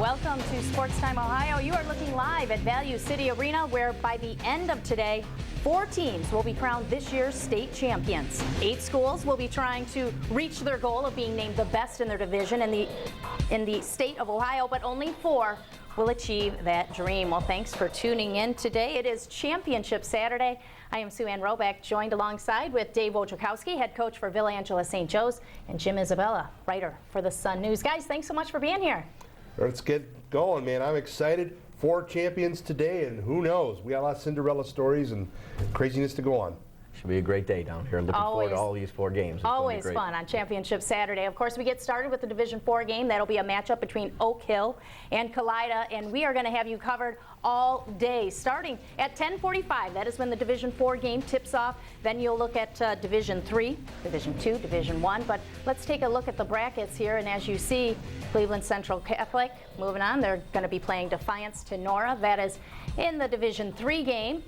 Welcome to Sports Time Ohio. You are looking live at Value City Arena, where by the end of today, 4 teams will be crowned this year's state champions. 8 schools will be trying to reach their goal of being named the best in their division in the state of Ohio, but only 4 will achieve that dream. Well, thanks for tuning in today. It is Championship Saturday. I am Sue Ann Roback, joined alongside with Dave Wojciechowski, head coach for Villa Angela St. Joe's, and Jim Isabella, writer for the Sun News. Guys, thanks so much for being here. Let's get going, man. I'm excited. 4 champions today, and who knows? We got a lot of Cinderella stories and craziness to go on. Should be a great day down here. Looking forward to all these 4 games. It's always fun on Championship Saturday. Of course, we get started with the Division 4 game. That'll be a matchup between Oak Hill and Kalida, and we are going to have you covered all day, starting at 10:45. That is when the Division 4 game tips off. Then you'll look at Division 3, Division 2, Division 1. But let's take a look at the brackets here. And as you see, Cleveland Central Catholic, moving on, they're going to be playing Defiance to Nora. That is in the Division 3 game.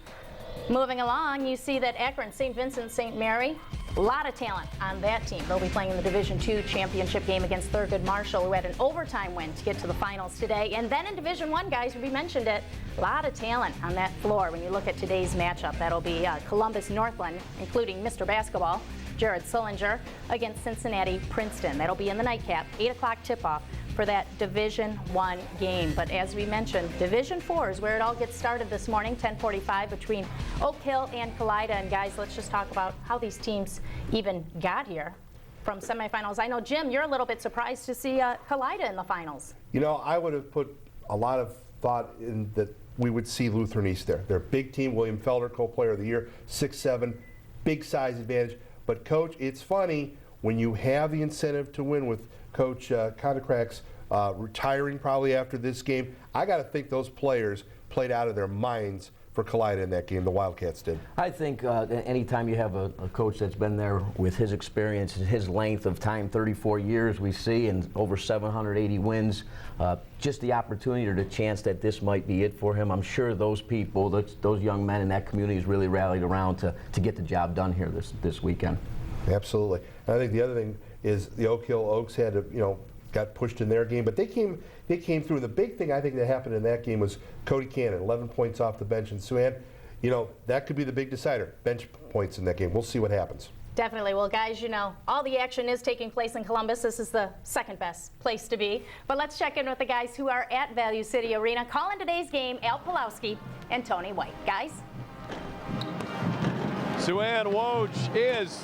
Moving along, you see that Akron, St. Vincent, St. Mary, a lot of talent on that team. They'll be playing in the Division 2 championship game against Thurgood Marshall, who had an overtime win to get to the finals today. And then in Division 1, guys, we mentioned it, a lot of talent on that floor. When you look at today's matchup, that'll be Columbus Northland, including Mr. Basketball, Jared Sullinger, against Cincinnati Princeton. That'll be in the nightcap, 8 o'clock tip-off for that Division 1 game. But as we mentioned, Division 4 is where it all gets started this morning, 10:45 between Oak Hill and Kalida. And guys, let's just talk about how these teams even got here from semifinals. I know, Jim, you're a little bit surprised to see Kalida in the finals. You know, I would have put a lot of thought in that we would see Lutheran East there. They're a big team. William Felder, co-player of the year, 6'7", big size advantage. But, Coach, it's funny when you have the incentive to win with Coach Condacrax retiring probably after this game. I got to think those players played out of their minds for Kalida in that game. The Wildcats did. I think anytime you have a coach that's been there with his experience, his length of time, 34 years we see, and over 780 wins, just the opportunity or the chance that this might be it for him. I'm sure those people, those young men in that community has really rallied around to get the job done here this weekend. Absolutely. And I think the other thing is the Oak Hill Oaks had to, got pushed in their game, but they came through. The big thing I think that happened in that game was Cody Cannon, 11 points off the bench, and Sue Ann, that could be the big decider. Bench points in that game. We'll see what happens. Definitely. Well, guys, all the action is taking place in Columbus. This is the second best place to be. But let's check in with the guys who are at Value City Arena. Calling today's game, Al Pulowski and Tony White. Guys? Sue Ann, Woj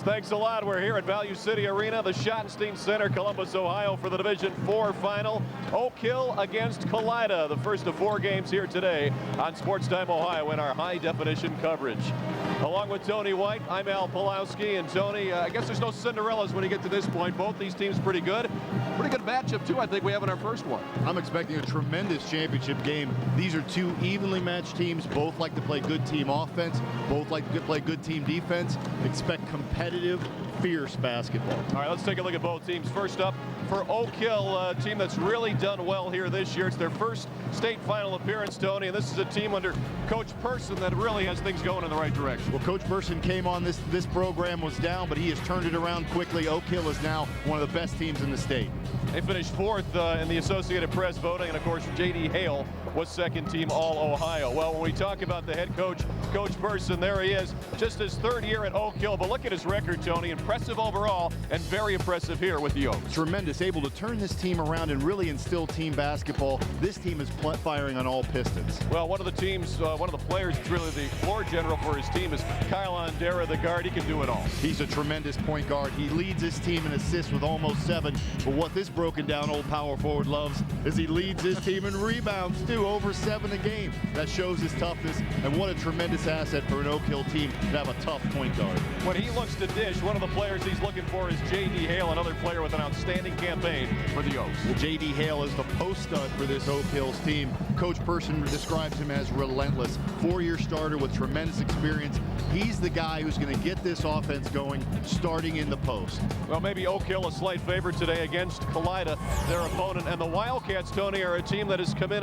thanks a lot. We're here at Value City Arena, the Schottenstein Center, Columbus, Ohio, for the Division 4 final. Oak Hill against Kalida, the first of 4 games here today on Sports Time Ohio in our high-definition coverage. Along with Tony White, I'm Al Pulowski. And Tony, I guess there's no Cinderellas when you get to this point. Both these teams pretty good. Pretty good matchup, too, I think we have in our first one. I'm expecting a tremendous championship game. These are 2 evenly matched teams. Both like to play good team offense. Both like to play good team defense. Expect competitive, fierce basketball. All right, let's take a look at both teams. First up, for Oak Hill, a team that's really done well here this year. It's their first state final appearance, Tony, and this is a team under Coach Person that really has things going in the right direction. Well, Coach Person came on, this program was down, but he has turned it around quickly. Oak Hill is now one of the best teams in the state. They finished 4th in the Associated Press voting, and of course, J.D. Hale was second team All-Ohio. Well, when we talk about the head coach, Coach Person, there he is, just his 3rd year at Oak Hill. But look at his record, Tony. Impressive overall and very impressive here with the Oaks. Tremendous, able to turn this team around and really instill team basketball. This team is firing on all pistons. Well, one of the players that's really the floor general for his team is Kyle Ondera, the guard. He can do it all. He's a tremendous point guard. He leads his team in assists with almost 7. But what this broken down old power forward loves is he leads his team in rebounds too, over 7 a game. That shows his toughness, and what a tremendous asset for an Oak Hill team to have a tough point guard. When he looks to dish, one of the players he's looking for is J.D. Hale, another player with an outstanding campaign for the Oaks. Well, J.D. Hale is the post stud for this Oak Hills team. Coach Person describes him as relentless. 4-year starter with tremendous experience. He's the guy who's going to get this offense going, starting in the post. Well, maybe Oak Hill a slight favorite today against Kalida, their opponent, and the Wildcats Wildcats, Tony, are a team that has come in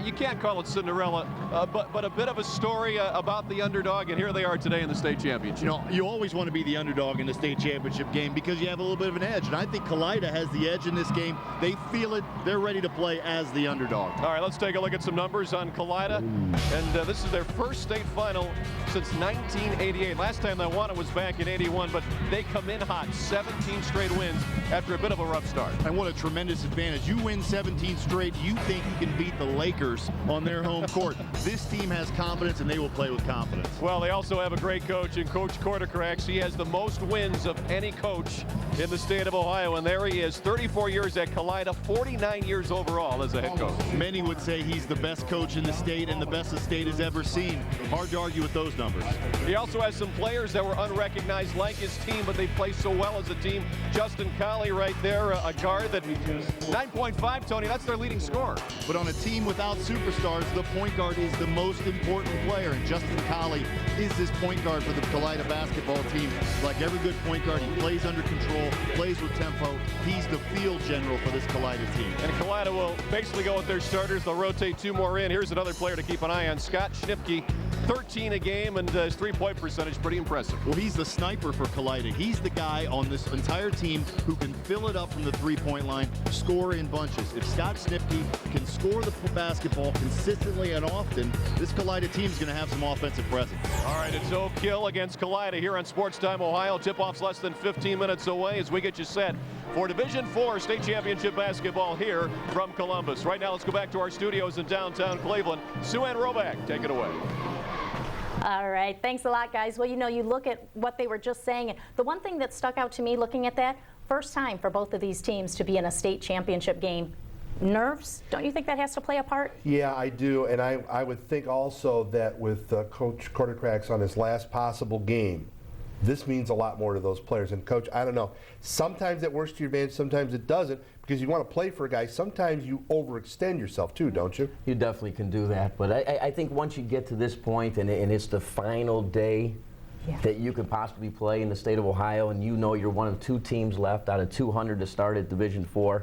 you can't call it Cinderella, but a bit of a story about the underdog, and here they are today in the state championship. You know, you always want to be the underdog in the state championship game because you have a little bit of an edge, and I think Kalida has the edge in this game. They feel it. They're ready to play as the underdog. All right, let's take a look at some numbers on Kalida, and this is their first state final since 1988. Last time they won it was back in 81, but they come in hot, 17 straight wins after a bit of a rough start. And what a tremendous advantage. You win 17 straight, you think you can beat the Lakers on their home court. This team has confidence, and they will play with confidence. Well, they also have a great coach in Coach Kortokrax. He has the most wins of any coach in the state of Ohio, and there he is, 34 years at Kalida, 49 years overall as a head coach. Many would say he's the best coach in the state and the best the state has ever seen. Hard to argue with those numbers. He also has some players that were unrecognized like his team, but they play so well as a team. Justin Colley right there, a guard that 9.5, Tony, that's their leading scorer. But on a team without superstars, the point guard is the most important player, and Justin Colley is this point guard for the Kalida basketball team. Like every good point guard, he plays under control, plays with tempo. He's the field general for this Kalida team. And Kalida will basically go with their starters. They'll rotate two more in. Here's another player to keep an eye on, Scott Schnipke. 13 a game, and his three-point percentage pretty impressive. Well, he's the sniper for Kalida. He's the guy on this entire team who can fill it up from the three-point line, score in bunches. If Scott Schnipke can score the basketball consistently and often, this Kalida team is going to have some offensive presence. All right, it's Oak Hill against Kalida here on Sports Time Ohio. Tip-off's less than 15 minutes away as we get you set for Division IV State Championship basketball here from Columbus. Right now, let's go back to our studios in downtown Cleveland. Sue-Ann Roback, take it away. All right, thanks a lot, guys. Well, you know, you look at what they were just saying, and the one thing that stuck out to me looking at that, first time for both of these teams to be in a state championship game. Nerves, don't you think that has to play a part? Yeah, I do, and I would think also that with Coach Kortokrax on his last possible game, this means a lot more to those players. And Coach, I don't know, sometimes it works to your advantage, sometimes it doesn't, because you want to play for a guy. Sometimes you overextend yourself too, don't you? You definitely can do that, but I think once you get to this point and it's the final day that you could possibly play in the state of Ohio, and you know you're one of two teams left out of 200 to start at Division IV,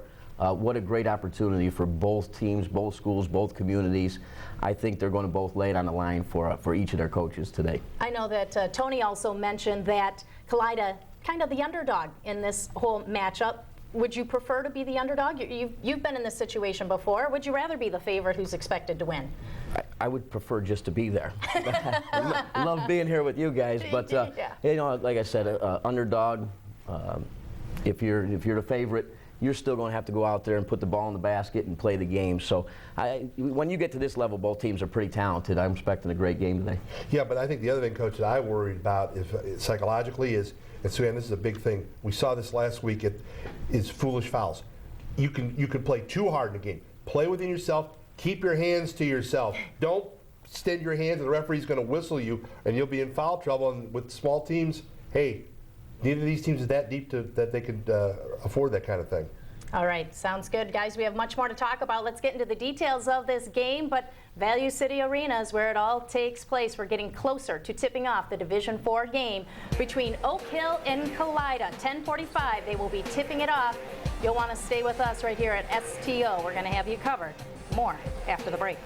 what a great opportunity for both teams, both schools, both communities. I think they're going to both lay it on the line for each of their coaches today. I know that Tony also mentioned that Kalida, kind of the underdog in this whole matchup. Would you prefer to be the underdog? You've been in this situation before. Would you rather be the favorite who's expected to win? I would prefer just to be there. Love being here with you guys, but you know, like I said, underdog. If you're the favorite, you're still going to have to go out there and put the ball in the basket and play the game. So when you get to this level, both teams are pretty talented. I'm expecting a great game today. Yeah, but I think the other thing, Coach, that I worried about is psychologically is, and Sue-Ann, this is a big thing. We saw this last week. Is foolish fouls. You can play too hard in a game. Play within yourself. Keep your hands to yourself. Don't extend your hands, and the referee's going to whistle you, and you'll be in foul trouble. And with small teams, hey, neither of these teams is that deep that they could afford that kind of thing. All right, sounds good. Guys, we have much more to talk about. Let's get into the details of this game, but Value City Arena is where it all takes place. We're getting closer to tipping off the Division IV game between Oak Hill and Kalida. 10:45, they will be tipping it off. You'll want to stay with us right here at STO. We're going to have you covered. More after the break.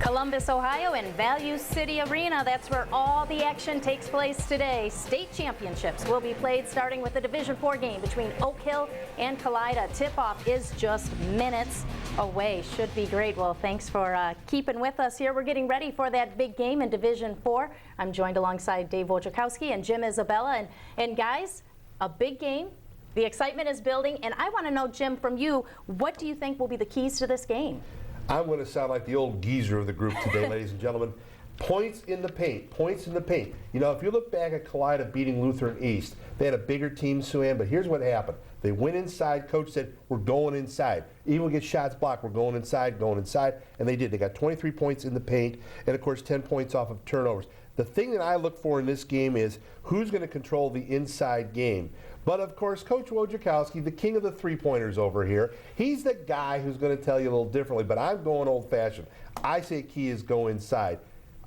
Columbus, Ohio, and Value City Arena. That's where all the action takes place today. State championships will be played starting with the Division IV game between Oak Hill and Kalida. Tip-off is just minutes away. Should be great. Well, thanks for keeping with us here. We're getting ready for that big game in Division IV. I'm joined alongside Dave Wojciechowski and Jim Isabella. And guys, a big game. The excitement is building. And I want to know, Jim, from you, what do you think will be the keys to this game? I'm going to sound like the old geezer of the group today, ladies and gentlemen. Points in the paint. Points in the paint. You know, if you look back at Kalida beating Lutheran East, they had a bigger team, Sue-Ann, but here's what happened. They went inside. Coach said, we're going inside. Even when we get shots blocked, we're going inside, and they did. They got 23 points in the paint, and, of course, 10 points off of turnovers. The thing that I look for in this game is who's going to control the inside game. But, of course, Coach Wojciechowski, the king of the three-pointers over here, he's the guy who's going to tell you a little differently, but I'm going old-fashioned. I say key is go inside.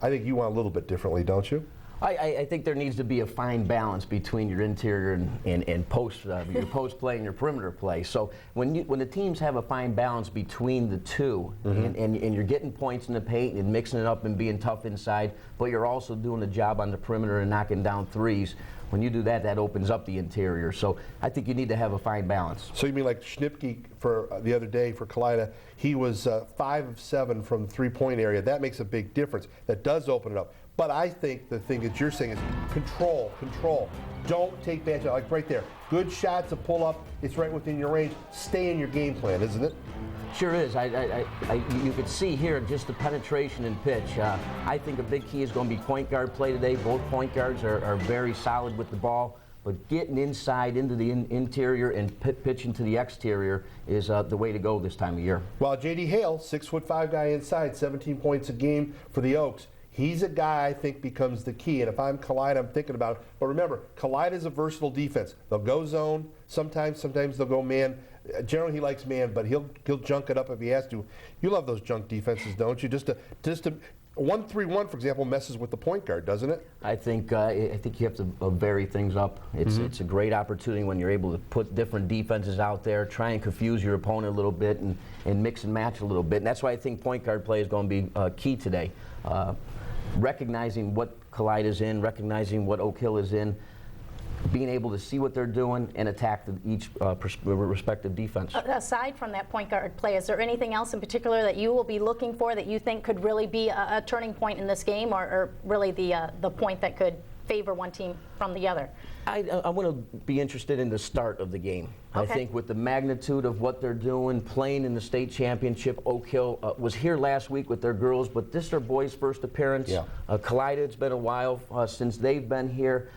I think you want a little bit differently, don't you? I think there needs to be a fine balance between your interior and post, your post play and your perimeter play. So when the teams have a fine balance between the two, and you're getting points in the paint and mixing it up and being tough inside, but you're also doing a job on the perimeter and knocking down threes. When you do that, that opens up the interior. So I think you need to have a fine balance. So you mean like Schnipke for the other day for Kalida, he was 5 of 7 from the three-point area. That makes a big difference. That does open it up. But I think the thing that you're saying is control. Don't take bad shots. Like right there, good shots to pull up. It's right within your range. Stay in your game plan, isn't it? Sure is. You could see here just the penetration and pitch. I think a big key is going to be point guard play today. Both point guards are very solid with the ball, but getting inside into the interior and pitching to the exterior is the way to go this time of year. Well, J.D. Hale, 6'5" guy inside, 17 points a game for the Oaks. He's a guy I think becomes the key, and if I'm Kalida, I'm thinking about it. But remember, Kalida is a versatile defense. They'll go zone, sometimes they'll go man. Generally, he likes man, but he'll junk it up if he has to. You love those junk defenses, don't you? Just to 1-3-1, for example, messes with the point guard, doesn't it? I think you have to vary things up. It's a great opportunity when you're able to put different defenses out there, try and confuse your opponent a little bit, and mix and match a little bit. And that's why I think point guard play is going to be key today. Recognizing what Kalida's in, recognizing what Oak Hill is in, being able to see what they're doing and attack each respective defense. Aside from that point guard play, is there anything else in particular that you will be looking for that you think could really be a turning point in this game, or really the point that could favor one team from the other? I want to be interested in the start of the game. Okay. I think with the magnitude of what they're doing, playing in the state championship, Oak Hill was here last week with their girls, but this is their boys' first appearance. Yeah. Kalida, it's been a while since they've been here.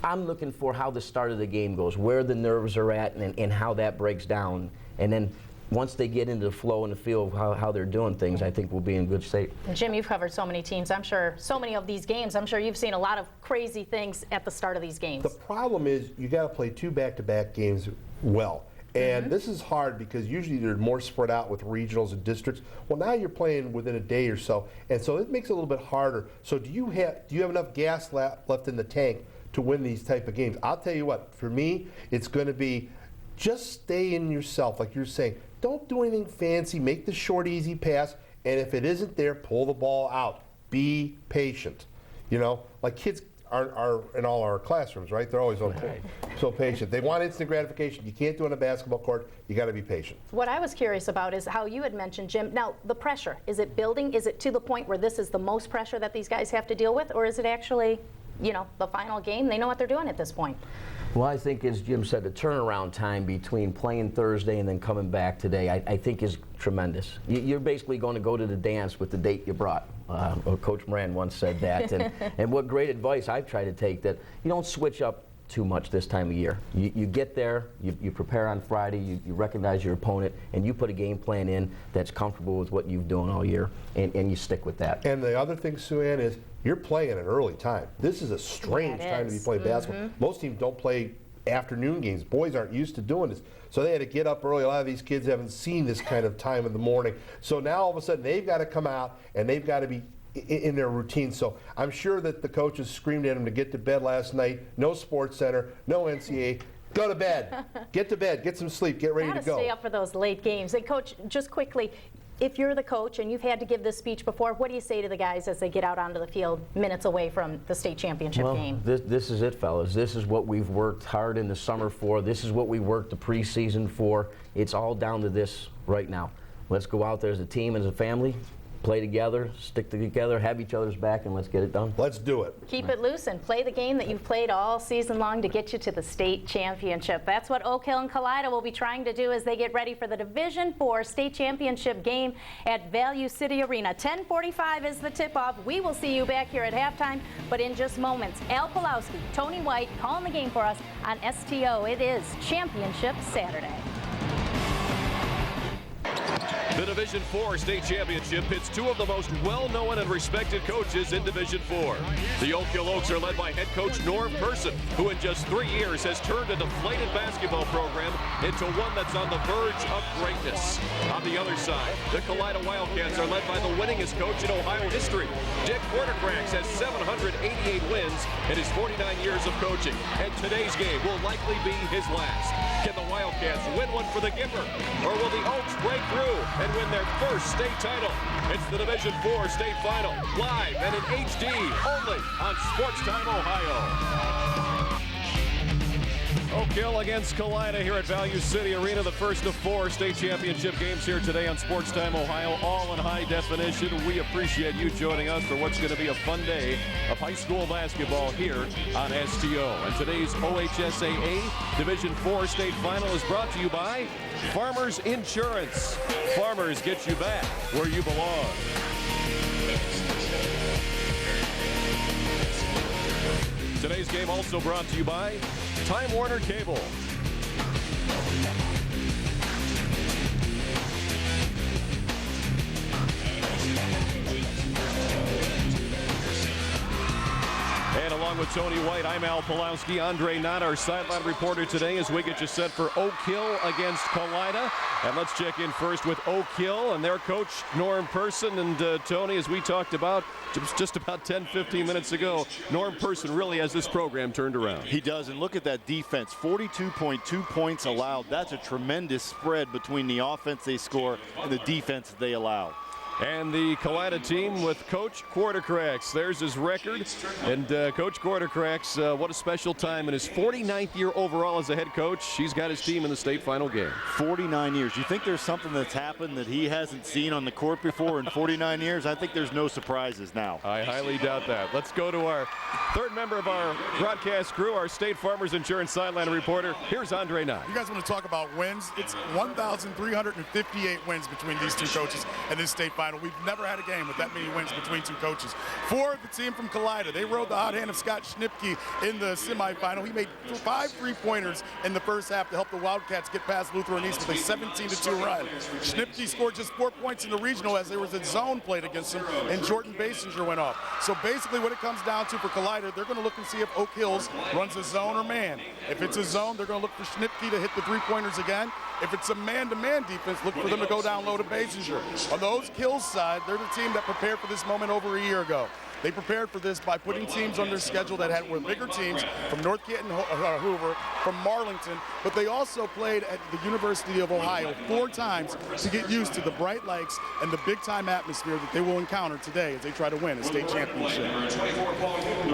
I'm looking for how the start of the game goes, where the nerves are at, and how that breaks down. And then once they get into the flow and the feel of how they're doing things, I think we'll be in good shape. Jim, you've covered so many teams. I'm sure so many of these games. I'm sure you've seen a lot of crazy things at the start of these games. The problem is you got to play 2 back-to-back games well. And this is hard because usually they're more spread out with regionals and districts. Well, now you're playing within a day or so, and so it makes it a little bit harder. So do you have enough gas left in the tank to win these type of games? I'll tell you what, for me, it's going to be just stay in yourself, like you're saying. Don't do anything fancy. Make the short, easy pass, and if it isn't there, pull the ball out. Be patient. You know, like kids are in all our classrooms, right? They're always so patient. They want instant gratification. You can't do it on a basketball court. You got to be patient. What I was curious about is how you had mentioned, Jim, now the pressure. Is it building? Is it to the point where this is the most pressure that these guys have to deal with, or is it actually, you know, the final game? They know what they're doing at this point. Well, I think, as Jim said, the turnaround time between playing Thursday and then coming back today, I think is tremendous. You're basically going to go to the dance with the date you brought. Coach Moran once said that. And what great advice I've tried to take, that you don't switch up too much this time of year. You get there, you prepare on Friday, you recognize your opponent, and you put a game plan in that's comfortable with what you've done all year, and you stick with that. And the other thing, Sue Ann, is you're playing at an early time. This is a strange time to be playing basketball. Most teams don't play afternoon games. Boys aren't used to doing this. So they had to get up early. A lot of these kids haven't seen this kind of time in the morning. So now all of a sudden they've got to come out and they've got to be in their routine. So I'm sure that the coaches screamed at them to get to bed last night. No sports center, no NCAA. Go to bed. Get to bed. Get some sleep. Get ready to go. Stay up for those late games. And Coach, just quickly, if you're the coach and you've had to give this speech before, what do you say to the guys as they get out onto the field minutes away from the state championship game? This is it, fellas. This is what we've worked hard in the summer for. This is what we worked the preseason for. It's all down to this right now. Let's go out there as a team, as a family, play together, stick together, have each other's back, and let's get it done. Let's do it. Keep it loose and play the game that you've played all season long to get you to the state championship. That's what Oak Hill and Kalida will be trying to do as they get ready for the Division IV state championship game at Value City Arena. 10:45 is the tip-off. We will see you back here at halftime, but in just moments, Al Pulowski, Tony White calling the game for us on STO. It is Championship Saturday. The Division IV state championship pits two of the most well-known and respected coaches in Division IV. The Oak Hill Oaks are led by head coach Norm Person, who in just 3 years has turned a deflated basketball program into one that's on the verge of greatness. On the other side, the Kalida Wildcats are led by the winningest coach in Ohio history. Dick Quartercracks has 788 wins in his 49 years of coaching, and today's game will likely be his last. Can the Wildcats win one for the Gipper, or will the Oaks break through and win their first state title? It's the Division IV state final, live and in HD, only on Sports Time Ohio. Oak Hill against Kalida here at Value City Arena, the first of 4 state championship games here today on Sports Time Ohio, all in high definition. We appreciate you joining us for what's going to be a fun day of high school basketball here on STO. And today's OHSAA Division IV state final is brought to you by Farmers Insurance. Farmers get you back where you belong. Today's game also brought to you by Time Warner Cable. And along with Tony White, I'm Al Pulowski. Andre Knott, our sideline reporter today, as we get you set for Oak Hill against Kalida. And let's check in first with Oak Hill and their coach, Norm Person. And Tony, as we talked about just about 10-15 minutes ago, Norm Person really has this program turned around. He does, and look at that defense. 42.2 points allowed. That's a tremendous spread between the offense they score and the defense they allow. And the Kalida team with Coach Quartercracks. There's his record. And Coach Quartercracks, what a special time. In his 49th year overall as a head coach, he's got his team in the state final game. 49 years. You think there's something that's happened that he hasn't seen on the court before in 49 years? I think there's no surprises now. I highly doubt that. Let's go to our third member of our broadcast crew, our State Farmers Insurance sideline reporter. Here's Andre Knott. You guys want to talk about wins? It's 1,358 wins between these two coaches in this state final. We've never had a game with that many wins between two coaches. For the team from Kalida, they rode the hot hand of Scott Schnipke in the semifinal. He made 5 3-pointers in the first half to help the Wildcats get past Lutheran East with a 17-2 run. Schnipke scored just 4 points in the regional as there was a zone played against him, and Jordan Basinger went off. So basically what it comes down to for Kalida, they're going to look and see if Oak Hills runs a zone or man. If it's a zone, they're going to look for Schnipke to hit the 3-pointers again. If it's a man-to-man defense, look for them to go down low to Basinger. On the Oak Hills side, they're the team that prepared for this moment over a year ago. They prepared for this by putting teams on their schedule that were bigger teams from North Canton, Hoover, from Marlington, but they also played at the University of Ohio 4 times to get used to the bright lights and the big-time atmosphere that they will encounter today as they try to win a state championship.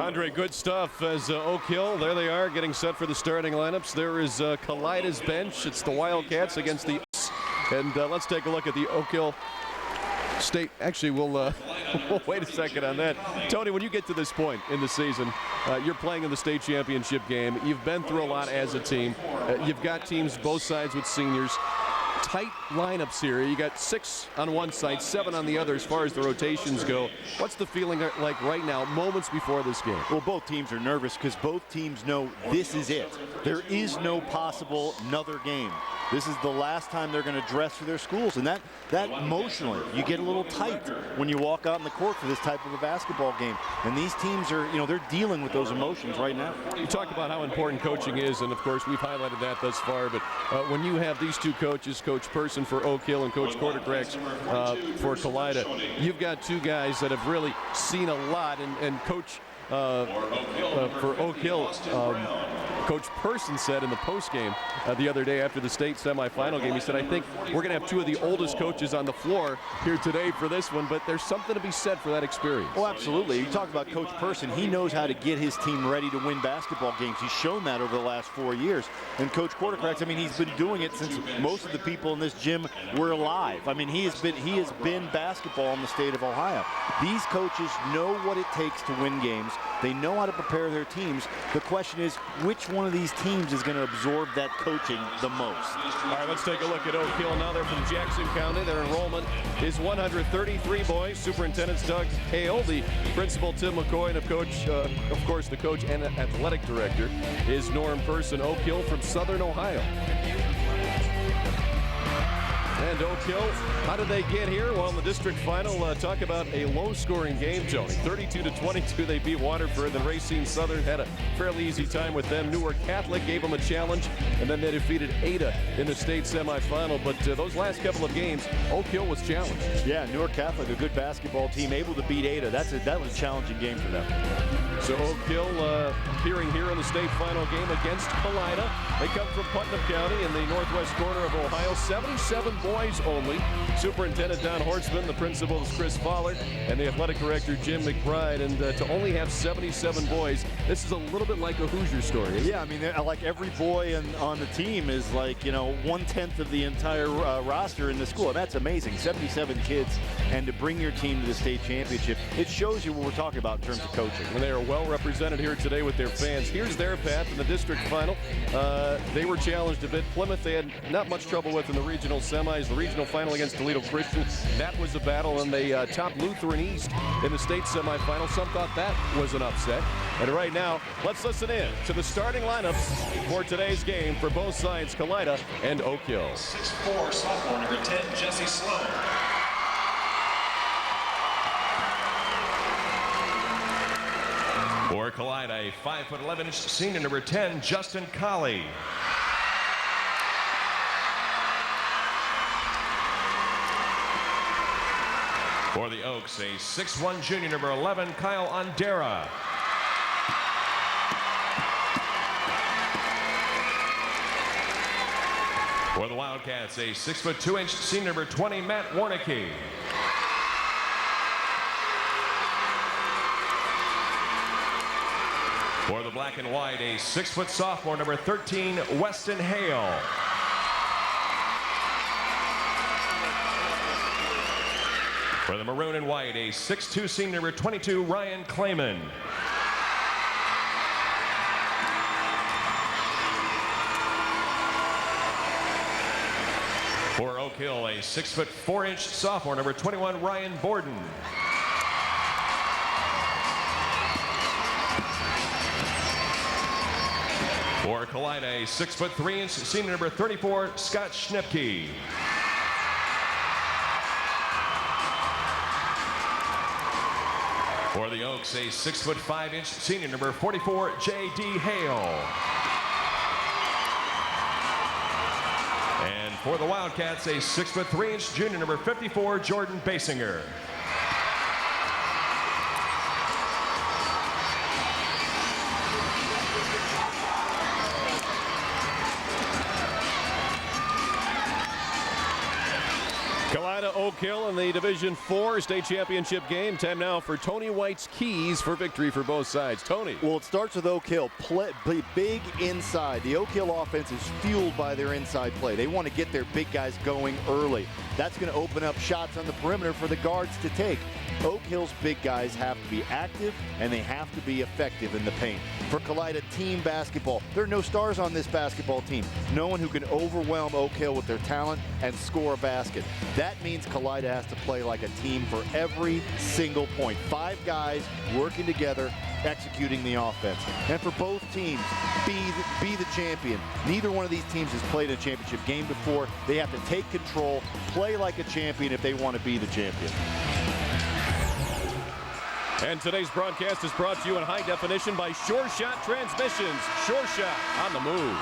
Andre, good stuff as Oak Hill. There they are getting set for the starting lineups. There is Kalida's bench. It's the Wildcats against the and let's take a look at the Oak Hill State. Actually, we'll wait a second on that. Tony, when you get to this point in the season, you're playing in the state championship game. You've been through a lot as a team. You've got teams both sides with seniors. Tight lineups here. You got 6 on one side, 7 on the other as far as the rotations go. What's the feeling like right now, moments before this game? Well, both teams are nervous because both teams know this is it. There is no possible another game. This is the last time they're going to dress for their schools, and that emotionally, you get a little tight when you walk out on the court for this type of a basketball game. And these teams are, they're dealing with those emotions right now. You talk about how important coaching is, and of course we've highlighted that thus far, but when you have these two coaches, Coach Person for Oak Hill and Coach Quartercracks for Kalida, you've got 2 guys that have really seen a lot, and Coach for Oak Hill, Coach Person said in the postgame the other day after the state semifinal game, he said, I think we're going to have 2 of the oldest coaches on the floor here today for this one, but there's something to be said for that experience. Oh, absolutely. You talk about Coach Person. He knows how to get his team ready to win basketball games. He's shown that over the last 4 years. And Coach Quartercracks, he's been doing it since most of the people in this gym were alive. He has been basketball in the state of Ohio. These coaches know what it takes to win games. They know how to prepare their teams. The question is, which one of these teams is going to absorb that coaching the most? All right, let's take a look at Oak Hill now. They're from Jackson County. Their enrollment is 133 boys. Superintendent's Doug Hale, the principal Tim McCoy, and of course the coach and athletic director is Norm Person. Oak Hill from Southern Ohio. And Oak Hill, how did they get here? Well, in the district final, talk about a low-scoring game, Tony. 32-22, they beat Waterford. Then Racine Southern had a fairly easy time with them. Newark Catholic gave them a challenge, and then they defeated Ada in the state semifinal. But those last couple of games, Oak Hill was challenged. Yeah, Newark Catholic, a good basketball team, able to beat Ada. That was a challenging game for them. So Oak Hill appearing here in the state final game against Kalida. They come from Putnam County in the northwest corner of Ohio. 77 boys only. Superintendent Don Horstman, the principal is Chris Follard, and the athletic director Jim McBride. And to only have 77 boys, this is a little bit like a Hoosier story. Yeah, I mean, like every boy on the team is like, 1/10 of the entire roster in the school. And that's amazing. 77 kids, and to bring your team to the state championship, it shows you what we're talking about in terms of coaching. And they are well represented here today with their fans. Here's their path in the district final. They were challenged a bit. Plymouth they had not much trouble with in the regional semis. The regional final against Toledo Christian, that was a battle, and they topped Lutheran East in the state semifinal. Some thought that was an upset. And right now, let's listen in to the starting lineups for today's game for both sides, Kalida and Oak Hill. 6'4", sophomore, number 10, Jesse Sloan. For Kalida, a 5'11" senior, number 10, Justin Colley. For the Oaks, a 6'1" junior, number 11, Kyle Ondera. For the Wildcats, a 6'2" senior, number 20, Matt Warnicki. For the Black and White, a 6' sophomore, number 13, Weston Hale. For the Maroon and White, a 6'2" senior, number 22, Ryan Clayman. For Oak Hill, a 6'4" sophomore, number 21, Ryan Borden. For Kalida, a 6'3" senior, number 34, Scott Schnipke. For the Oaks, a 6'5" senior, number 44, J.D. Hale. And for the Wildcats, a 6'3" junior, number 54, Jordan Basinger. Kalida Oak Hill in the Division 4 state championship game. Time now for Tony White's keys for victory for both sides. Tony. Well, it starts with Oak Hill. Big inside. The Oak Hill offense is fueled by their inside play. They want to get their big guys going early. That's going to open up shots on the perimeter for the guards to take. Oak Hill's big guys have to be active, and they have to be effective in the paint. For Kalida team basketball, there are no stars on this basketball team. No one who can overwhelm Oak Hill with their talent and score a basket. That means Kalida has to play like a team for every single point. 5 guys working together, executing the offense. And for both teams, be the champion. Neither one of these teams has played a championship game before. They have to take control, play like a champion if they want to be the champion. And today's broadcast is brought to you in high definition by Sure Shot Transmissions. Sure Shot on the move.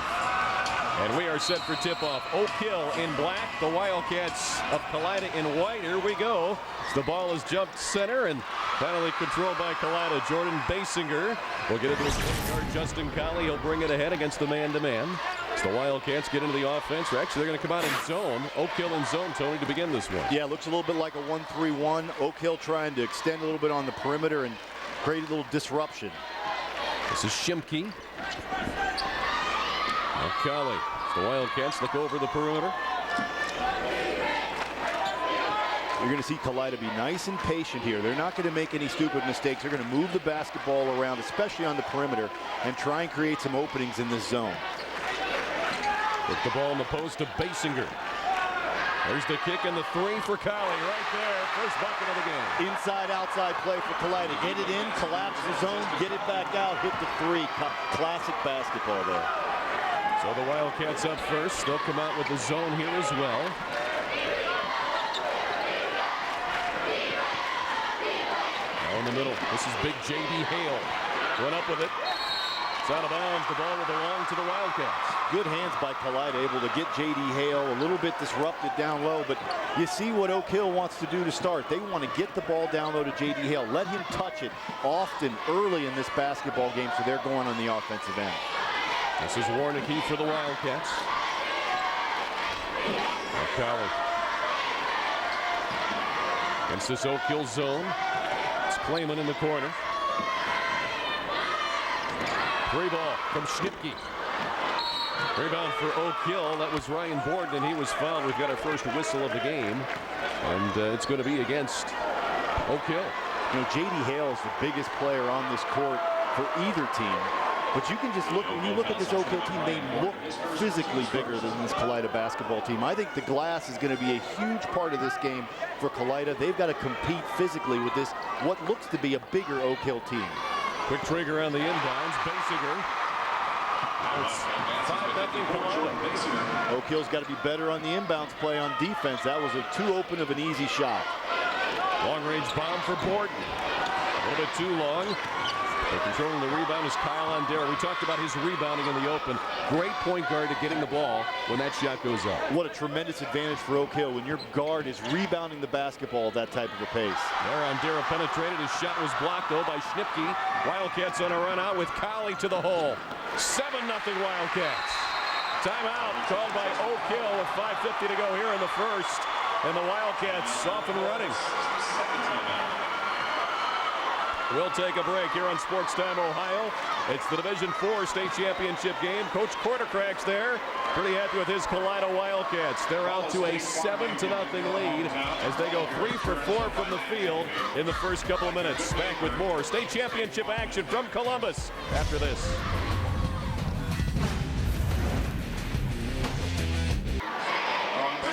And we are set for tip-off. Oak Hill in black, the Wildcats of Kalida in white. Here we go. The ball is jumped center and finally controlled by Kalida. Jordan Basinger will get it to his point guard, Justin Colley. He'll bring it ahead against the man-to-man. As the Wildcats get into the offense, actually they're going to come out in zone. Oak Hill in zone, Tony, to begin this one. Yeah, looks a little bit like a 1-3-1. Oak Hill trying to extend a little bit on the perimeter and create a little disruption. This is Shimke. Now Colley. The Wildcats look over the perimeter. You're going to see Kalida be nice and patient here. They're not going to make any stupid mistakes. They're going to move the basketball around, especially on the perimeter, and try and create some openings in this zone. Put the ball in the post to Basinger. There's the kick and the 3 for Colley right there. First bucket of the game. Inside-outside play for Kalida. Get it in, collapse the zone, get it back out, hit the 3. Classic basketball there. So the Wildcats up first. They'll come out with the zone here as well. down the middle. This is big J.D. Hale. Went up with it. It's out of bounds. The ball will belong to the Wildcats. Good hands by Kalida, able to get J.D. Hale a little bit disrupted down low, but you see what Oak Hill wants to do to start. They want to get the ball down low to J.D. Hale. Let him touch it often early in this basketball game, so they're going on the offensive end. This is Warnicki for the Wildcats. Colley. Against this Oak Hill zone. It's Clayman in the corner. Free ball from Schnipke. Rebound for Oak Hill. That was Ryan Borden, and he was fouled. We've got our first whistle of the game, and it's going to be against Oak Hill. You know, J.D. Hale is the biggest player on this court for either team. But you can just look, when you look at this Oak Hill team, they look physically bigger than this Kalida basketball team. I think the glass is going to be a huge part of this game for Kalida. They've got to compete physically with this, what looks to be a bigger Oak Hill team. Quick trigger on the inbounds. Basinger. It's 5-0 Kalida. Oak Hill's got to be better on the inbounds play on defense. That was a too open of an easy shot. Long-range bomb for Borden. A little bit too long. But controlling the rebound is Kyle Ondera. We talked about his rebounding in the open. Great point guard at getting the ball when that shot goes up. What a tremendous advantage for Oak Hill when your guard is rebounding the basketball at that type of a pace. There, Ondera penetrated. His shot was blocked, though, by Schnipke. Wildcats on a run out with Colley to the hole. 7-0 Wildcats. Timeout called by Oak Hill with 5:50 to go here in the first. And the Wildcats off and running. We'll take a break here on Sports Time Ohio. It's the Division IV state championship game. Coach Quartercrack's there. Pretty happy with his Kalida Wildcats. They're out to a 7-0 lead as they go 3 for 4 from the field in the first couple of minutes. Back with more state championship action from Columbus after this.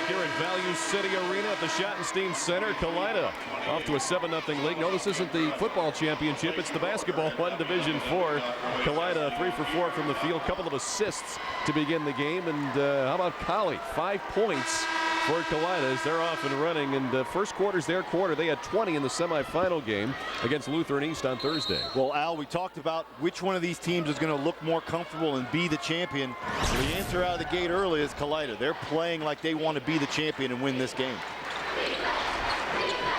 Here at Value City Arena at the Schottenstein Center, Kalida off to a 7-0 lead. No, this isn't the football championship. It's the basketball one, Division IV. Kalida 3 for 4 from the field. Couple of assists to begin the game. And how about Colley? 5 points for Kalida as they're off and running. And first quarter's their quarter. They had 20 in the semifinal game against Lutheran East on Thursday. Well, Al, we talked about which one of these teams is going to look more comfortable and be the champion. The answer out of the gate early is Kalida. They're playing like they want to be the champion and win this game.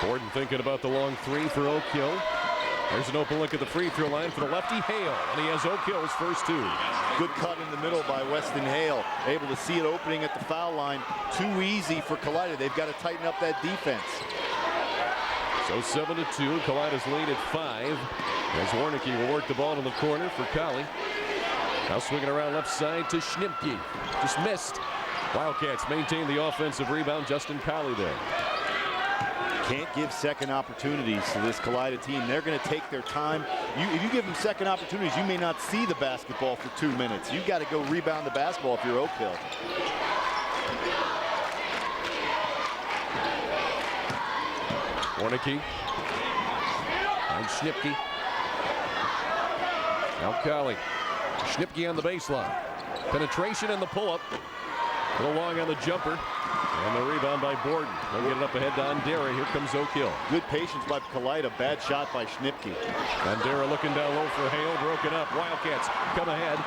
Borden thinking about the long three for Oak Hill. There's an open look at the free throw line for the lefty Hale, and he has Oak Hill's first 2. Good cut in the middle by Weston Hale. Able to see it opening at the foul line. Too easy for Kalida. They've got to tighten up that defense. So 7-2, Kalida's lead at 5. As Warnicki will work the ball in the corner for Colley. Now swinging around left side to Schnipke. Just missed. Wildcats maintain the offensive rebound. Justin Colley there. Can't give second opportunities to this Kalida team. They're going to take their time. If you give them second opportunities, you may not see the basketball for 2 minutes. You've got to go rebound the basketball if you're Oak Hill. Warnicki. And Schnipke. Now Colley. Schnipke on the baseline. Penetration and the pull-up. A little long on the jumper. And the rebound by Borden. They'll get it up ahead to Ondera. Here comes Oak Hill. Good patience by Kalida. Bad shot by Schnipke. Ondera looking down low for Hale. Broken up. Wildcats come ahead.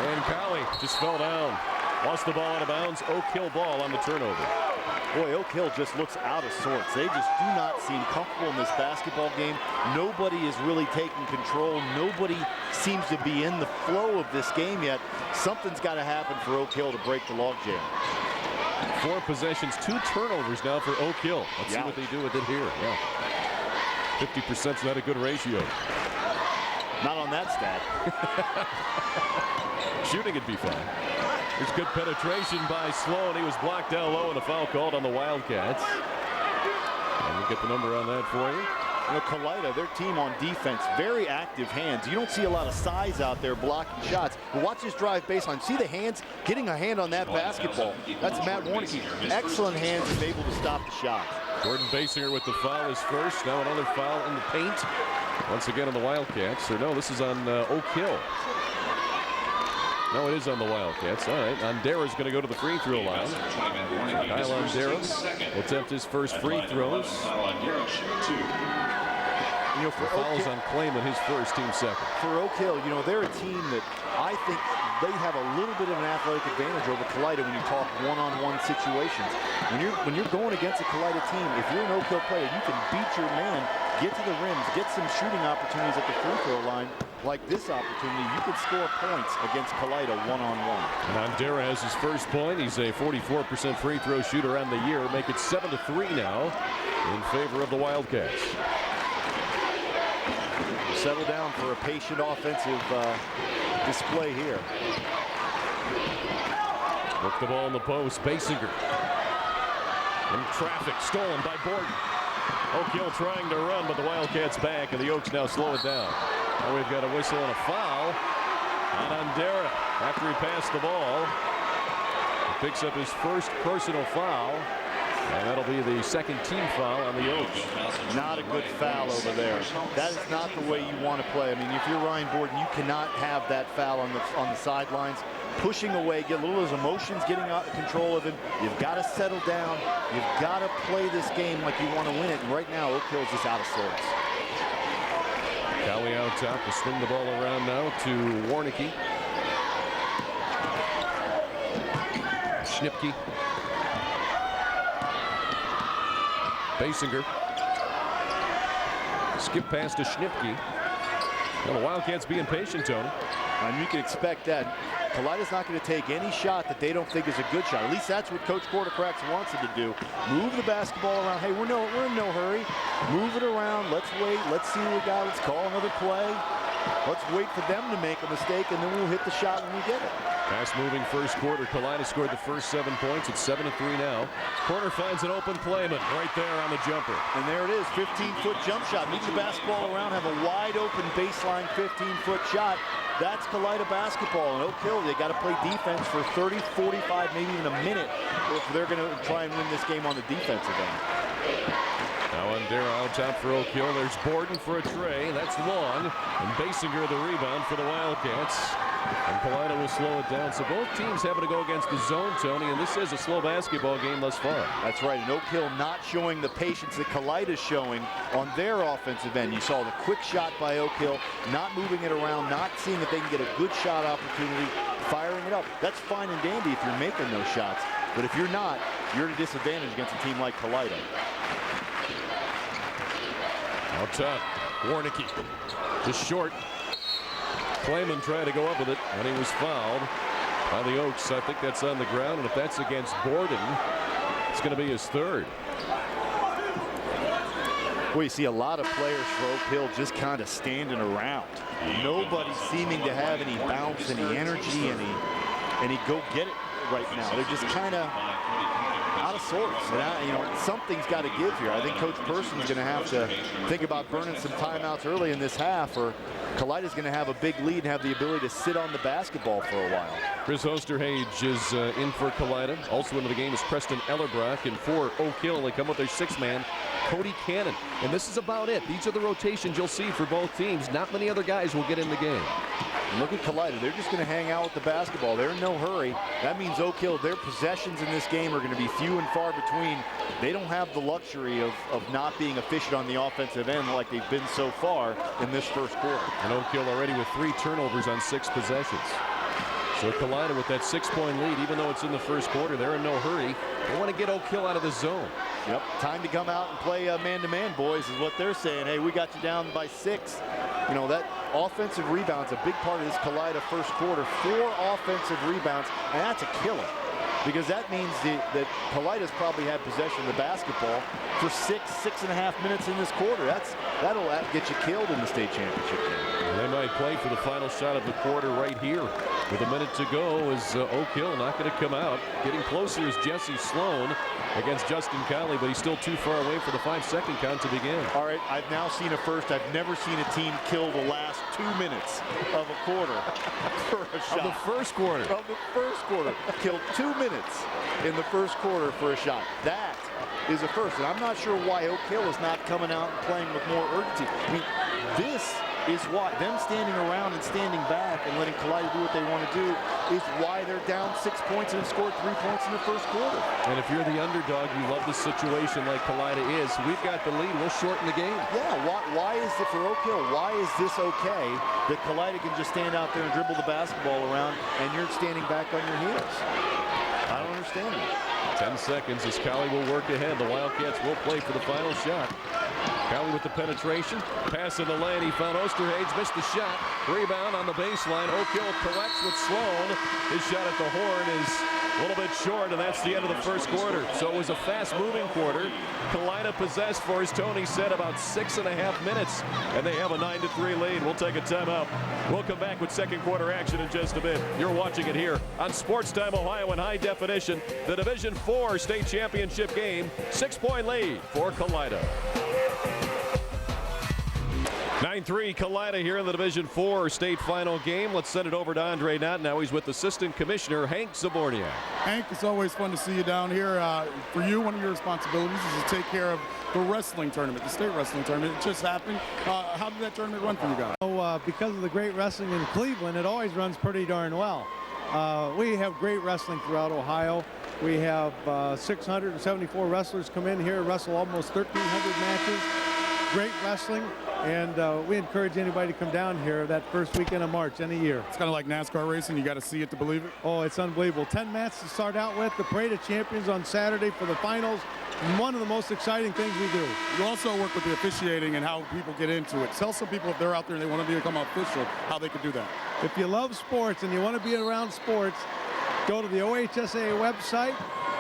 And Colley just fell down. Lost the ball out of bounds. Oak Hill ball on the turnover. Boy, Oak Hill just looks out of sorts. They just do not seem comfortable in this basketball game. Nobody is really taking control. Nobody seems to be in the flow of this game yet. Something's got to happen for Oak Hill to break the logjam. 4 possessions, 2 turnovers now for Oak Hill. Let's see what they do with it here. 50% is not a good ratio. Not on that stat. Shooting would be fine. There's good penetration by Sloan. He was blocked down low and a foul called on the Wildcats. And we'll get the number on that for you. You know, Kalida, their team on defense, very active hands. You don't see a lot of size out there blocking shots. But watch this drive baseline. See the hands? Getting a hand on that basketball. That's Matt Warnicki. Excellent hands and able to stop the shot. Gordon Basinger with the foul is first. Now another foul in the paint. Once again on the Wildcats. Or no, this is on Oak Hill. No, it is on the Wildcats. All right, Ondera's going to go to the free throw line. Kyle Ondera will attempt his first free throws. You know, for fouls on Clayman, his first, team second. For Oak Hill, you know, they're a team that I think they have a little bit of an athletic advantage over Kalida when you talk one-on-one situations. When you're going against a Kalida team, if you're an Oak Hill player, you can beat your man, get to the rims, get some shooting opportunities at the free throw line. Like this opportunity, you could score points against Kalida one-on-one. And Ondera has his first point. He's a 44% free throw shooter on the year. Make it 7-3 now in favor of the Wildcats. Settle down for a patient offensive display here. Look the ball in the post. Basinger. In traffic, stolen by Borden. Oak Hill trying to run, but the Wildcats back, and the Oaks now slow it down. Now we've got a whistle and a foul on Ondera after he passed the ball. He picks up his first personal foul, and that'll be the second team foul on the Oaks. Not a good foul over there. That is not the way you want to play. I mean, if you're Ryan Borden, you cannot have that foul on the sidelines. Pushing away, get a little of his emotions getting out of control of him. You've got to settle down. You've got to play this game like you want to win it. And right now, Oak Hill's just out of sorts. Cowie out top to swing the ball around now to Warnicki. Schnipke. Basinger. Skip pass to Schnipke. Well, the Wildcats being patient, Tony. And you can expect that. Kalida's not going to take any shot that they don't think is a good shot. At least that's what Coach Quartercracks wants them to do. Move the basketball around. Hey, we're in no hurry. Move it around. Let's wait. Let's see what we got. Let's call another play. Let's wait for them to make a mistake, and then we'll hit the shot when we get it. Fast moving first quarter. Kalida scored the first 7 points. It's 7-3 now. Corner finds an open Clayman right there on the jumper. And there it is, 15-foot jump shot. Move the basketball around, have a wide open baseline 15-foot shot. That's Kalida basketball. And Oak Hill, they got to play defense for 30, 45, maybe even a minute if they're going to try and win this game on the defensive end. Now Ondera out top for Oak Hill. There's Borden for a tray. That's long. And Basinger the rebound for the Wildcats. And Kalida will slow it down. So both teams having to go against the zone, Tony, and this is a slow basketball game thus far. That's right, and Oak Hill not showing the patience that Kalida's showing on their offensive end. You saw the quick shot by Oak Hill, not moving it around, not seeing that they can get a good shot opportunity, firing it up. That's fine and dandy if you're making those shots, but if you're not, you're at a disadvantage against a team like Kalida. Out top, Warnicki, just short. Clayman tried to go up with it, and he was fouled by the Oaks. I think that's on the ground, and if that's against Borden, it's going to be his third. Well, you see a lot of players for Oak Hill just kind of standing around. Nobody seeming to have any bounce, any energy, any go-get it right now. They're just kind of out of sorts. And you know, something's got to give here. I think Coach Person's going to have to think about burning some timeouts early in this half, or Kalida's going to have a big lead and have the ability to sit on the basketball for a while. Chris Osterhage is in for Kalida. Also into the game is Preston Ellerbrock. And for Oak Hill, they come with their six-man, Cody Cannon. And this is about it. These are the rotations you'll see for both teams. Not many other guys will get in the game. Look at Kalida. They're just going to hang out with the basketball. They're in no hurry. That means Oak Hill, their possessions in this game are going to be few and far between. They don't have the luxury of not being efficient on the offensive end like they've been so far in this first quarter. And Oak Hill already with 3 turnovers on 6 possessions. So Kalida with that 6-point lead, even though it's in the first quarter, they're in no hurry. They want to get Oak Hill out of the zone. Yep, time to come out and play man-to-man, boys, is what they're saying. Hey, we got you down by 6. You know, that offensive rebound's a big part of this Kalida first quarter. 4 offensive rebounds, and that's a killer. Because that means that Kalida's probably had possession of the basketball for 6.5 minutes in this quarter. That'll get you killed in the state championship game. They might play for the final shot of the quarter right here. With a minute to go, is Oak Hill not going to come out. Getting closer is Jesse Sloan against Justin Cowley, but he's still too far away for the 5-second count to begin. All right, I've now seen a first. I've never seen a team kill the last 2 minutes of a quarter for a shot. Of the first quarter. Of the first quarter. Killed 2 minutes in the first quarter for a shot. That is a first, and I'm not sure why Oak Hill is not coming out and playing with more urgency. I mean, this is why them standing around and standing back and letting Kalida do what they want to do is why they're down 6 points and have scored 3 points in the first quarter. And if you're the underdog, you love the situation like Kalida is. We've got the lead. We'll shorten the game. Yeah, why is it for Oak Hill? Why is this okay that Kalida can just stand out there and dribble the basketball around and you're standing back on your heels? I don't understand it. 10 seconds as Cali will work ahead. The Wildcats will play for the final shot. Cali with the penetration. Pass in the lane. He found Osterhage. Missed the shot. Rebound on the baseline. Oak Hill collects with Sloan. His shot at the horn is a little bit short, and that's the end of the first quarter. So it was a fast-moving quarter. Kalida possessed for, as Tony said, about 6.5 minutes, and they have a 9-3 lead. We'll take a timeout. We'll come back with second quarter action in just a bit. You're watching it here on Sports Time Ohio in high definition. The Division IV state championship game. 6-point lead for Kalida. 9-3 Kalida here in the Division IV state final game. Let's send it over to Andre Knott. Now he's with Assistant Commissioner Hank Zaborniak. Hank, it's always fun to see you down here. For you, one of your responsibilities is to take care of the wrestling tournament, the state wrestling tournament. It just happened. How did that tournament run for you guys? Because of the great wrestling in Cleveland, it always runs pretty darn well. We have great wrestling throughout Ohio. We have 674 wrestlers come in here, wrestle almost 1,300 matches. Great wrestling. And we encourage anybody to come down here that first weekend of March any year. It's kind of like NASCAR racing. You got to see it to believe it. Oh, it's unbelievable. 10 matches to start out with. The Parade of Champions on Saturday for the finals. One of the most exciting things we do. You also work with the officiating and how people get into it. Tell some people if they're out there and they want to become official, how they could do that. If you love sports and you want to be around sports, go to the OHSA website,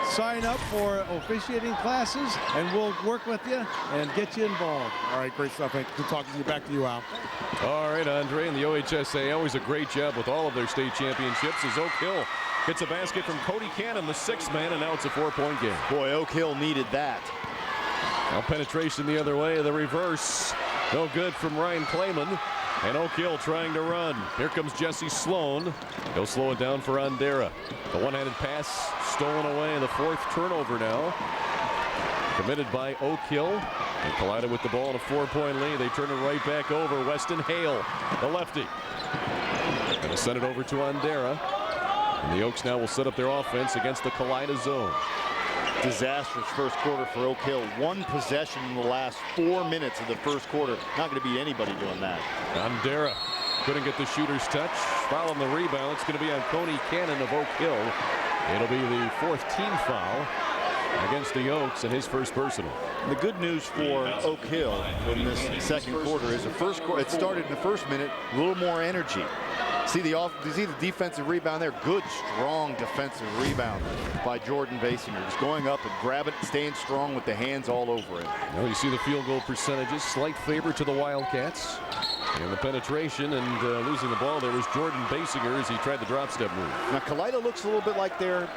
sign up for officiating classes, and we'll work with you and get you involved. All right, great stuff. Good talking to you. Back to you, Al. All right, Andre, and the OHSA always a great job with all of their state championships as Oak Hill gets a basket from Cody Cannon, the sixth man, and now it's a 4-point game. Boy, Oak Hill needed that. Now penetration the other way, the reverse. No good from Ryan Clayman. And Oak Hill trying to run. Here comes Jesse Sloan. He'll slow it down for Andera. The one-handed pass stolen away. The fourth turnover now. Committed by Oak Hill. And Kalida with the ball in a 4-point lead. They turn it right back over. Weston Hale, the lefty. Going to send it over to Andera. And the Oaks now will set up their offense against the Kalida zone. Disastrous first quarter for Oak Hill. One possession in the last 4 minutes of the first quarter. Not going to beat anybody doing that. Andera couldn't get the shooter's touch. Foul on the rebound. It's going to be on Coney Cannon of Oak Hill. It'll be the fourth team foul against the Oaks and his first personal. The good news for Oak Hill in this second quarter is the first quarter. It started in the first minute, a little more energy. See the defensive rebound there. Good, strong defensive rebound by Jordan Basinger. Just going up and grabbing it, staying strong with the hands all over it. Now you see the field goal percentages. Slight favor to the Wildcats. And the penetration and losing the ball there was Jordan Basinger as he tried the drop step move. Now Kalida looks a little bit like they're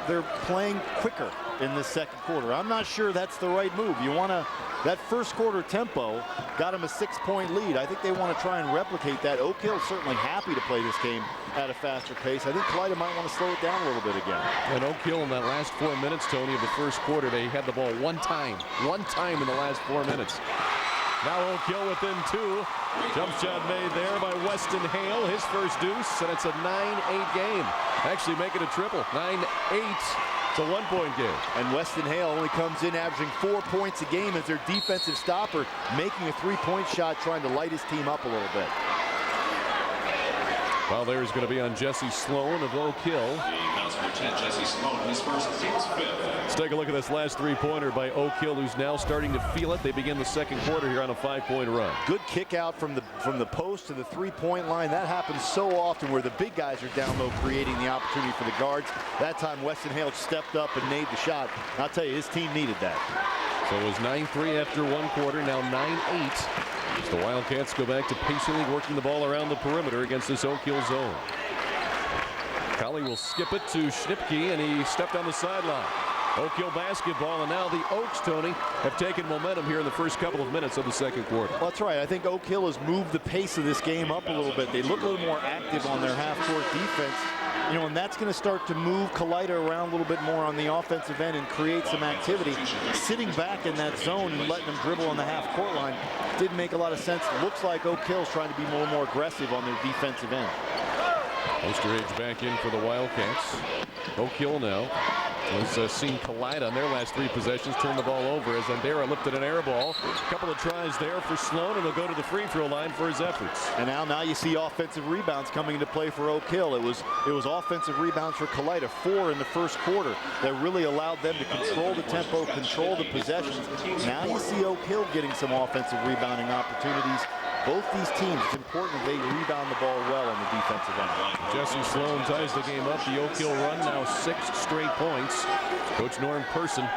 playing quicker in this second quarter. I'm not sure that's the right move. You want to, that first quarter tempo got them a 6-point lead. I think they want to try and replicate that. Oak Hill's certainly happy to play this game at a faster pace. I think Kalida might want to slow it down a little bit again. And Oak Hill in that last 4 minutes, Tony, of the first quarter, they had the ball one time in the last 4 minutes. Now Oak Hill within 2. Jump shot made there by Weston Hale, his first deuce, and it's a 9-8 game. Actually make it a triple. 9-8. It's a 1-point game. And Weston Hale only comes in averaging 4 points a game as their defensive stopper, making a 3-point shot, trying to light his team up a little bit. Foul there is going to be on Jesse Sloan of Oak Hill. Jesse Sloan, his first, team's fifth. Let's take a look at this last 3-pointer by Oak Hill, who's now starting to feel it. They begin the second quarter here on a 5-point run. Good kick out from the post to the 3-point line. That happens so often where the big guys are down low, creating the opportunity for the guards. That time Weston Hale stepped up and made the shot. I'll tell you, his team needed that. So it was 9-3 after 1 quarter, now 9-8. As the Wildcats go back to patiently working the ball around the perimeter against this Oak Hill zone. Collie will skip it to Schnipke, and he stepped on the sideline. Oak Hill basketball, and now the Oaks, Tony, have taken momentum here in the first couple of minutes of the second quarter. Well, that's right. I think Oak Hill has moved the pace of this game up a little bit. They look a little more active on their half-court defense. You know, and that's going to start to move Kalida around a little bit more on the offensive end and create some activity. Sitting back in that zone and letting them dribble on the half-court line didn't make a lot of sense. Looks like Oak Hill's trying to be more and more aggressive on their defensive end. Osterage back in for the Wildcats. Oak Hill now has seen Kalida on their last 3 possessions turn the ball over as Andera lifted an air ball. A couple of tries there for Sloan, and he'll go to the free throw line for his efforts. And now you see offensive rebounds coming into play for Oak Hill. It was offensive rebounds for Kalida, 4 in the first quarter, that really allowed them to control the tempo, control the possessions. Now you see Oak Hill getting some offensive rebounding opportunities. Both these teams, it's important they rebound the ball well on the defensive end. Jesse Sloan ties the game up. The Oak Hill run now 6 straight points. Coach Norm Person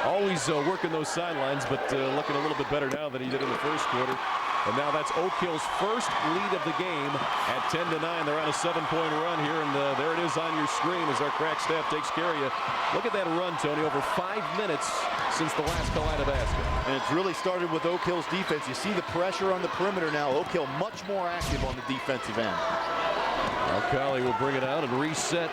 always working those sidelines, but looking a little bit better now than he did in the first quarter. And now that's Oak Hill's first lead of the game at 10-9. They're on a 7-point run here, and there it is on your screen as our crack staff takes care of you. Look at that run, Tony, over 5 minutes since the last Kalida basket. And it's really started with Oak Hill's defense. You see the pressure on the perimeter now. Oak Hill much more active on the defensive end. Alcali will bring it out and reset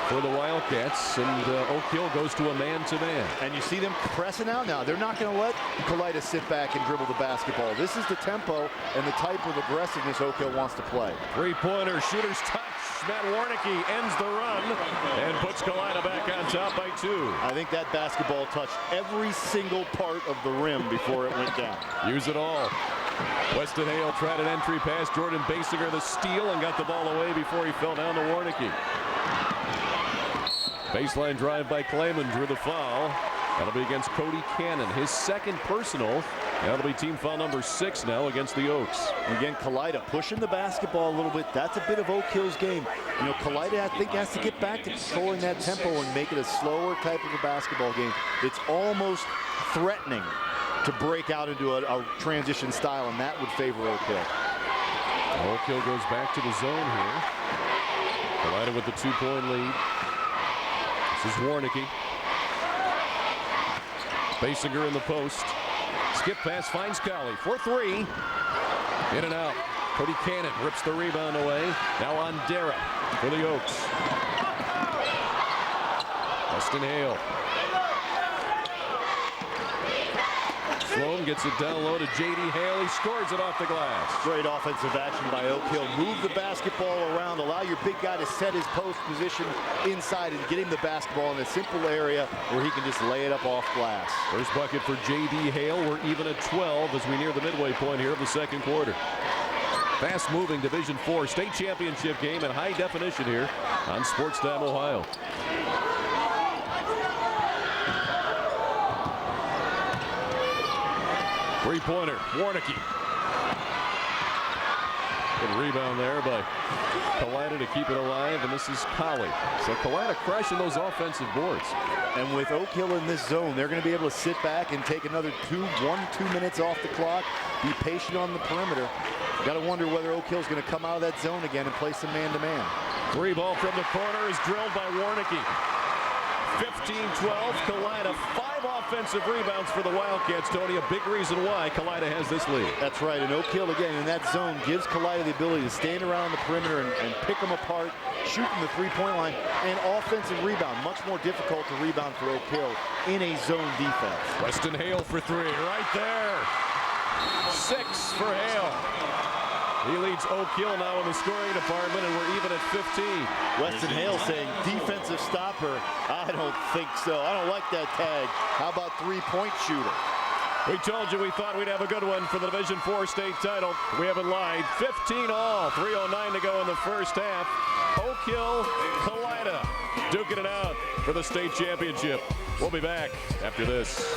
for the Wildcats, and Oak Hill goes to a man-to-man. And you see them pressing out now. They're not going to let Kalida sit back and dribble the basketball. This is the tempo and the type of aggressiveness Oak Hill wants to play. Three-pointer, shooter's touch. Matt Warnicki ends the run and puts Kalida back on top by 2. I think that basketball touched every single part of the rim before it went down. Use it all. Weston Hale tried an entry pass. Jordan Basinger the steal and got the ball away before he fell down to Warnicki. Baseline drive by Clayman, drew the foul. That'll be against Cody Cannon, his second personal. That'll be team foul number 6 now against the Oaks. Again, Kalida pushing the basketball a little bit. That's a bit of Oak Hill's game. You know, Kalida, I think, has to get back to controlling that tempo and make it a slower type of a basketball game. It's almost threatening to break out into a transition style, and that would favor Oak Hill. Oak Hill goes back to the zone here. Kalida with the 2-point lead. This is Warnicki. Basinger in the post. Skip pass finds Colley for 3. In and out. Cody Cannon rips the rebound away. Now on Dara for the Oaks. Weston Hale. Sloan gets it down low to J.D. Hale. He scores it off the glass. Great offensive action by Oak Hill. Move the basketball around. Allow your big guy to set his post position inside and get him the basketball in a simple area where he can just lay it up off glass. First bucket for J.D. Hale. We're even at 12 as we near the midway point here of the second quarter. Fast-moving Division IV state championship game in high definition here on Sports Time Ohio. Three-pointer, Warnicki. Good rebound there by Kalida to keep it alive, and this is Colley. So Kalida crushing those offensive boards. And with Oak Hill in this zone, they're going to be able to sit back and take another 2 minutes off the clock, be patient on the perimeter. Got to wonder whether Oak Hill's going to come out of that zone again and play some man-to-man. Three ball from the corner is drilled by Warnicki. 15-12, Kalida. 5 offensive rebounds for the Wildcats, Tony. A big reason why Kalida has this lead. That's right, and Oak Hill again in that zone gives Kalida the ability to stand around the perimeter and pick them apart, shoot from the three-point line, and offensive rebound. Much more difficult to rebound for Oak Hill in a zone defense. Weston Hale for 3, right there. 6 for Hale. He leads Oak Hill now in the scoring department, and we're even at 15. Weston Hale saying defensive stopper. I don't think so. I don't like that tag. How about three-point shooter? We told you we thought we'd have a good one for the Division IV state title. We haven't lied. 15 all. 3:09 to go in the first half. Oak Hill, Kalida duking it out for the state championship. We'll be back after this.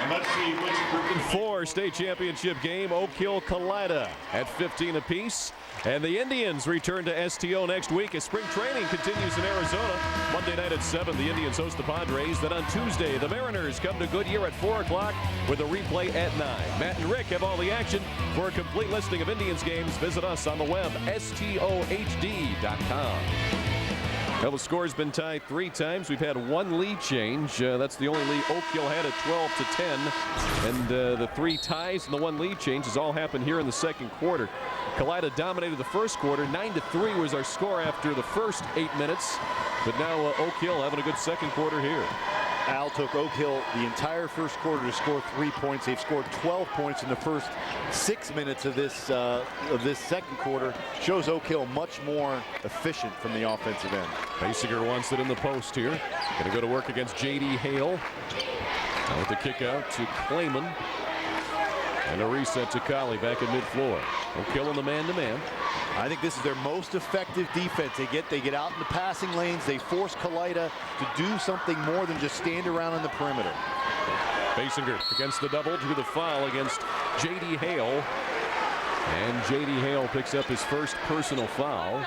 And let's see which group. For state championship game, Oak Hill, Kalida at 15 apiece. And the Indians return to STO next week as spring training continues in Arizona. Monday night at 7, the Indians host the Padres. Then on Tuesday, the Mariners come to Goodyear at 4 o'clock with a replay at 9. Matt and Rick have all the action. For a complete listing of Indians games, visit us on the web, stohd.com. Well, the score's been tied 3 times. We've had 1 lead change. That's the only lead Oak Hill had at 12-10. And the 3 ties and the 1 lead change has all happened here in the second quarter. Kalida dominated the first quarter. 9-3 was our score after the first 8 minutes. But now Oak Hill having a good second quarter here. Al took Oak Hill the entire first quarter to score 3 points. They've scored 12 points in the first 6 minutes of this second quarter. Shows Oak Hill much more efficient from the offensive end. Basinger wants it in the post here. Going to go to work against J.D. Hale. Now with the kick out to Clayman. And a reset to Colley back at mid-floor. Oak Hill in the man-to-man. I think this is their most effective defense. They get out in the passing lanes. They force Kalida to do something more than just stand around on the perimeter. Basinger against the double, drew the foul against J.D. Hale. And J.D. Hale picks up his first personal foul.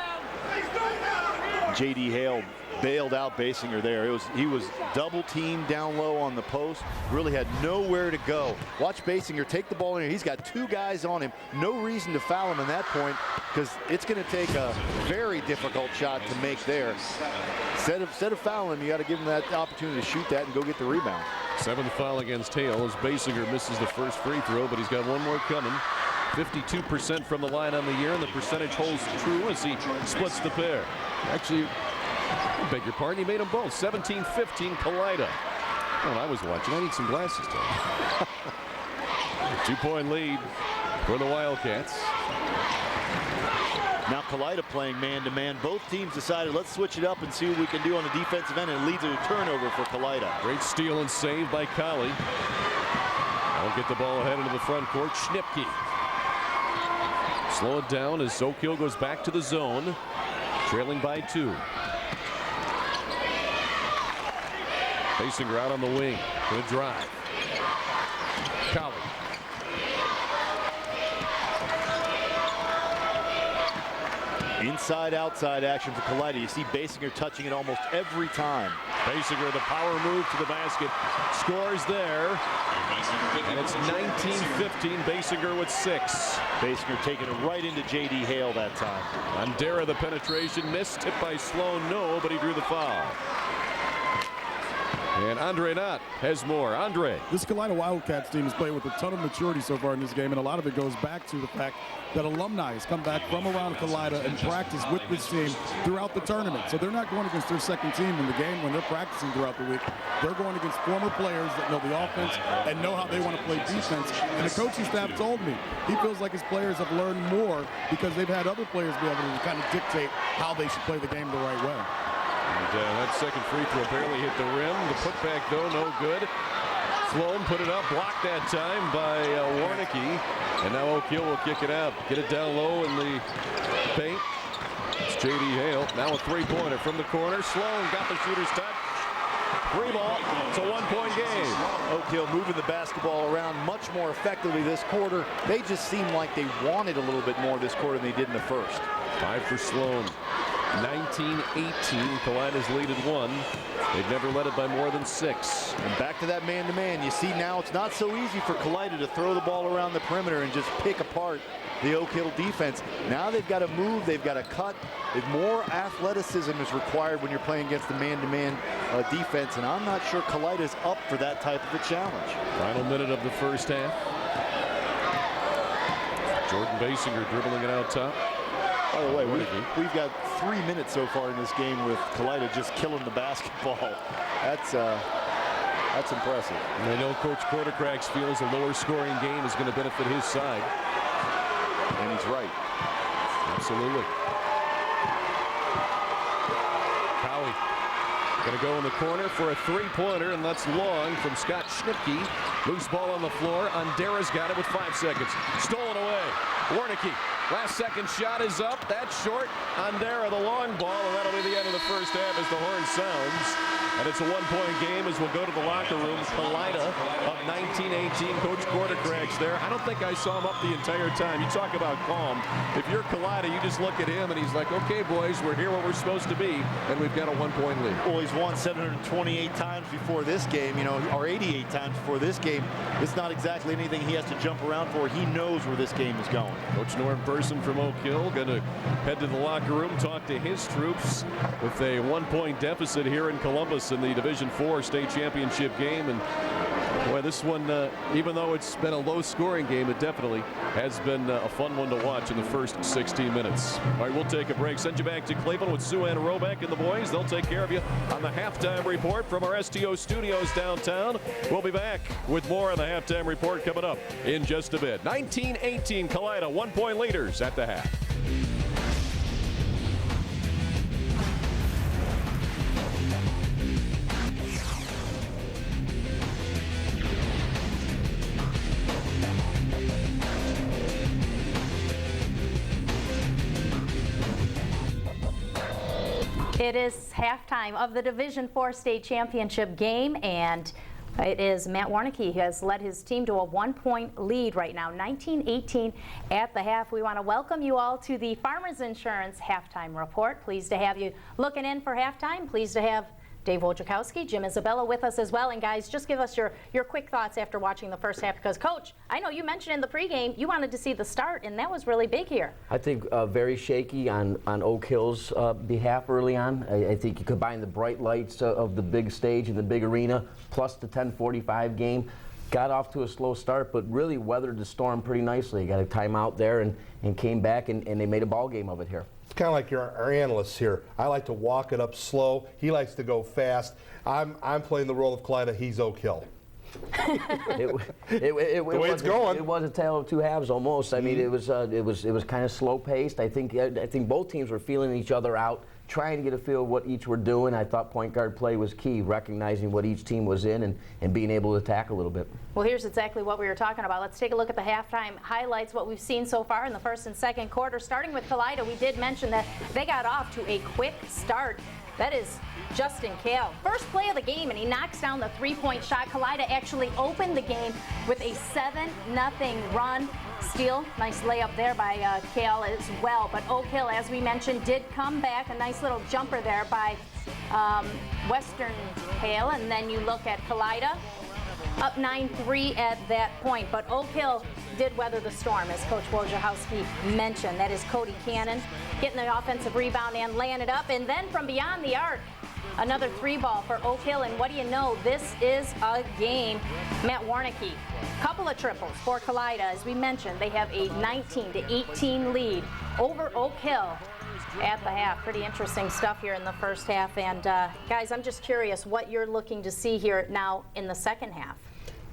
J.D. Hale bailed out Basinger there. He was double teamed down low on the post. Really had nowhere to go. Watch Basinger take the ball in here. He's got 2 guys on him. No reason to foul him in that point because it's going to take a very difficult shot to make there. Instead of fouling him, you got to give him that opportunity to shoot that and go get the rebound. 7th foul against Hale as Basinger misses the first free throw, but he's got 1 more coming. 52% from the line on the year, and the percentage holds true as he splits the pair. Actually, I beg your pardon, he made them both. 17-15 Kalida. Well, I was watching. I need some glasses, Tom. 2-point lead for the Wildcats. Now Kalida playing man-to-man. Both teams decided let's switch it up and see what we can do on the defensive end, and it leads to a turnover for Kalida. Great steal and save by Colley. I'll get the ball ahead into the front court. Schnipke. Slow it down as Oak Hill goes back to the zone, trailing by 2. Basinger out on the wing for the drive. Colley. Inside-outside action for Kalida. You see Basinger touching it almost every time. Basinger, the power move to the basket. Scores there. And it's 19-15. Basinger with 6. Basinger taking it right into J.D. Hale that time. Andera, the penetration. Missed. Tipped by Sloan. No, but he drew the foul. And Andre Knott has more. Andre. This Kalida Wildcats team has played with a ton of maturity so far in this game, and a lot of it goes back to the fact that alumni has come back from around Kalida and practiced with this team throughout the tournament. So they're not going against their second team in the game when they're practicing throughout the week. They're going against former players that know the offense and know how they want to play defense. And the coaching staff told me he feels like his players have learned more because they've had other players be able to kind of dictate how they should play the game the right way. And that second free throw barely hit the rim. The putback, though, no good. Sloan put it up, blocked that time by Warnicki. And now Oak Hill will kick it out. Get it down low in the paint. It's J.D. Hale. Now a 3-pointer from the corner. Sloan got the shooter's touch. 3 ball. It's a 1-point game. Oak Hill moving the basketball around much more effectively this quarter. They just seemed like they wanted a little bit more this quarter than they did in the first. 5 for Sloan. 19-18. Kalida's lead at 1. They've never led it by more than 6. And back to that man-to-man. You see now it's not so easy for Kalida to throw the ball around the perimeter and just pick apart the Oak Hill defense. Now they've got to move, they've got to cut. More athleticism is required when you're playing against the man-to-man defense, and I'm not sure Kalida's up for that type of a challenge. Final minute of the first half. Jordan Basinger dribbling it out top. By the way, we've got 3 minutes so far in this game with Kalida just killing the basketball. That's impressive. And I know Coach Quartercracks feels a lower scoring game is going to benefit his side. And he's right. Absolutely. Cowie Going to go in the corner for a three-pointer, and that's long from Scott Schnipke. Loose ball on the floor. Andera's got it with 5 seconds. Stolen away. Warnicki. Last second shot is up. That's short. Andera, the long ball, and that'll be the end of the first half as the horn sounds. And it's a one-point game as we'll go to the locker room. Kalida up 19-18. Coach Kortekrag's there. I don't think I saw him up the entire time. You talk about calm. If you're Kalida, you just look at him and he's like, okay, boys, we're here where we're supposed to be, and we've got a one-point lead. Well, he's won 728 times before this game, or 88 times before this game. It's not exactly anything he has to jump around for. He knows where this game is going. Coach Norm Person from Oak Hill going to head to the locker room, talk to his troops with a one-point deficit here in Columbus in the Division IV state championship game. And boy, this one, even though it's been a low-scoring game, it definitely has been a fun one to watch in the first 16 minutes. All right, we'll take a break. Send you back to Cleveland with Sue Ann Roback and the boys. They'll take care of you on the halftime report from our STO studios downtown. We'll be back with more on the halftime report coming up in just a bit. 19-18, Kalida, one-point leaders at the half. It is halftime of the Division IV state championship game, and it is Matt Warnicki who has led his team to a one-point lead right now, 19-18 at the half. We want to welcome you all to the Farmers Insurance halftime report. Pleased to have you looking in for halftime. Pleased to have Dave Wojciechowski, Jim Isabella with us as well. And guys, just give us your quick thoughts after watching the first half, because Coach, I know you mentioned in the pregame you wanted to see the start, and that was really big here. I think very shaky on Oak Hill's behalf early on. I think you combine the bright lights of the big stage and the big arena, plus the 10:45 game. Got off to a slow start, but really weathered the storm pretty nicely. Got a timeout there and came back, and they made a ball game of it here. It's kind of like our analysts here. I like to walk it up slow. He likes to go fast. I'm playing the role of Kalida. He's Oak Hill. The way it's going. It was a tale of two halves almost. I mean, it was kind of slow paced. I think both teams were feeling each other out, trying to get a feel of what each were doing. I thought point guard play was key, recognizing what each team was in and being able to attack a little bit. Well, here's exactly what we were talking about. Let's take a look at the halftime highlights, what we've seen so far in the first and second quarter. Starting with Kalida, we did mention that they got off to a quick start. That is Justin Kale. First play of the game, and he knocks down the three-point shot. Kalida actually opened the game with a 7-0 run. Steal, nice layup there by Kale as well. But Oak Hill, as we mentioned, did come back. A nice little jumper there by Western Kale. And then you look at Kalida, up 9-3 at that point. But Oak Hill did weather the storm, as Coach Wojciechowski mentioned. That is Cody Cannon getting the offensive rebound and laying it up. And then from beyond the arc, another three ball for Oak Hill. And what do you know? This is a game. Matt Warnicki, couple of triples for Kalida. As we mentioned, they have a 19-18 lead over Oak Hill at the half. Pretty interesting stuff here in the first half. And guys, I'm just curious what you're looking to see here now in the second half.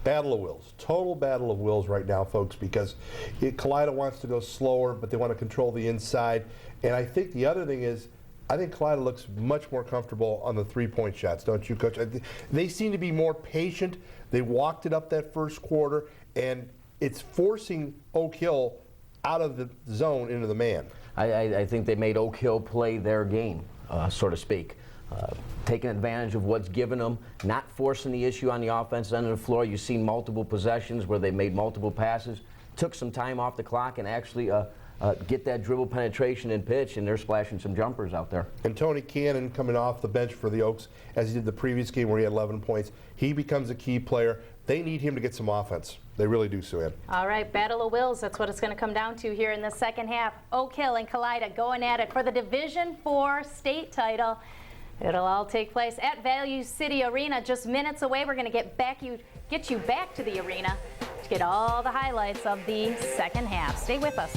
Battle of wills. Total battle of wills right now, folks, because Kalida wants to go slower, but they want to control the inside. And I think the other thing is, I think Kalida looks much more comfortable on the three-point shots, don't you, Coach? They seem to be more patient. They walked it up that first quarter, and it's forcing Oak Hill out of the zone into the man. I think they made Oak Hill play their game, so to speak. Taking advantage of what's given them, not forcing the issue on the offensive end of the floor. You've seen multiple possessions where they made multiple passes, took some time off the clock, and actually get that dribble penetration and pitch, and they're splashing some jumpers out there. And Tony Cannon coming off the bench for the Oaks, as he did the previous game where he had 11 points, he becomes a key player. They need him to get some offense. They really do, Sue Ann. All right, battle of wills. That's what it's going to come down to here in the second half. Oak Hill and Kalida going at it for the Division IV state title. It'll all take place at Value City Arena, just minutes away. We're going to get you back to the arena to get all the highlights of the second half. Stay with us.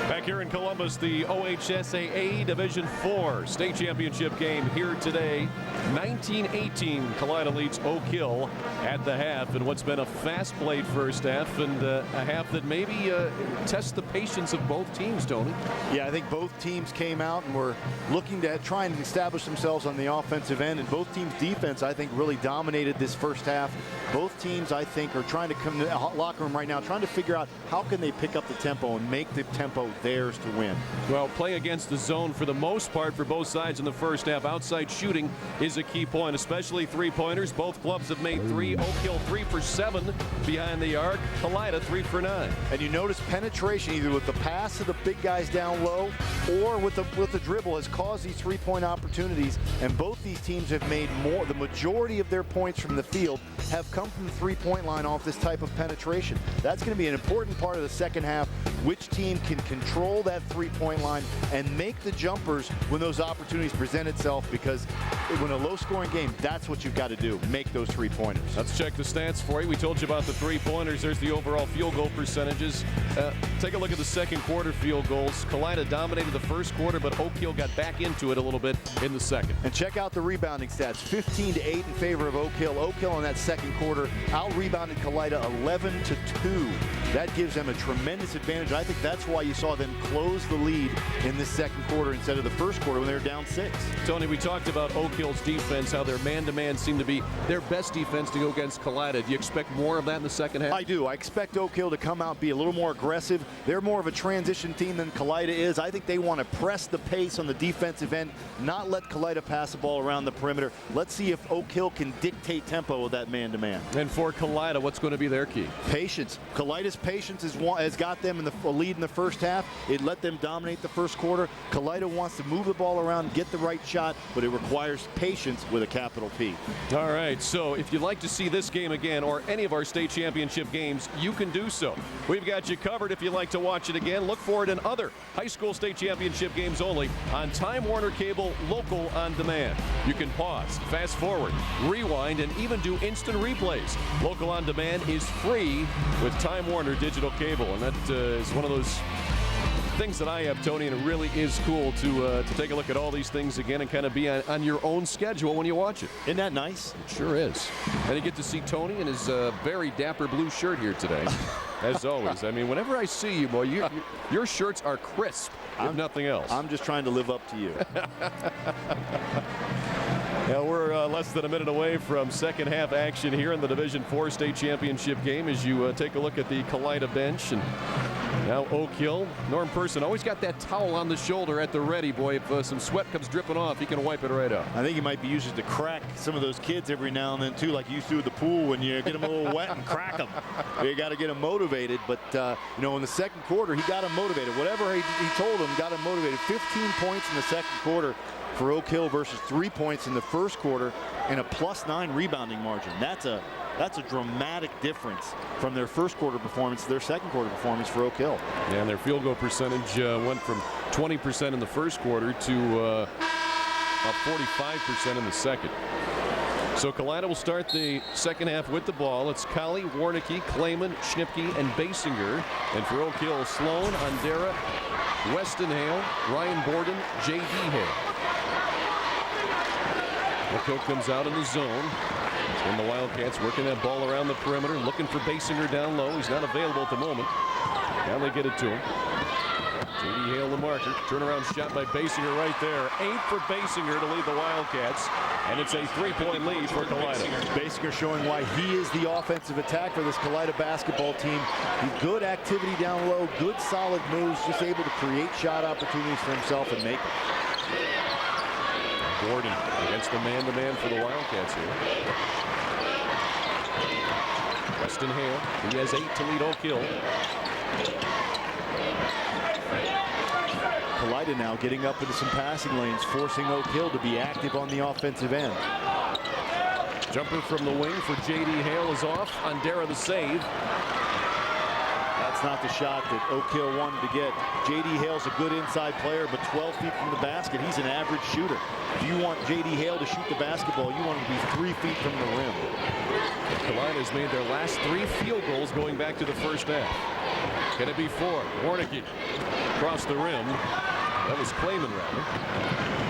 Back here here in Columbus, the OHSAA Division IV state championship game here today. 19-18, Kalida leads Oak Hill at the half in what's been a fast-played first half, and a half that maybe tests the patience of both teams, Tony. Yeah, I think both teams came out and were looking to try and establish themselves on the offensive end, and both teams' defense, I think, really dominated this first half. Both teams, I think, are trying to come to the locker room right now, trying to figure out how can they pick up the tempo and make the tempo theirs to win. Well, play against the zone for the most part for both sides in the first half. Outside shooting is a key point, especially three-pointers. Both clubs have made three. Oak Hill 3 for 7 behind the arc. Kalida 3 for 9. And you notice penetration either with the pass to the big guys down low or with the dribble has caused these three-point opportunities. And both these teams have made more. The majority of their points from the field have come from the three-point line off this type of penetration. That's going to be an important part of the second half. Which team can control that three-point line and make the jumpers when those opportunities present itself, because when a low-scoring game, that's what you've got to do, make those three-pointers. Let's check the stats for you. We told you about the three-pointers. There's the overall field goal percentages. Take a look at the second quarter field goals. Kalida dominated the first quarter, but Oak Hill got back into it a little bit in the second. And check out the rebounding stats. 15-8 in favor of Oak Hill. Oak Hill in that second quarter out-rebounded Kalida 11-2. That gives them a tremendous advantage. I think that's why you saw them close the lead in this second quarter instead of the first quarter when they were down 6. Tony, we talked about Oak Hill's defense, how their man-to-man seemed to be their best defense to go against Kalida. Do you expect more of that in the second half? I do. I expect Oak Hill to come out, be a little more aggressive. They're more of a transition team than Kalida is. I think they want to press the pace on the defensive end, not let Kalida pass the ball around the perimeter. Let's see if Oak Hill can dictate tempo with that man-to-man. And for Kalida, what's going to be their key? Patience. Kalida's patience has got them in the lead in the first half. It let them dominate the first quarter. Kalida wants to move the ball around, get the right shot, but it requires patience with a capital P. All right, so if you'd like to see this game again or any of our state championship games, you can do so. We've got you covered if you'd like to watch it again. Look for it in other high school state championship games only on Time Warner Cable Local on Demand. You can pause, fast forward, rewind, and even do instant replays. Local on Demand is free with Time Warner Digital Cable, and that is one of those things that I have, Tony, and it really is cool to take a look at all these things again and kind of be on your own schedule when you watch it. Isn't that nice? It sure is. And you get to see Tony in his very dapper blue shirt here today, as always. I mean, whenever I see you, boy, your shirts are crisp, if nothing else. I'm just trying to live up to you. Now we're less than a minute away from second half action here in the Division IV state championship game as you take a look at the Kalida bench. And now Oak Hill, Norm Person always got that towel on the shoulder at the ready, boy. If some sweat comes dripping off, he can wipe it right up. I think he might be used to crack some of those kids every now and then too, like you used to at the pool when you get them a little wet and crack them. You got to get them motivated, but you know, in the second quarter he got them motivated. Whatever he told them got them motivated. 15 points in the second quarter for Oak Hill versus 3 points in the first quarter and a +9 rebounding margin. That's a dramatic difference from their first quarter performance to their second quarter performance for Oak Hill. Yeah, and their field goal percentage went from 20% in the first quarter to about 45% in the second. So Kalida will start the second half with the ball. It's Colley, Warnicki, Clayman, Schnipke, and Basinger. And for Oak Hill, Sloan, Andera, Weston Hale, Ryan Borden, J.D. Hale. Oak Hill comes out in the zone. And the Wildcats working that ball around the perimeter, looking for Basinger down low. He's not available at the moment. Now they get it to him. J.D. Hale, the marker. Turnaround shot by Basinger right there. 8 for Basinger to lead the Wildcats. And it's a 3-point lead for Kalida. Basinger showing why he is the offensive attack for this Kalida basketball team. Good activity down low, good solid moves, just able to create shot opportunities for himself and make them. Gordon against the man-to-man for the Wildcats here. Weston Hale, he has 8 to lead Oak Hill. Kalida now getting up into some passing lanes, forcing Oak Hill to be active on the offensive end. Jumper from the wing for J.D. Hale is off. Andera the save. That's not the shot that Oak Hill wanted to get. J.D. Hale's a good inside player, but 12 feet from the basket, he's an average shooter. If you want J.D. Hale to shoot the basketball, you want him to be 3 feet from the rim. Kalida has made their last 3 field goals going back to the first half. Can it be 4? Warnicki. across the rim. That was Clayman, rather.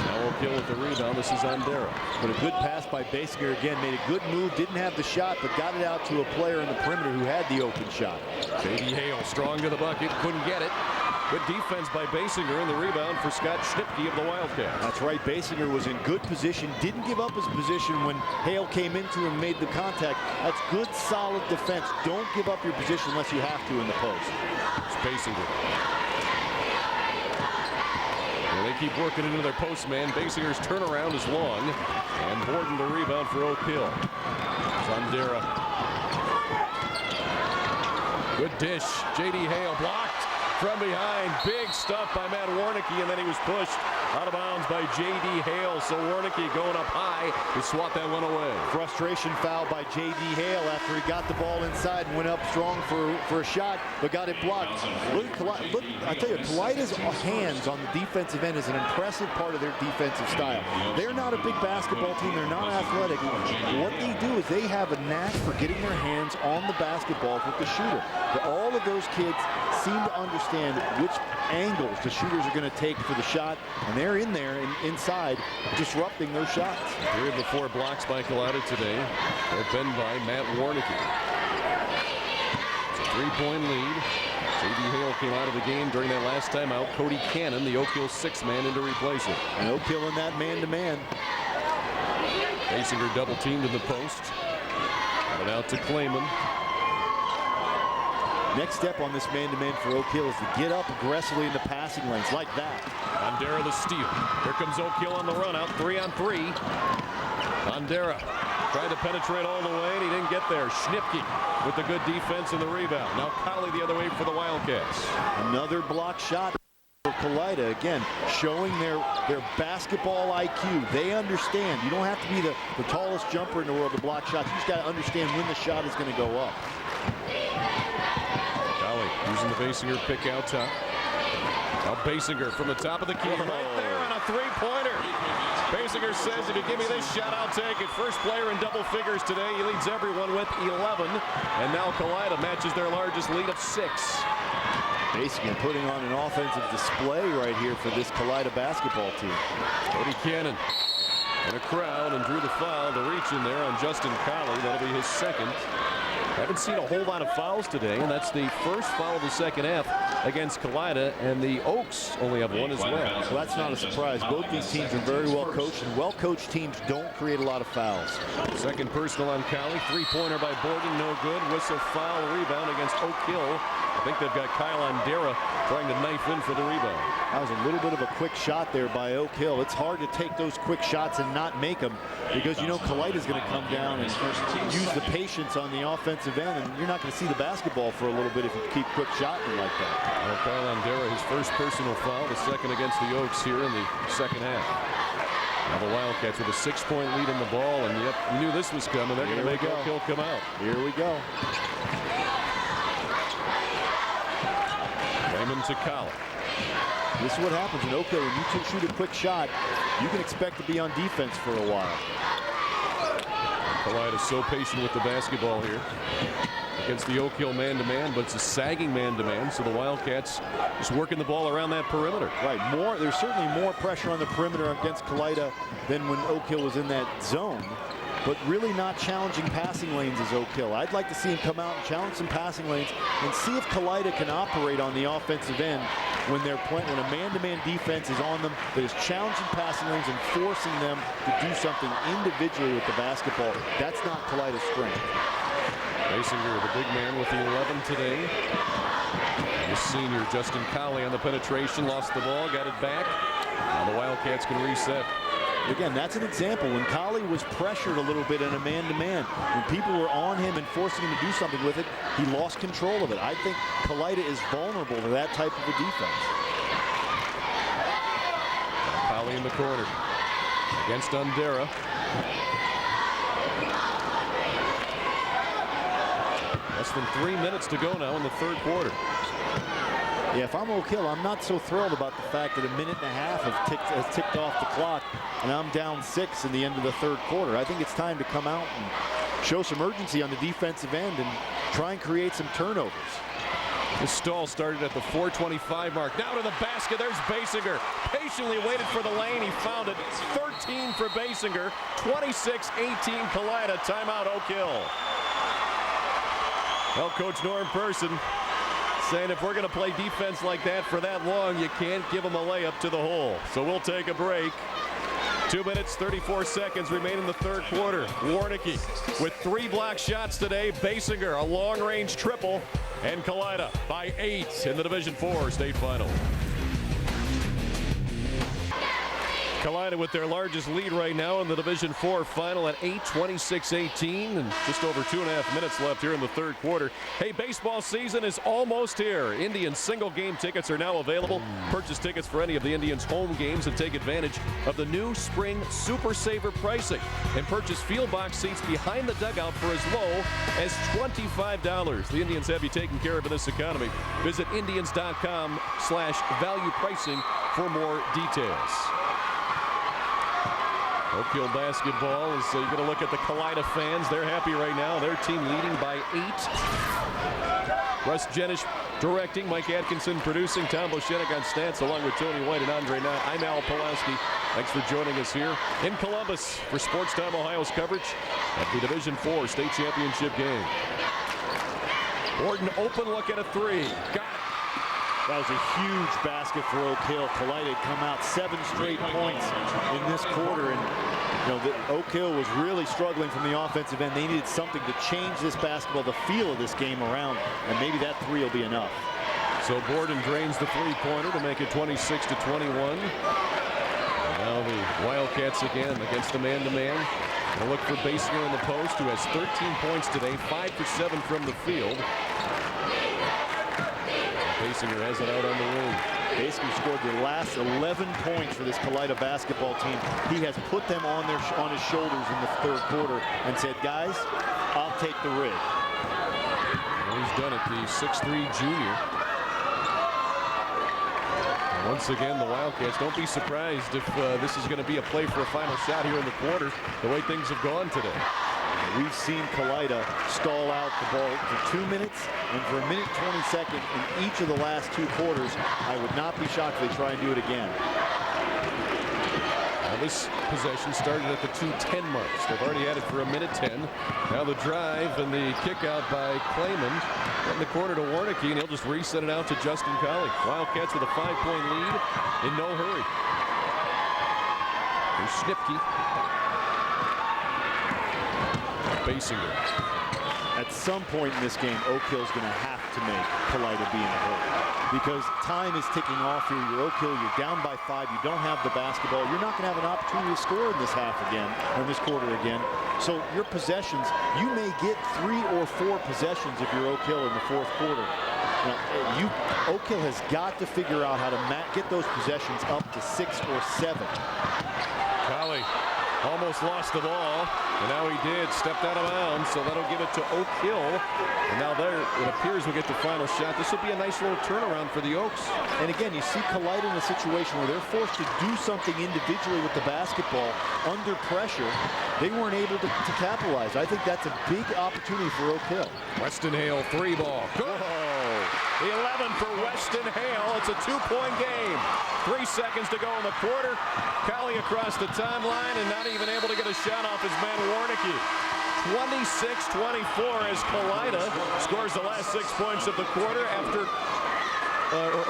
Now Oak Hill with the rebound. This is Andera. But a good pass by Basinger again. Made a good move. Didn't have the shot, but got it out to a player in the perimeter who had the open shot. J.D. Hale strong to the bucket. Couldn't get it. Good defense by Basinger, and the rebound for Scott Schnipke of the Wildcats. That's right. Basinger was in good position. Didn't give up his position when Hale came into him and made the contact. That's good, solid defense. Don't give up your position unless you have to in the post. It's Basinger. Well, they keep working into their post man. Basinger's turnaround is long. And Borden the rebound for Oak Hill. Zandera. Good dish. J.D. Hale blocked from behind. Big stuff by Matt Warnicki, and then he was pushed out of bounds by J.D. Hale. So Warnicki going up high to swat that one away. Frustration foul by J.D. Hale after he got the ball inside and went up strong for a shot, but got it blocked. Look, I tell you, Kalida's hands on the defensive end is an impressive part of their defensive style. They're not a big basketball team. They're not athletic. What they do is they have a knack for getting their hands on the basketball with the shooter. All of those kids seem to understand which angles the shooters are going to take for the shot, and they're in there and inside disrupting those shots. 3 of the 4 blocks by Kalida today have been by Matt Warnicki. It's a 3-point lead. J.D. Hale came out of the game during that last timeout. Cody Cannon, the Oak Hill 6th man, in to replace him. And Oak Hill in that man-to-man. Basinger double teamed in the post. Got it out to Clayman. Next step on this man-to-man for Oak Hill is to get up aggressively in the passing lanes like that. Andera the steal. Here comes Oak Hill on the run out. 3-on-3. Andera tried to penetrate all the way, and he didn't get there. Schnipke with the good defense and the rebound. Now Colley the other way for the Wildcats. Another block shot for Kalida. Again, showing their basketball IQ. They understand. You don't have to be the tallest jumper in the world to block shots. You just got to understand when the shot is going to go up. Using the Basinger pick out top. Now Basinger from the top of the key right there on a 3-pointer. Basinger says, if you give me this shot, I'll take it. First player in double figures today. He leads everyone with 11. And now Kalida matches their largest lead of 6. Basinger putting on an offensive display right here for this Kalida basketball team. Cody Cannon in a crowd and drew the foul to reach in there on Justin Colley. That'll be his second. Haven't seen a whole lot of fouls today, and that's the first foul of the second half against Kalida, and the Oaks only have 1 as well. Well, that's not a surprise. Both these teams are very well coached, and well-coached teams don't create a lot of fouls. Second personal on Colley. 3-pointer by Borden, no good. Whistle foul rebound against Oak Hill. I think they've got Kyle Andera trying to knife in for the rebound. That was a little bit of a quick shot there by Oak Hill. It's hard to take those quick shots and not make them, because you know Kalida's going to come down and use the patience on the offensive end, and you're not going to see the basketball for a little bit if you keep quick shotting like that. Well, Kyle Andera, his first personal foul, the second against the Oaks here in the second half. Now the Wildcats with a 6-point lead in the ball, and yep, you knew this was coming. They're going to make Oak Hill come out. Here we go. Raymond to Colley. This is what happens in Oak Hill. When you shoot a quick shot, you can expect to be on defense for a while. Kalida is so patient with the basketball here against the Oak Hill man-to-man, but it's a sagging man-to-man, so the Wildcats just working the ball around that perimeter. Right, there's certainly more pressure on the perimeter against Kalida than when Oak Hill was in that zone, but really not challenging passing lanes as Oak Hill. I'd like to see him come out and challenge some passing lanes and see if Kalida can operate on the offensive end when they're playing, when a man-to-man defense is on them that is challenging passing lanes and forcing them to do something individually with the basketball. That's not Kalida's strength. Basinger, the big man with the 11 today. The senior Justin Colley on the penetration, lost the ball, got it back. Now the Wildcats can reset. Again, that's an example. When Colley was pressured a little bit in a man-to-man, when people were on him and forcing him to do something with it, he lost control of it. I think Kalida is vulnerable to that type of a defense. Colley in the corner against Andera. Less than 3 minutes to go now in the third quarter. Yeah, if I'm Oak Hill, I'm not so thrilled about the fact that a minute and a half has ticked off the clock, and I'm down 6 in the end of the third quarter. I think it's time to come out and show some urgency on the defensive end and try and create some turnovers. The stall started at the 4:25 mark. Now to the basket. There's Basinger. Patiently waited for the lane. He found it. 13 for Basinger. 26-18 Kalida. Timeout Oak Hill. Well, Coach Norm Person saying if we're going to play defense like that for that long, you can't give them a layup to the hole. So we'll take a break. 2 minutes, 34 seconds remain in the third quarter. Warnicki with 3 block shots today. Basinger, a long-range triple. And Kalida by 8 in the Division IV state final. Kalida with their largest lead right now in the Division IV final at 8, 26-18, and just over 2.5 minutes left here in the third quarter. Hey, baseball season is almost here. Indians single game tickets are now available. Purchase tickets for any of the Indians home games and take advantage of the new spring Super Saver pricing. And purchase field box seats behind the dugout for as low as $25. The Indians have you taken care of in this economy. Visit Indians.com/value pricing for more details. Oak Hill basketball is you're going to look at the Kalida fans. They're happy right now. Their team leading by 8. Russ Jenish directing, Mike Atkinson producing, Tom Boshenik on stats along with Tony White and Andre Knott. I'm Al Pulaski. Thanks for joining us here in Columbus for Sports Time Ohio's coverage at the Division IV state championship game. Gordon open look at a 3. Got it. That was a huge basket for Oak Hill. Kalida had come out 7 straight points in this quarter, and Oak Hill was really struggling from the offensive end. They needed something to change this basketball, the feel of this game around, and maybe that 3 will be enough. So Gordon drains the 3-pointer to make it 26-21. Now the Wildcats again against the man-to-man. They'll look for Basinger in the post, who has 13 points today, 5 for 7 from the field. Basinger has it out on the wing. Basinger scored the last 11 points for this Kalida basketball team. He has put them on his shoulders in the third quarter and said, guys, I'll take the rig. Well, he's done it, the 6'3 junior. And once again, the Wildcats, don't be surprised if this is going to be a play for a final shot here in the quarter, the way things have gone today. We've seen Kalida stall out the ball for 2 minutes and for 1 minute 20 seconds in each of the last 2 quarters. I would not be shocked if they try and do it again. Now this possession started at the 2:10 marks. They've already had it for 1 minute 10. Now the drive and the kick out by Clayman in the corner to Warnicki, and he'll just reset it out to Justin Colley. Wildcats with a 5-point lead in no hurry. Here's Schnipke. Basinger. At some point in this game, Oak Hill's going to have to make Kalida be in a hurry, because time is ticking off here. You're Oak Hill, you're down by 5, you don't have the basketball. You're not going to have an opportunity to score in this half again, or this quarter again. So your possessions, you may get 3 or 4 possessions if you're Oak Hill in the fourth quarter. Now, Oak Hill has got to figure out how to get those possessions up to 6 or 7. Colley almost lost the ball, and now he did. Stepped out of bounds, so that'll give it to Oak Hill. And now there, it appears we'll get the final shot. This will be a nice little turnaround for the Oaks. And again, you see Kalida in a situation where they're forced to do something individually with the basketball under pressure. They weren't able to capitalize. I think that's a big opportunity for Oak Hill. Weston Hale, 3 ball. Go! 11 for Weston Hale. It's a 2-point game. 3 seconds to go in the quarter. Colley across the timeline and not even able to get a shot off his man Warnicki. 26-24 as Kalida scores the last 6 points of the quarter after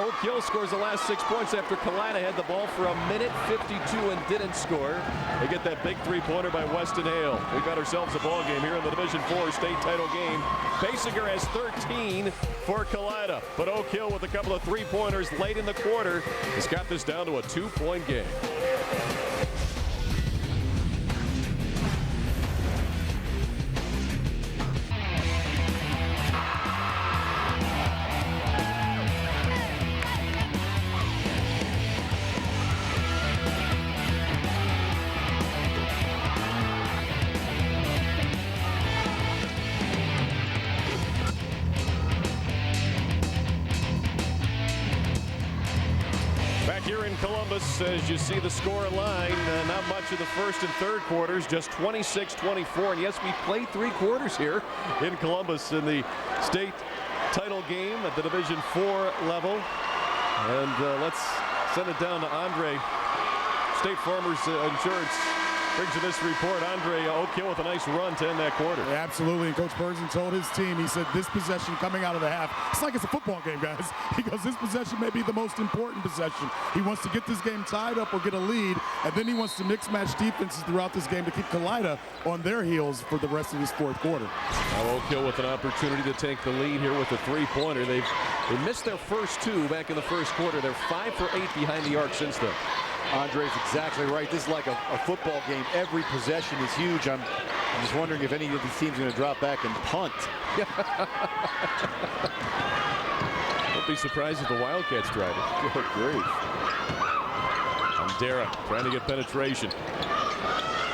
Oak Hill scores the last 6 points after Kalida had the ball for 1 minute 52 and didn't score. They get that big 3-pointer by Weston Hale. We've got ourselves a ball game here in the Division IV state title game. Basinger has 13 for Kalida, but Oak Hill with a couple of 3-pointers late in the quarter has got this down to a 2-point game. As you see the score line, not much of the first and third quarters, just 26-24. And yes, we played 3 quarters here in Columbus in the state title game at the Division IV level. And let's send it down to Andre. State Farmers Insurance brings you this report. Andre Oak Hill with a nice run to end that quarter. Yeah, absolutely. And Coach Persin told his team, he said, this possession coming out of the half, it's like it's a football game, guys. He goes, this possession may be the most important possession. He wants to get this game tied up or get a lead, and then he wants to mix-match defenses throughout this game to keep Kalida on their heels for the rest of this fourth quarter. Now Oak Hill with an opportunity to take the lead here with a three-pointer. They missed their first two back in the first quarter. They're 5 for 8 behind the arc since then. Andre's exactly right. This is like a football game. Every possession is huge. I'm just wondering if any of these teams are going to drop back and punt. Don't be surprised if the Wildcats drive it. Good grief. Dara trying to get penetration.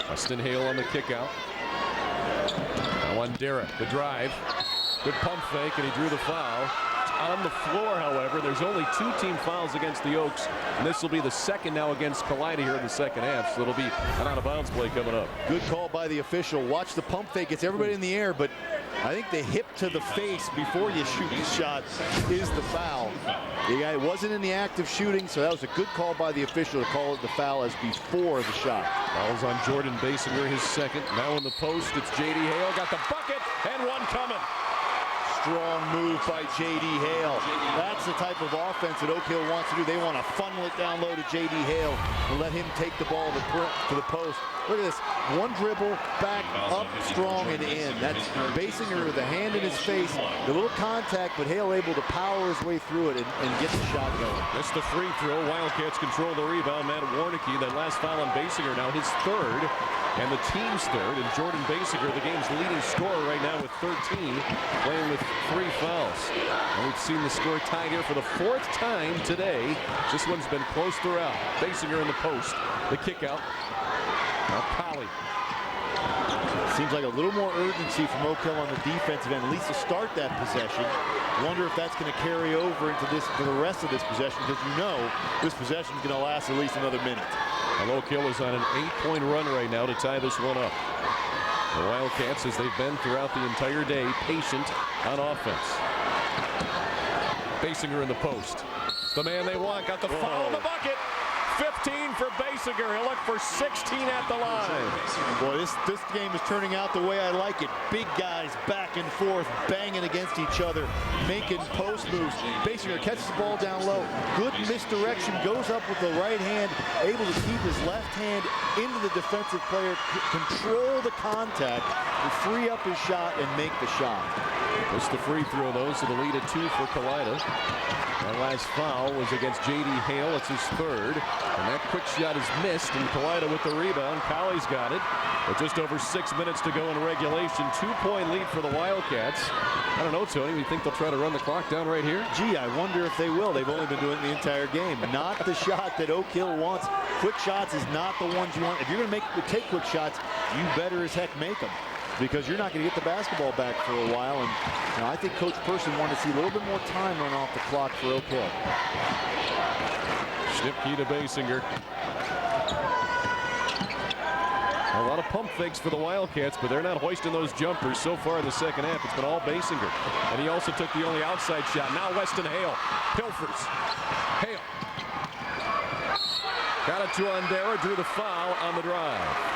Weston Hale on the kick out. Now on Dara, the drive. Good pump fake, and he drew the foul. On the floor, however, there's only 2 team fouls against the Oaks, and this will be the second now against Kalida here in the second half, so it'll be an out-of-bounds play coming up. Good call by the official. Watch the pump fake. It's everybody in the air, but I think the hip to the face before you shoot the shot is the foul. The guy wasn't in the act of shooting, so that was a good call by the official to call it the foul as before the shot. Foul's on Jordan Basinger, his second. Now in the post, it's J.D. Hale. Got the bucket, and one coming. Strong move by J.D. Hale. That's the type of offense that Oak Hill wants to do. They want to funnel it down low to J.D. Hale and let him take the ball to the post. Look at this. One dribble, back, up, strong, and in. That's Basinger with a hand in his face. A little contact, but Hale able to power his way through it and get the shot going. That's the free throw. Wildcats control the rebound. Matt Warnicki, that last foul on Basinger, now his third. And the team's third, and Jordan Basinger, the game's leading scorer right now with 13, playing with 3 fouls. And we've seen the score tied here for the 4th time today. This one's been close throughout. Basinger in the post, the kick out. Now Polly. Seems like a little more urgency from Oak Hill on the defensive end, at least to start that possession. Wonder if that's going to carry over into the rest of this possession, because you know this possession is going to last at least another minute. And Oak Hill is on an 8-point run right now to tie this one up. The Wildcats, as they've been throughout the entire day, patient on offense. Basinger in the post. It's the man they want. Got the foul in the bucket. 15 for Basinger. He'll look for 16 at the line. Boy, this game is turning out the way I like it. Big guys back and forth, banging against each other, making post moves. Basinger catches the ball down low. Good misdirection, goes up with the right hand, able to keep his left hand into the defensive player, control the contact, and free up his shot and make the shot. It's the free throw, though, so the lead at 2 for Kalida. That last foul was against J.D. Hale. It's his third. And that quick shot is missed, and Kalida with the rebound. Colley's got it. With just over 6 minutes to go in regulation. 2-point lead for the Wildcats. I don't know, Tony. We think they'll try to run the clock down right here? Gee, I wonder if they will. They've only been doing it the entire game. Not the shot that Oak Hill wants. Quick shots is not the ones you want. If you're going to take quick shots, you better as heck make them, because you're not going to get the basketball back for a while. And I think Coach Person wanted to see a little bit more time run off the clock for Oak Hill. Schnipke to Basinger. A lot of pump fakes for the Wildcats, but they're not hoisting those jumpers so far in the second half. It's been all Basinger. And he also took the only outside shot. Now Weston Hale pilfers. Hale. Got it to Ondera, drew the foul on the drive.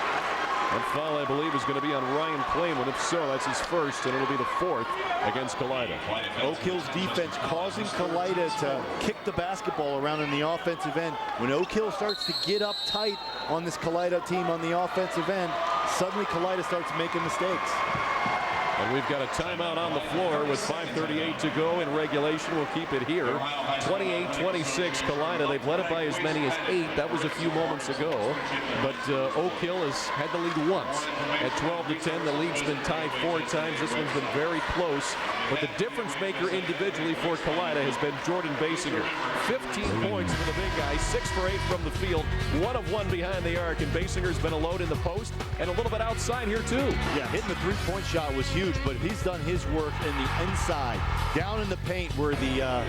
That foul, I believe, is going to be on Ryan Clayman. If so, that's his first, and it'll be the 4th against Kalida. Oak Hill's defense causing Kalida to kick the basketball around in the offensive end. When Oak Hill starts to get up tight on this Kalida team on the offensive end, suddenly Kalida starts making mistakes. And we've got a timeout on the floor with 5:38 to go in regulation. We'll keep it here. 28-26 Kalida. They've led it by as many as 8. That was a few moments ago. But Oak Hill has had the lead once. At 12-10, the lead's been tied 4 times. This one's been very close. But the difference maker individually for Kalida has been Jordan Basinger. 15 points for the big guy, 6 for 8 from the field, 1 of 1 behind the arc. And Basinger's been a load in the post and a little bit outside here too. Yeah, hitting the 3-point shot was huge. huge, but he's done his work in the inside, down in the paint where the,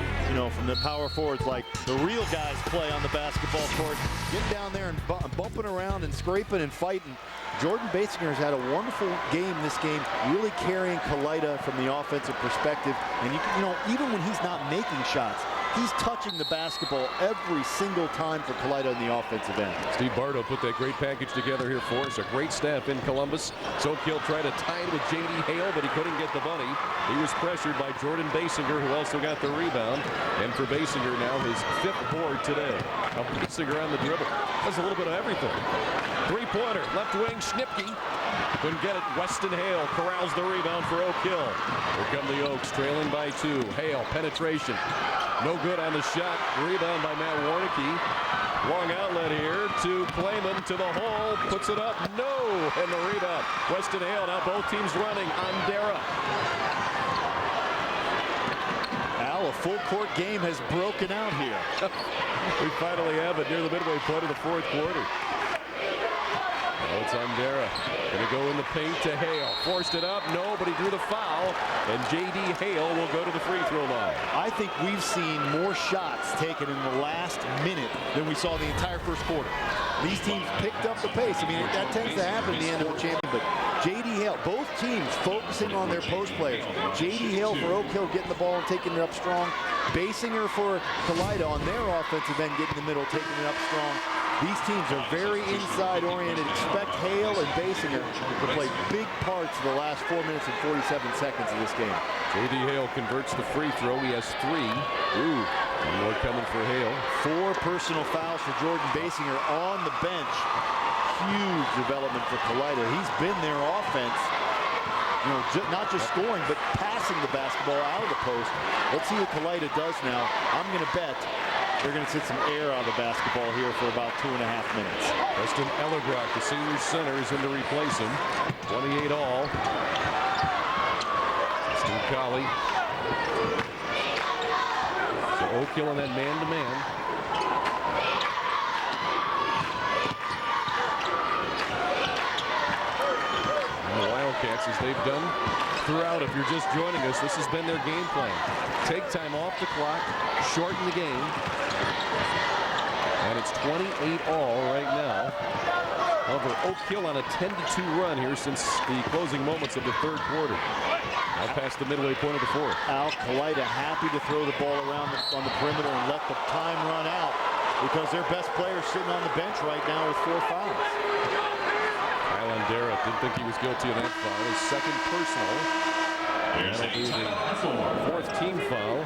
from the power forwards, like the real guys play on the basketball court. Getting down there and bumping around and scraping and fighting. Jordan Basinger has had a wonderful game this game, really carrying Kalida from the offensive perspective. And, even when he's not making shots, he's touching the basketball every single time for Kalida in the offensive end. Steve Bardo put that great package together here for us. A great staff in Columbus. Oak Hill tried to tie it with J.D. Hale, but he couldn't get the bunny. He was pressured by Jordan Basinger, who also got the rebound. And for Basinger now, his 5th board today. Now Basinger on the dribble. Does a little bit of everything. Three-pointer, left wing, Schnipke. Couldn't get it. Weston Hale corrals the rebound for Oak Hill. Here come the Oaks, trailing by 2. Hale, penetration. No good on the shot. Rebound by Matt Warnicki. Long outlet here to Clayman to the hole. Puts it up. No. And the rebound. Weston Hale. Now both teams running. Ondera. Al, a full court game has broken out here. We finally have it near the midway point of the 4th quarter. Oh, it's Ondera. Going to go in the paint to Hale. Forced it up. No, but he drew the foul. And J.D. Hale will go to the free throw line. I think we've seen more shots taken in the last minute than we saw the entire first quarter. These teams picked up the pace. I mean, that tends to happen at the end of a champion. But J.D. Hale, both teams focusing on their post players. J.D. Hale for Oak Hill getting the ball and taking it up strong. Basinger for Kalida on their offensive end, getting in the middle, taking it up strong. These teams are very inside oriented. Expect Hale and Basinger to play big parts of the last 4 minutes and 47 seconds of this game. J.D. Hale converts the free throw. He has 3. Ooh, one more coming for Hale. 4 personal fouls for Jordan Basinger on the bench. Huge development for Kalida. He's been their offense. Not just scoring, but passing the basketball out of the post. Let's see what Kalida does now. I'm going to bet they're going to sit some air out of the basketball here for about 2.5 minutes. Preston Ellerbrock, the senior center, is in to replace him. 28 all. Steve Colley. So Oak Hill on that man-to-man. And the Wildcats, as they've done throughout, if you're just joining us, this has been their game plan. Take time off the clock, shorten the game. And it's 28 all right now. However, Oak Hill on a 10-2 run here since the closing moments of the 3rd quarter. Now past the midway point of the 4th. Al, Kalida happy to throw the ball around on the perimeter and let the time run out because their best player is sitting on the bench right now with 4 fouls. Kyle Ondera didn't think he was guilty of that foul. His 2nd personal. That'll be the 4th team foul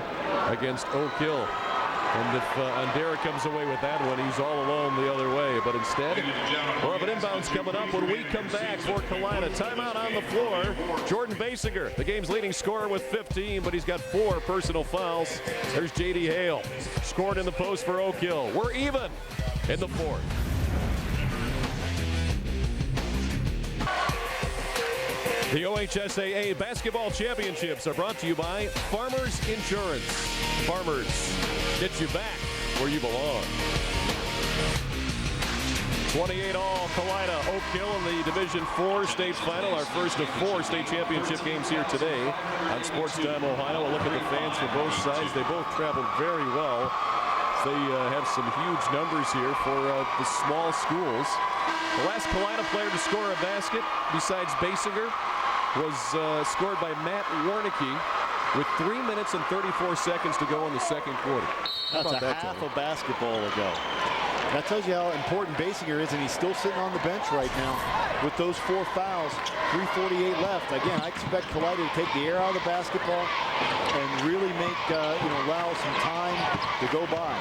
against Oak Hill. And if Ondera comes away with that one, he's all alone the other way. But instead, we'll have an inbounds coming up when we come back for Kalida. Timeout on the floor. Jordan Basinger, the game's leading scorer with 15, but he's got 4 personal fouls. There's J.D. Hale, scored in the post for Oak Hill. We're even in the 4th. The OHSAA Basketball Championships are brought to you by Farmers Insurance. Farmers, get you back where you belong. 28 all, Kalida, Oak Hill in the Division 4 state final. Our first of 4 state championship games here today on Sports Time Ohio. A look at the fans for both sides. They both traveled very well. They have some huge numbers here for the small schools. The last Kalida player to score a basket, besides Basinger, was scored by Matt Warnicki with 3 minutes and 34 seconds to go in the 2nd quarter. That's a half a basketball ago. That tells you how important Basinger is, and he's still sitting on the bench right now with those 4 fouls. 3:48 left. Again, I expect Kalida to take the air out of the basketball and really make, allow some time to go by.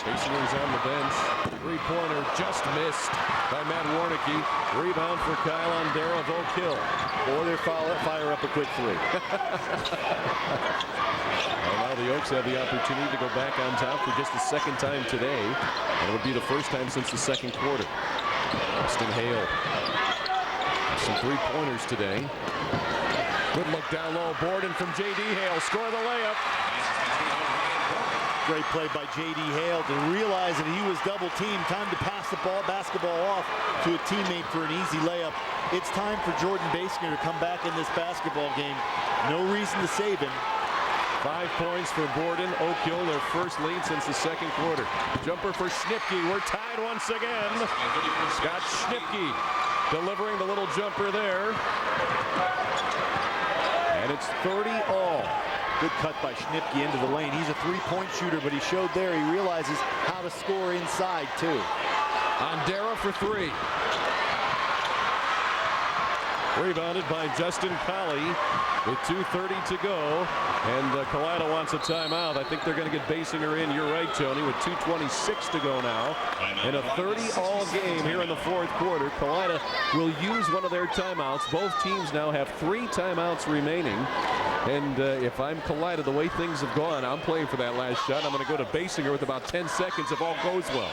Basinger's on the bench. 3-pointer just missed by Matt Warnicki. Rebound for Kyle Ondera of Oak Hill. Or they fire up a quick 3. Well, now the Oaks have the opportunity to go back on top for just the 2nd time today. And it would be the first time since the 2nd quarter. Austin Hale. Some 3-pointers today. Good look down low. Borden from J.D. Hale. Score the layup. Great play by J.D. Hale to realize that he was double teamed. Time to pass the basketball off to a teammate for an easy layup. It's time for Jordan Basinger to come back in this basketball game. No reason to save him. 5 points for Borden. Oak Hill, their first lead since the second quarter. Jumper for Schnipke. We're tied once again. Scott Schnipke delivering the little jumper there. And it's 30 all. Good cut by Schnipke into the lane. He's a three-point shooter, but he showed there he realizes how to score inside, too. Ondera for 3. Rebounded by Justin Colley with 2:30 to go. And Kalida wants a timeout. I think they're going to get Basinger in. You're right, Tony, with 2:26 to go now. In a 30-all game here in the fourth quarter, Kalida will use one of their timeouts. Both teams now have 3 timeouts remaining. And if I'm Kalida, the way things have gone, I'm playing for that last shot. I'm going to go to Basinger with about 10 seconds if all goes well.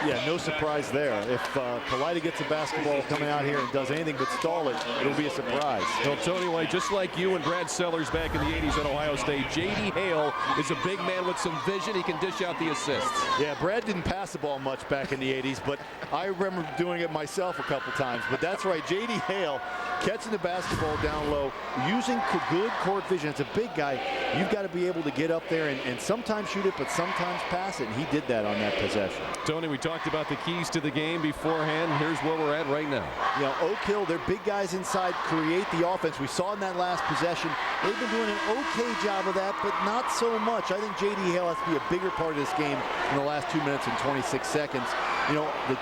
Yeah, no surprise there. If Kalida gets a basketball coming out here and does anything but stall it, it'll be a surprise. Well, Tony White, just like you and Brad Sellers back in the 80s at Ohio State, J.D. Hale is a big man with some vision. He can dish out the assists. Yeah, Brad didn't pass the ball much back in the 80s, but I remember doing it myself a couple times. But that's right, J.D. Hale catching the basketball down low, using good court vision. It's a big guy. You've got to be able to get up there and sometimes shoot it, but sometimes pass it. And he did that on that possession. Tony, we talked about the keys to the game beforehand. Here's where we're at right now. You know, Oak Hill, their big guys inside create the offense. We saw in that last possession. They've been doing an okay job of that, but not so much. I think J.D. Hale has to be a bigger part of this game in the last 2 minutes and 26 seconds. You know, the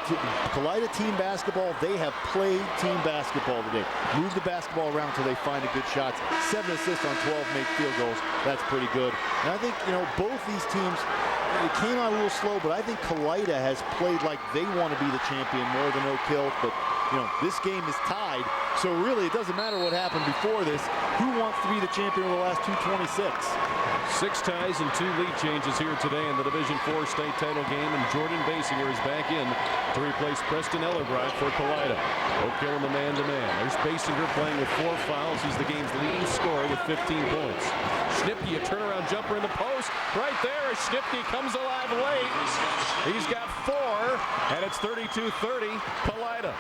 Kalida team basketball, they have played team basketball today. Move the basketball around until they find a good shots. 7 assists on 12 made field goals. That's pretty good. And I think, you know, both these teams, it came out a little slow, but I think Kalida has played like they want to be the champion more than Oak Hill. But, you know, this game is tied. So really, it doesn't matter what happened before this. Who wants to be the champion over the last 226? 6 ties and 2 lead changes here today in the Division IV state title game, and Jordan Basinger is back in to replace Preston Ellerbrot for Kalida. Oak Hill in the man-to-man. There's Basinger playing with 4 fouls. He's the game's leading scorer with 15 points. Schnipke, a turnaround jumper in the post. Right there, Schnipke comes alive late. He's got 4, and it's 32-30, Kalida.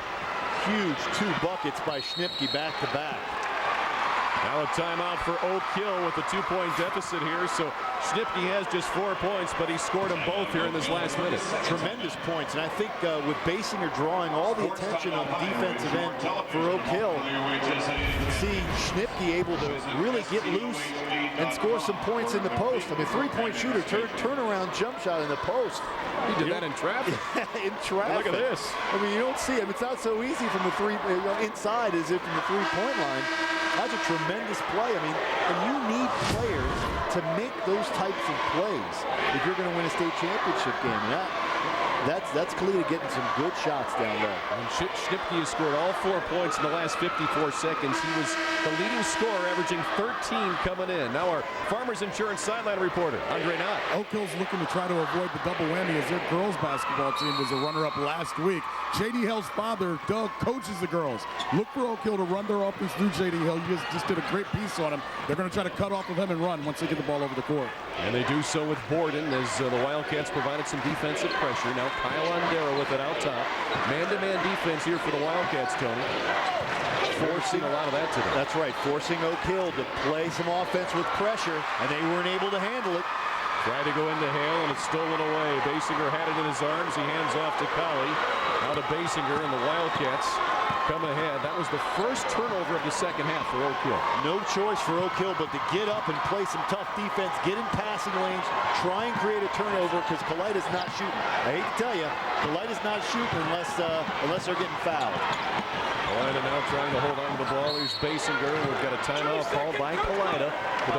Huge 2 buckets by Schnipke back-to-back. Now a timeout for Oak Hill with a 2-point deficit here. So Schnipke has just 4 points, but he scored them both here in this last minute. Tremendous points, and I think with Basinger drawing all the attention on the defensive end for Oak Hill, you see Schnipke able to really get loose and score some points in the post. I mean, 3-point shooter, turnaround jump shot in the post. He did that in traffic. In traffic. Look at this. I mean, you don't see it. It's not so easy from the inside as if from the 3-point line. That's a tremendous play. I mean, and you need players to make those types of plays if you're going to win a state championship game. And that's Kalida getting some good shots down there. And Schnipke has scored all 4 points in the last 54 seconds. He was the leading scorer, averaging 13 coming in. Now our Farmers Insurance sideline reporter, Andre Knott. Oak Hill's looking to try to avoid the double whammy as their girls basketball team was a runner-up last week. J.D. Hill's father, Doug, coaches the girls. Look for Oak Hill to run their offense through J.D. Hill. You just did a great piece on him. They're going to try to cut off of him and run once they get the ball over the court. And they do so with Borden as the Wildcats provided some defensive pressure. Now Kyle Ondera with it out top. Man-to-man defense here for the Wildcats, Tony. Forcing a lot of that today. That's right, forcing Oak Hill to play some offense with pressure, and they weren't able to handle it. Tried to go into Hale, and it's stolen away. Basinger had it in his arms. He hands off to Colley. Now to Basinger, and the Wildcats come ahead. That was the first turnover of the second half for Oak Hill. No choice for Oak Hill but to get up and play some tough defense, get in passing lanes, try and create a turnover because Kalida's not shooting. I hate to tell you, Kalida's not shooting unless they're getting fouled. Kalida now trying to hold on to the ball. Here's Basinger. We've got a timeout called by Kalida with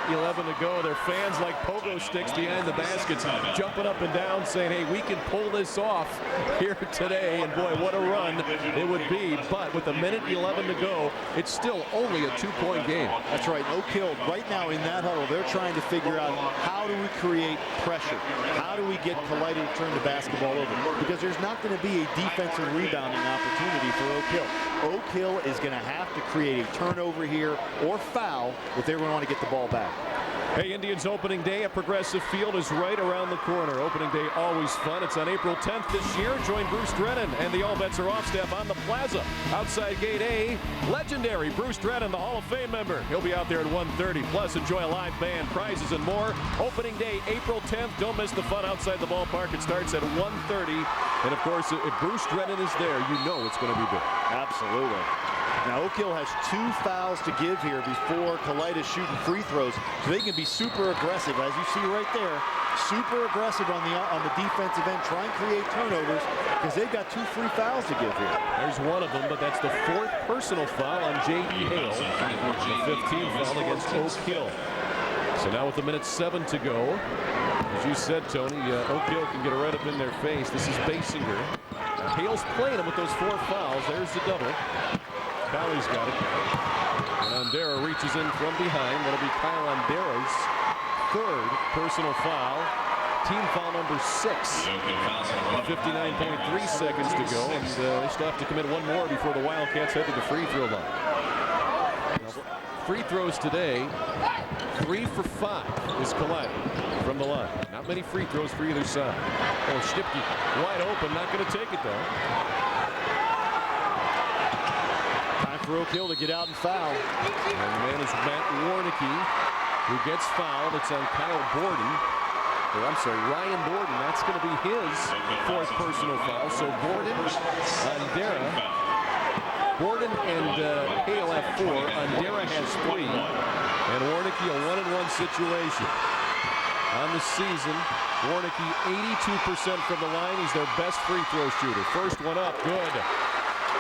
1:11 to go. Their fans like pogo sticks behind the baskets, jumping up and down, saying, hey, we can pull this off here today. And boy, what a run it would be. But with 1:11 to go, it's still only a 2-point game. That's right. Oak Hill right now in that huddle, they're trying to figure out how do we create pressure? How do we get Kalida to turn the basketball over? Because there's not going to be a defensive rebounding opportunity for Oak Hill. Oak Hill is going to have to create a turnover here or foul if they want to get the ball back. Hey, Indians opening day at Progressive Field is right around the corner. Opening day always fun. It's on April 10th this year. Join Bruce Drennan and the All Bets Are Off staff on the plaza. Outside gate A, legendary Bruce Drennan, the Hall of Fame member. He'll be out there at 1:30. Plus, enjoy a live band, prizes, and more. Opening day, April 10th. Don't miss the fun outside the ballpark. It starts at 1:30. And, of course, if Bruce Drennan is there, you know it's going to be big. Absolutely. Now, Oak Hill has 2 fouls to give here before Kalida's shooting free throws, so they can be super aggressive, as you see right there. Super aggressive on the defensive end, try and create turnovers, because they've got 2 free fouls to give here. There's one of them, but that's the 4th personal foul on J.E. Hale. The 15th foul against Oak Hill. So now with 1:07 to go, as you said, Tony, Oak Hill can get it right up in their face. This is Basinger. Hale's playing him with those 4 fouls. There's the double. Callie's got it. And Andera reaches in from behind. That'll be Kyle Andera's 3rd personal foul. Team foul number 6. 59.3 seconds to go. And they still have to commit one more before the Wildcats head to the free throw line. Free throws today, 3 for 5 is Kalida from the line. Not many free throws for either side. Oh, Schnipke wide open, not going to take it though. For Oak Hill to get out and foul. And the man is Matt Warnicki, who gets fouled. It's on Kyle Borden. Or I'm sorry, Ryan Borden. That's going to be his 4th personal foul. So Borden, Andera, Borden and Hale have 4. Andera has 3. And Warnicki a 1-and-1 situation. On the season, Warnicki 82% from the line. He's their best free throw shooter. First one up, good.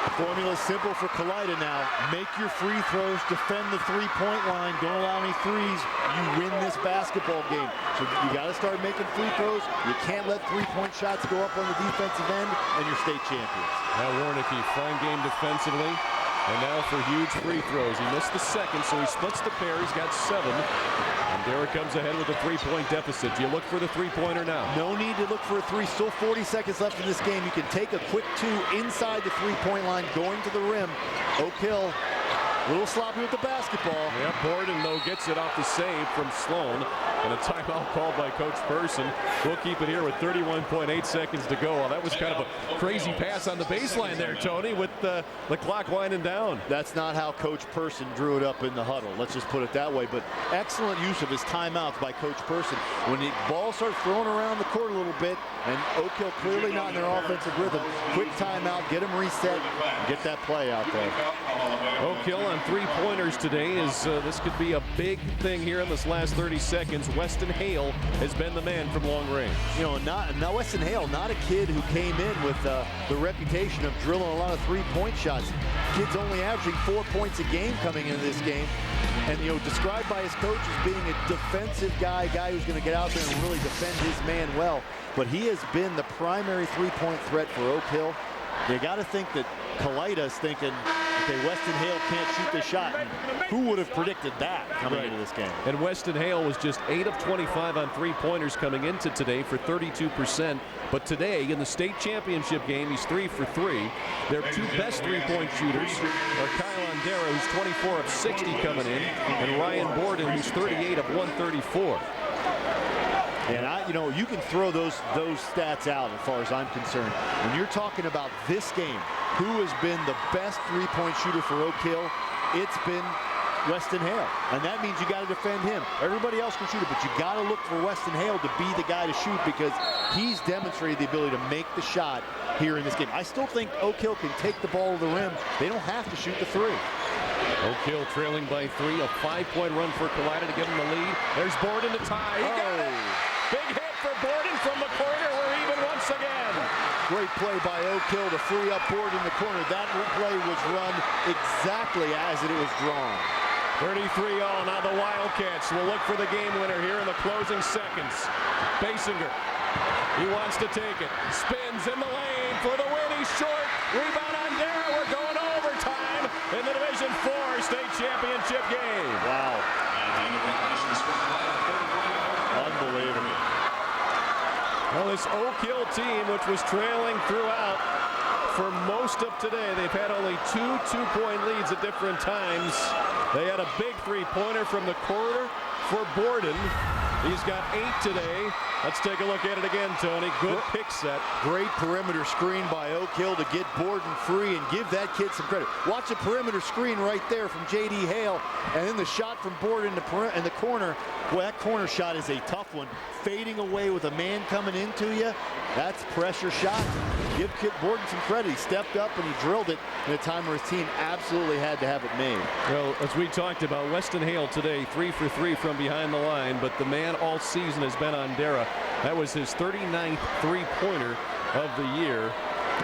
The formula is simple for Kalida now. Make your free throws, defend the 3-point line, don't allow any threes. You win this basketball game. So you got to start making free throws. You can't let 3-point shots go up on the defensive end, and you're state champions. Now Warnicki, fine game defensively. And now for huge free throws. He missed the second, so he splits the pair. He's got 7. And Derek comes ahead with a 3-point deficit. Do you look for the 3-pointer now? No need to look for a 3. Still 40 seconds left in this game. You can take a quick 2 inside the 3-point line, going to the rim. Oak Hill, a little sloppy with the basketball. Yeah, Borden, though, gets it off the save from Sloan. And a timeout called by Coach Person. We'll keep it here with 31.8 seconds to go. Well, that was kind of a crazy pass on the baseline there, Tony, with the clock winding down. That's not how Coach Person drew it up in the huddle. Let's just put it that way. But excellent use of his timeouts by Coach Person. When the ball starts throwing around the court a little bit, and Oak Hill clearly not in their offensive rhythm, quick timeout, get them reset, and get that play out there. Oak Hill on 3-pointers today is this could be a big thing here in this last 30 seconds. Weston Hale has been the man from long range. You know, now Weston Hale, not a kid who came in with the reputation of drilling a lot of 3-point shots. Kid's only averaging 4 points a game coming into this game. And, you know, described by his coach as being a defensive guy who's going to get out there and really defend his man well. But he has been the primary 3-point threat for Oak Hill. You got to think that Kalida's thinking, okay, Weston Hale can't shoot this shot. And who would have predicted that coming into this game? And Weston Hale was just 8 of 25 on 3-pointers coming into today for 32%. But today, in the state championship game, he's 3 for 3. Their 2 best 3-point shooters are Kyle Andera, who's 24 of 60 coming in, and Ryan Borden, who's 38 of 134. And you know, you can throw those stats out as far as I'm concerned. When you're talking about this game, who has been the best 3-point shooter for Oak Hill? It's been Weston Hale, and that means you got to defend him. Everybody else can shoot it, but you got to look for Weston Hale to be the guy to shoot, because he's demonstrated the ability to make the shot here in this game. I still think Oak Hill can take the ball to the rim. They don't have to shoot the 3. Oak Hill trailing by 3, a 5-point run for Kalida to give him the lead. There's Borden to tie. He got it. Big hit for Borden from the corner. We're even once again. Great play by Oak Hill to free up Borden in the corner. That play was run exactly as it was drawn. 33 all. Now the Wildcats will look for the game winner here in the closing seconds. Basinger. He wants to take it. Spins in the lane for the win. He's short. Rebound on there. We're going overtime in the Division 4 state championship game. Wow. Unbelievable. Well, this Oak Hill team, which was trailing throughout for most of today, they've had only 2 2-point leads at different times. They had a big 3-pointer from the corner for Borden. He's got 8 today. Let's take a look at it again, Tony. Good pick set. Great perimeter screen by Oak Hill to get Borden free and give that kid some credit. Watch the perimeter screen right there from J.D. Hale, and then the shot from Borden in the corner. Boy, that corner shot is a tough one. Fading away with a man coming into you, that's pressure shot. Give Kid Borden some credit. He stepped up and he drilled it in a time where his team absolutely had to have it made. Well, as we talked about, Weston Hale today 3 for 3 from behind the line, but the man all season has been Ondera. That was his 39th three-pointer of the year.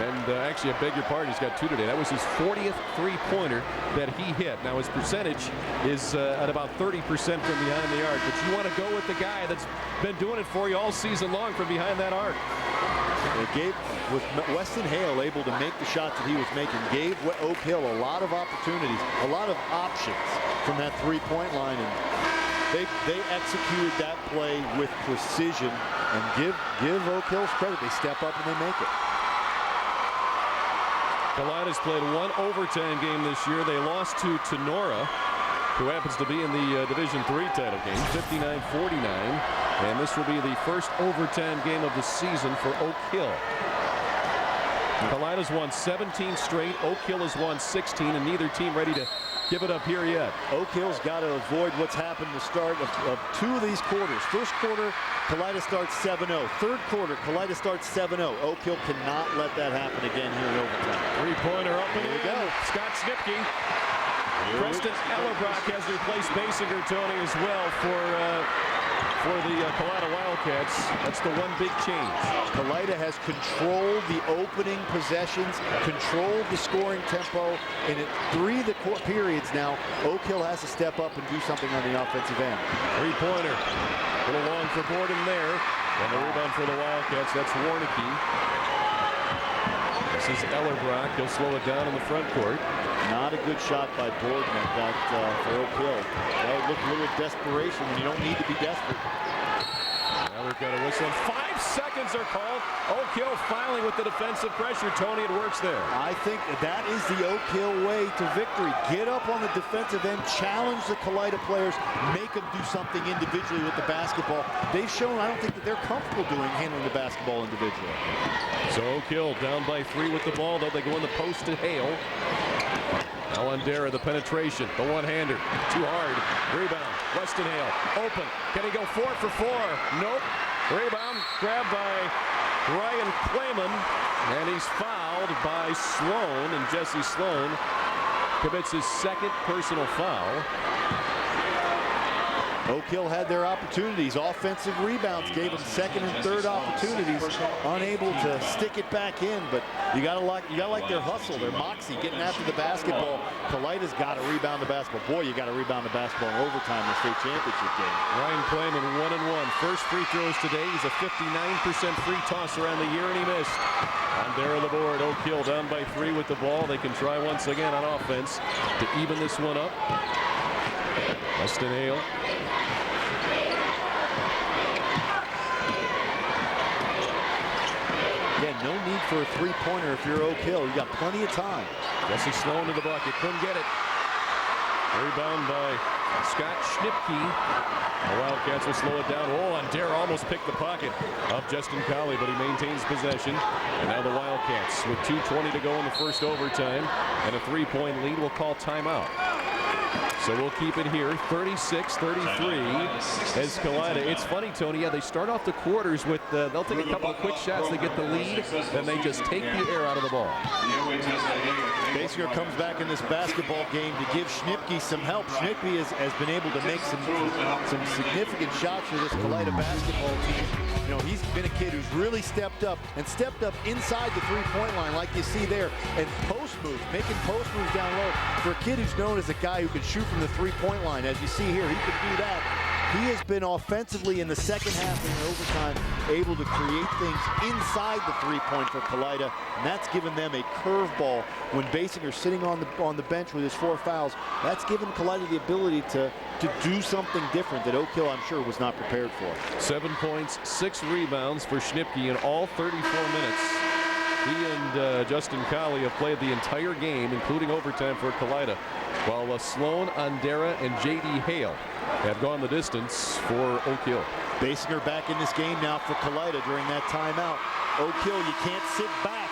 And actually, I beg your pardon, he's got 2 today. That was his 40th three-pointer that he hit. Now, his percentage is at about 30% from behind the arc. But you want to go with the guy that's been doing it for you all season long from behind that arc. It gave, with Weston Hale able to make the shots that he was making, gave Oak Hill a lot of opportunities, a lot of options from that three-point line. And they executed that play with precision. And give Oak Hill's credit. They step up and they make it. Kalida's played 1 overtime game this year. They lost to Tenora, who happens to be in the Division III title game, 59-49. And this will be the first overtime game of the season for Oak Hill. Kalida's won 17 straight. Oak Hill has won 16, and neither team ready to give it up here yet. Oak Hill's got to avoid what's happened in the start of 2 of these quarters. First quarter, Kalida starts 7-0. Third quarter, Kalida starts 7-0. Oak Hill cannot let that happen again here in overtime. Three-pointer up and There you in. go. Scott Snipke. Preston Ellerbrock has replaced Basinger, Tony, as well for the Kalida Wildcats. That's the one big change. Kalida has controlled the opening possessions, controlled the scoring tempo, and at 3 of the periods now, Oak Hill has to step up and do something on the offensive end. Three-pointer. A little long for Borden there. And the rebound for the Wildcats. That's Warnicki. This is Ellerbrock. He'll slow it down in the front court. Not a good shot by Borden at that for Oak Hill. That would look a little desperation when you don't need to be desperate. Now we've got a whistle. 5 seconds are called. Oak Hill finally with the defensive pressure. Tony, it works there. I think that is the Oak Hill way to victory. Get up on the defensive end, challenge the Kalida players, make them do something individually with the basketball. They've shown, I don't think that they're comfortable handling the basketball individually. So Oak Hill down by 3 with the ball, though they go in the post to Hale. Now Ondera, the penetration, the one-hander, too hard. Rebound, Weston Hale, open. Can he go 4 for 4? Nope. Rebound, grabbed by Ryan Clayman, and he's fouled by Sloan, and Jesse Sloan commits his 2nd personal foul. Oak Hill had their opportunities. Offensive rebounds gave them 2nd and 3rd opportunities. Unable to stick it back in, but you gotta like their hustle, their moxie, getting after the basketball. Kalida's got to rebound the basketball. Boy, you got to rebound the basketball in overtime in the state championship game. Ryan Clayman 1-1. First free throws today. He's a 59% free tosser on the year, and he missed. Ondera the board. Oak Hill down by 3 with the ball. They can try once again on offense to even this one up. Weston Hale. Yeah, no need for a three-pointer if you're Oak Hill. You got plenty of time. Jesse Sloan to the bucket. Couldn't get it. Rebound by Scott Schnipke. The Wildcats will slow it down. Oh, Ondera almost picked the pocket of Justin Colley, but he maintains possession. And now the Wildcats with 2:20 to go in the first overtime and a 3-point lead will call timeout. So we'll keep it here, 36-33 as Kalida. It's funny, Tony, yeah, they start off the quarters with, they'll take a couple of quick shots, they get the lead, then they just take the air out of the ball. Basinger comes back in this basketball game to give Schnipke some help. Schnipke has been able to make some significant shots for this Kalida basketball team. You know, he's been a kid who's really stepped up inside the three-point line like you see there, and post moves, making post moves down low. For a kid who's known as a guy who can shoot from the three-point line, as you see here, he can do that. He has been offensively in the second half and in overtime able to create things inside the three-point for Kalida, and that's given them a curveball when Basinger's sitting on the bench with his 4 fouls. That's given Kalida the ability to do something different that Oak Hill, I'm sure, was not prepared for. 7 points, 6 rebounds for Schnipke in all 34 minutes. He and Justin Colley have played the entire game, including overtime for Kalida. while Sloan, Andera, and J.D. Hale have gone the distance for Oak Hill. Basinger back in this game now for Kalida during that timeout. Oak Hill, you can't sit back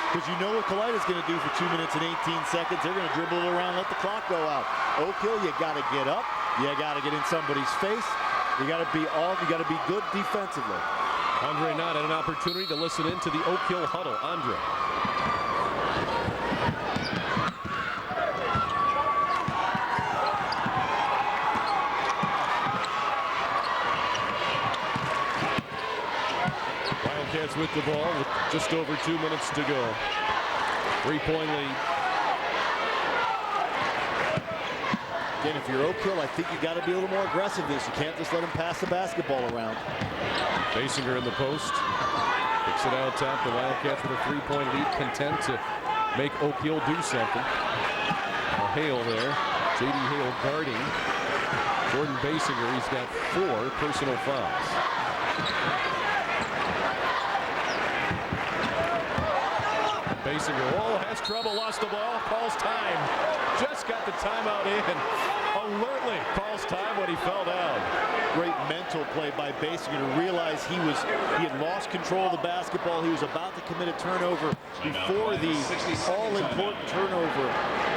because you know what Kalida's going to do for 2 minutes and 18 seconds. They're going to dribble it around, let the clock go out. Oak Hill, you got to get up. You got to get in somebody's face. You got to be good defensively. Andre Knott had an opportunity to listen into the Oak Hill huddle. Andre. Wildcats with the ball with just over 2 minutes to go. 3-point lead. Again, if you're Oak Hill, I think you got to be a little more aggressive this. You can't just let them pass the basketball around. Basinger in the post. Kicks it out top. The Wildcats with a 3-point lead, content to make Oak Hill do something. Hale there. J.D. Hale guarding Jordan Basinger. He's got 4 personal fouls. Basinger, has trouble, lost the ball, calls time. Just got the timeout in. Alertly calls time when he fell down. Great mental play by Basinger to realize he had lost control of the basketball. He was about to commit a turnover before the all-important turnover.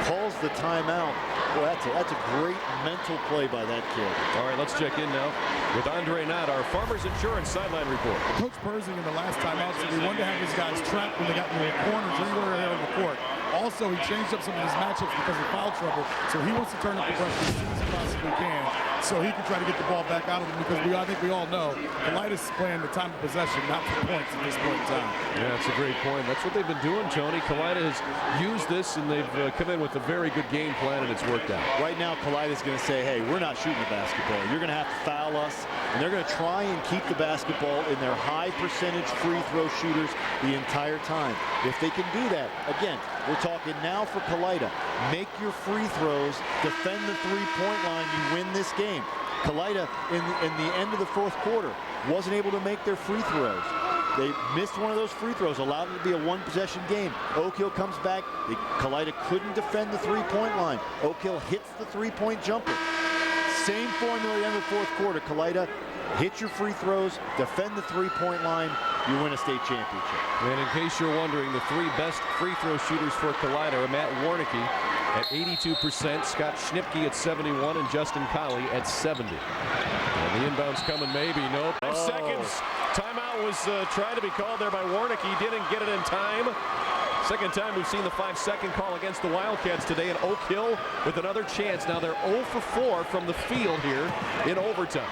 Calls the timeout. Boy, that's a great mental play by that kid. All right, let's check in now with Andre Knott, our Farmers Insurance sideline report. Coach Persing in the last timeout said he wanted to have his guys trapped when they got in the corners anywhere here on the court. Also, he changed up some of his matchups because of foul trouble, so he wants to turn up the pressure as soon as he possibly can so he can try to get the ball back out of him because I think we all know Kalida's playing the time of possession, not for points at this point in time. Yeah, that's a great point. That's what they've been doing, Tony. Kalida has used this, and they've come in with a very good game plan, and it's worked out. Right now, Kalida's going to say, hey, we're not shooting the basketball. You're going to have to foul us, and they're going to try and keep the basketball in their high percentage free throw shooters the entire time. If they can do that, again, we're talking now for Kalida. Make your free throws, defend the three-point line, you win this game. Kalida, in the end of the fourth quarter, wasn't able to make their free throws. They missed one of those free throws, allowed it to be a one-possession game. Oak Hill comes back. Kalida couldn't defend the three-point line. Oak Hill hits the three-point jumper. Same formula at the end of the fourth quarter. Kalida, hit your free throws, defend the three-point line, you win a state championship. And in case you're wondering, the 3 best free throw shooters for Kalida are Matt Warnicki at 82%, Scott Schnipke at 71, and Justin Colley at 70. And the inbound's coming, maybe, nope. 5 seconds. Timeout was trying to be called there by Warnicki. Didn't get it in time. Second time we've seen the 5-second call against the Wildcats today, and Oak Hill with another chance. Now they're 0 for 4 from the field here in overtime.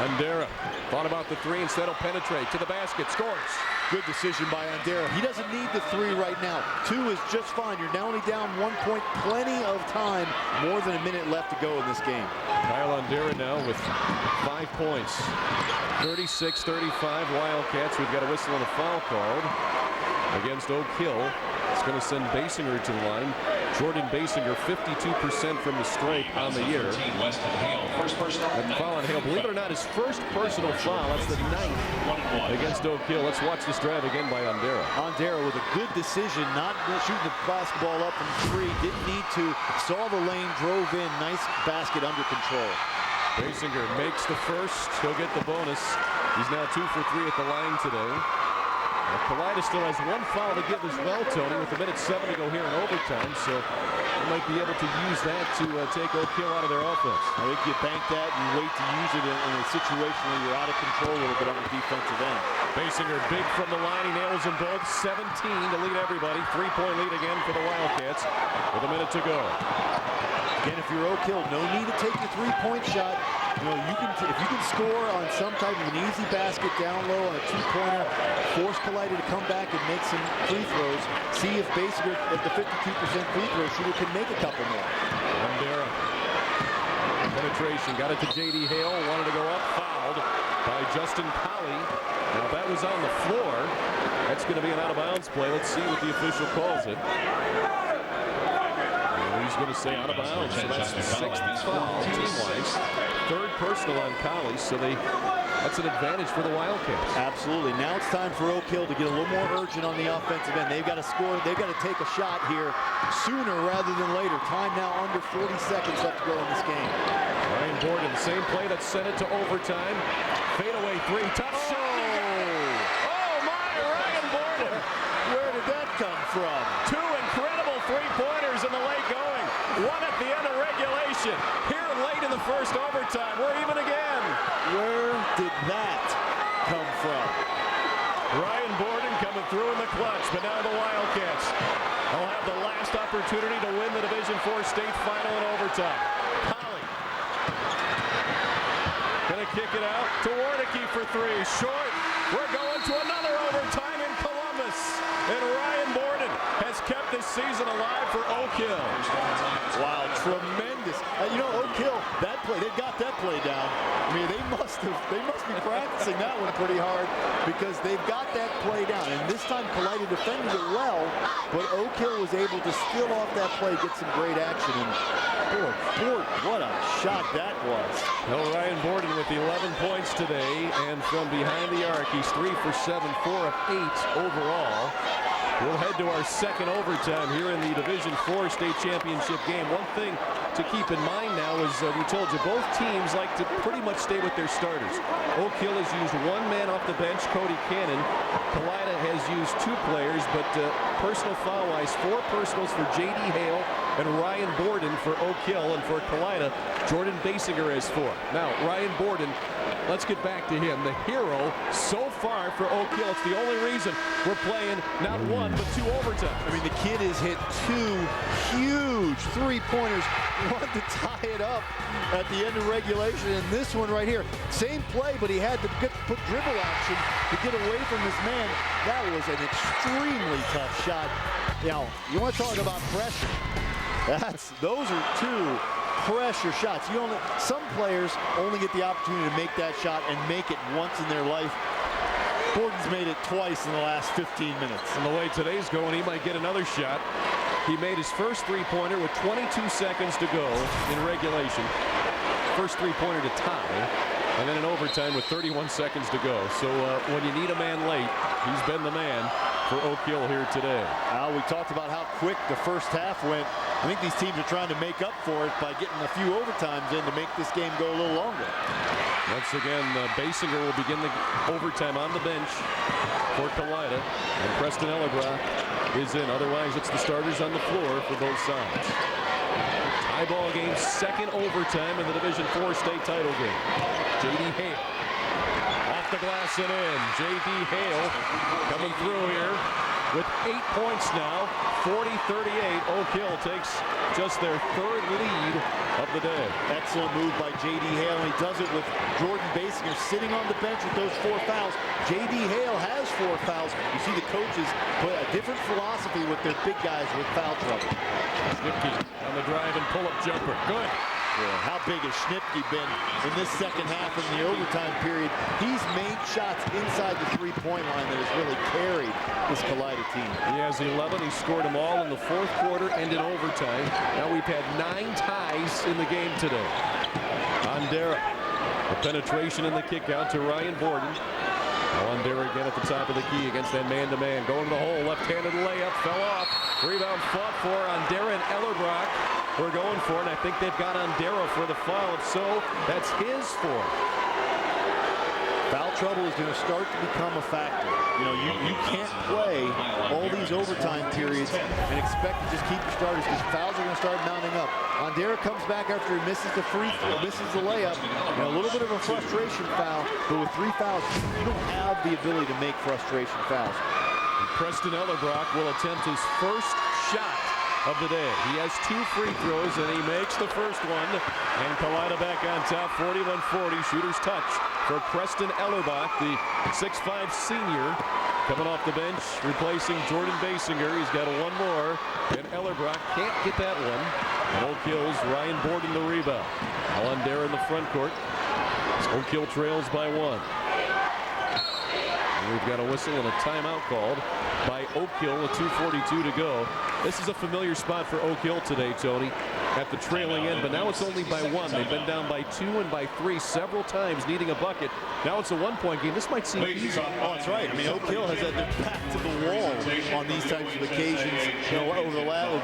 Andera thought about the 3, instead will penetrate to the basket, scores. Good decision by Andera. He doesn't need the 3 right now. 2 is just fine. You're now only down 1 point. Plenty of time. More than a minute left to go in this game. Kyle Andera now with 5 points. 36-35 Wildcats. We've got a whistle and a foul called against Oak Hill. It's going to send Basinger to the line. Jordan Basinger, 52% from the stripe on the year. And foul on Hale. Believe it or not, his first personal foul. That's the 9th against Oak Hill. Let's watch this drive again by Andera. Andera with a good decision, not shooting the basketball up from 3. Didn't need to. Saw the lane, drove in. Nice basket under control. Basinger makes the first. He'll get the bonus. He's now 2 for 3 at the line today. Kalida still has 1 foul to give as well, Tony, with 1:07 to go here in overtime, so they might be able to use that to take Oak Hill out of their offense. I think you bank that and wait to use it in a situation where you're out of control a little bit on the defensive end. Basinger big from the line. He nails them both. 17 to lead everybody. 3-point lead again for the Wildcats with 1 minute to go. Again, if you're Oak Hill, no need to take your 3-point shot. You know, if you can score on some type of an easy basket down low on a 2-pointer, force Kalida to come back and make some free throws. See if Basinger, at the 52% free throw shooter, can make a couple more. Andera. Penetration. Got it to J.D. Hale. Wanted to go up. Fouled by Justin Colley. Now that was on the floor. That's going to be an out-of-bounds play. Let's see what the official calls it. He's going to say out of bounds, so that's the 6th foul team-wise. 3rd personal on Colley, so they That's an advantage for the Wildcats. Absolutely. Now it's time for Oak Hill to get a little more urgent on the offensive end. They've got to score. They've got to take a shot here sooner rather than later. Time now under 40 seconds left to go in this game. Ryan Borden, same play that sent it to overtime. Fadeaway three. Tough shot. Oh, my, Ryan Borden. Where did that come from? Two incredible three-pointers in the late going. One at the end of regulation. Here late in the first overtime. We're even again. Where did that come from? Ryan Borden coming through in the clutch, but now the Wildcats will have the last opportunity to win the Division IV state final in overtime. Holly gonna kick it out to Warnicki for three. Short. We're going to another overtime in Columbus. And Ryan Borden has kept this season alive for Oak Hill. Wow, tremendous. You know, Oak Hill, that play, they've got that play down. I mean, they must be practicing that one pretty hard because they've got that play down. And this time, Kalida defended it well, but Oak Hill was able to steal off that play, get some great action. And boy, what a shot that was. No, Ryan Borden with 11 points today, and from behind the arc, he's 3 for 7, 4 of 8 overall. We'll head to our second overtime here in the Division IV state championship game. One thing to keep in mind now is we told you both teams like to pretty much stay with their starters. Oak Hill has used one man off the bench, Cody Cannon. Kalida has used two players, but personal foul-wise, 4 personals for J.D. Hale and Ryan Borden for Oak Hill, and for Kalida, Jordan Basinger has 4. Now, Ryan Borden, let's get back to him. The hero so far for Oak Hill. It's the only reason we're playing not 1 but 2 overtimes. I mean, the kid has hit 2 huge three-pointers, one to tie it up at the end of regulation, and this one right here, same play, but he had to put dribble action to get away from his man. That was an extremely tough shot. Now, you want to talk about pressure? Those are 2 pressure shots. Some players only get the opportunity to make that shot and make it once in their life. Borden's made it twice in the last 15 minutes. And the way today's going, he might get another shot. He made his first three-pointer with 22 seconds to go in regulation. First three-pointer to tie. And then in overtime with 31 seconds to go. So when you need a man late, he's been the man for Oak Hill here today. We talked about how quick the first half went. I think these teams are trying to make up for it by getting a few overtimes in to make this game go a little longer. Once again, Basinger will begin the overtime on the bench for Kalida. And Preston Ellerbrock is in. Otherwise, it's the starters on the floor for both sides. Tie ball game, second overtime in the Division IV state title game. J.D. Hale off the glass and in. J.D. Hale coming through here with 8 points now. 40-38. Oak Hill takes just their 3rd lead of the day. Excellent move by J.D. Hale, and he does it with Jordan Basinger sitting on the bench with those 4 fouls. J.D. Hale has 4 fouls. You see the coaches put a different philosophy with their big guys with foul trouble. Schnipke on the drive and pull-up jumper. Good. Yeah, how big has Schnipke been in this second half in the overtime period? He's made shots inside the three-point line that has really carried this Kalida team. He has 11. He scored them all in the 4th quarter and in overtime. Now we've had 9 ties in the game today. Ondera, the penetration and the kick out to Ryan Borden. Ondera again at the top of the key against that man-to-man. Going to the hole, left-handed layup, fell off. Rebound fought for Ondera and Ellerbrock. We're going for it, and I think they've got Ondera for the foul. If so, that's his 4th. Foul trouble is going to start to become a factor. You know, you can't play all these overtime periods and expect to just keep your starters because fouls are going to start mounting up. Ondera comes back after he misses the free throw, misses the layup. You know, a little bit of a frustration foul, but with 3 fouls, you don't have the ability to make frustration fouls. And Preston Ellerbrock will attempt his first shot of the day. He has 2 free throws, and he makes the first one. And Kalida back on top, 41-40. Shooter's touch for Preston Ellerbrock, the 6'5 senior, coming off the bench, replacing Jordan Basinger. He's got 1 more, and Ellerbrock can't get that one. And Oak Hill's Ryan Borden the rebound. Allendare in the front court. Oak Hill trails by 1. And we've got a whistle and a timeout called by Oak Hill with 2:42 to go. This is a familiar spot for Oak Hill today, Tony. at the trailing end, but now it's only by 1. They've been down by 2 and by 3 several times, needing a bucket. Now it's a 1-point game. This might seem easy. Oh, that's right. I mean, Oak Hill has had their back to the wall on these types of occasions, over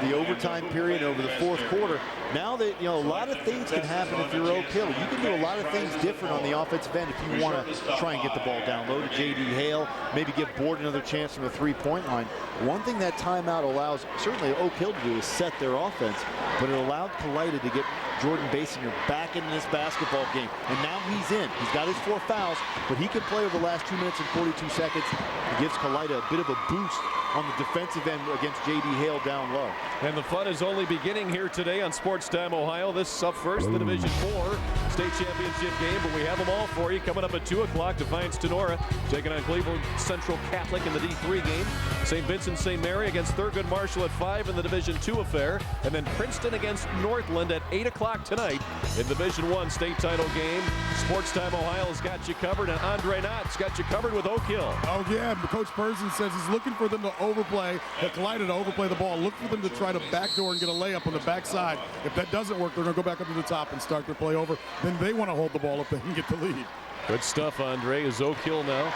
the overtime period, over the fourth quarter. Now that, a lot of things can happen if you're Oak Hill. You can do a lot of things different on the offensive end if you want to try and get the ball down low to J.D. Hale, maybe give Board another chance from the three-point line. One thing that timeout allows, certainly Oak Hill to do, is set their offense, but it allowed Kalida to get Jordan Basinger back in this basketball game. And now he's in. He's got his 4 fouls, but he can play over the last 2 minutes and 42 seconds. It gives Kalida a bit of a boost on the defensive end against J.D. Hale down low. And the fun is only beginning here today on Sports Time Ohio. This up first, the Division 4 state championship game, but we have them all for you. Coming up at 2 o'clock, Defiance Tenora taking on Cleveland Central Catholic in the D3 game. St. Vincent St. Mary against Thurgood Marshall at 5 in the Division 2 affair. And then Princeton against Northland at 8 o'clock tonight in Division 1 state title game. Sports Time Ohio has got you covered, and Andre Knott's got you covered with Oak Hill. Oh, yeah. Coach Person says he's looking for them to overplay, Kalida to overplay the ball. Look for them to try to backdoor and get a layup on the backside. If that doesn't work, they're going to go back up to the top and start their play over. Then they want to hold the ball if they can get the lead. Good stuff, Andre. Is Oak Hill now.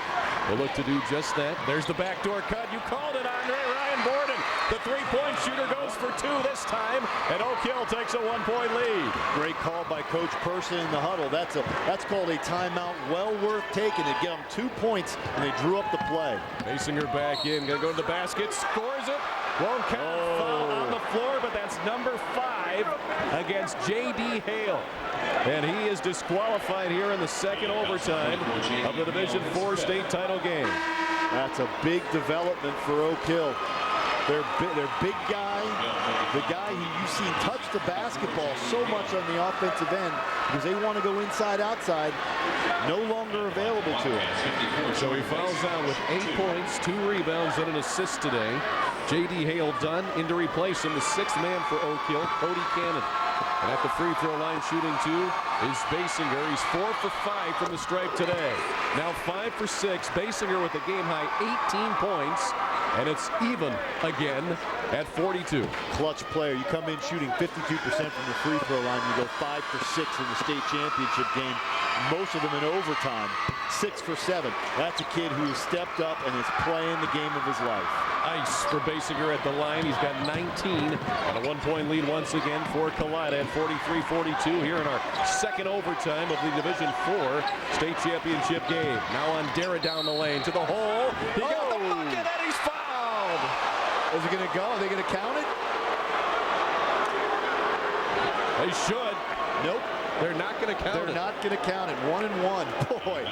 They look to do just that. There's the backdoor cut. You called it, Andre. Ryan Borden, the three-point shooter, goes for 2 this time, and Oak Hill takes a 1-point lead. Great call by Coach Person in the huddle. That's called a timeout well worth taking to get them 2 points, and they drew up the play. Basinger back in, gonna go to the basket, scores it. Won't count. Foul on the floor, but that's number 5 against J.D. Hale. And he is disqualified here in the second overtime of the Division 4 state title game. That's a big development for Oak Hill. Their big guy, the guy who you've seen touch the basketball so much on the offensive end because they want to go inside, outside, no longer available to him. So he fouls out with 8 points, 2 rebounds, and an assist today. J.D. Hale done. In to replace him, the 6th man for Oak Hill, Cody Cannon. And at the free throw line shooting 2 is Basinger. He's 4 for 5 from the stripe today. Now 5 for 6. Basinger with a game-high 18 points. And it's even again at 42. Clutch player. You come in shooting 52% from the free throw line. You go 5 for 6 in the state championship game. Most of them in overtime. 6 for 7. That's a kid who stepped up and is playing the game of his life. Ice for Basinger at the line. He's got 19 and a 1-point lead once again for Kalida at 43-42 here in our second overtime of the Division 4 state championship game. Now on Dara down the lane to the hole. He got the bucket and he's fouled. Is it going to go? Are they going to count it? They should. Nope. They're not going to count it. They're not going to count it. 1 and 1. Boy,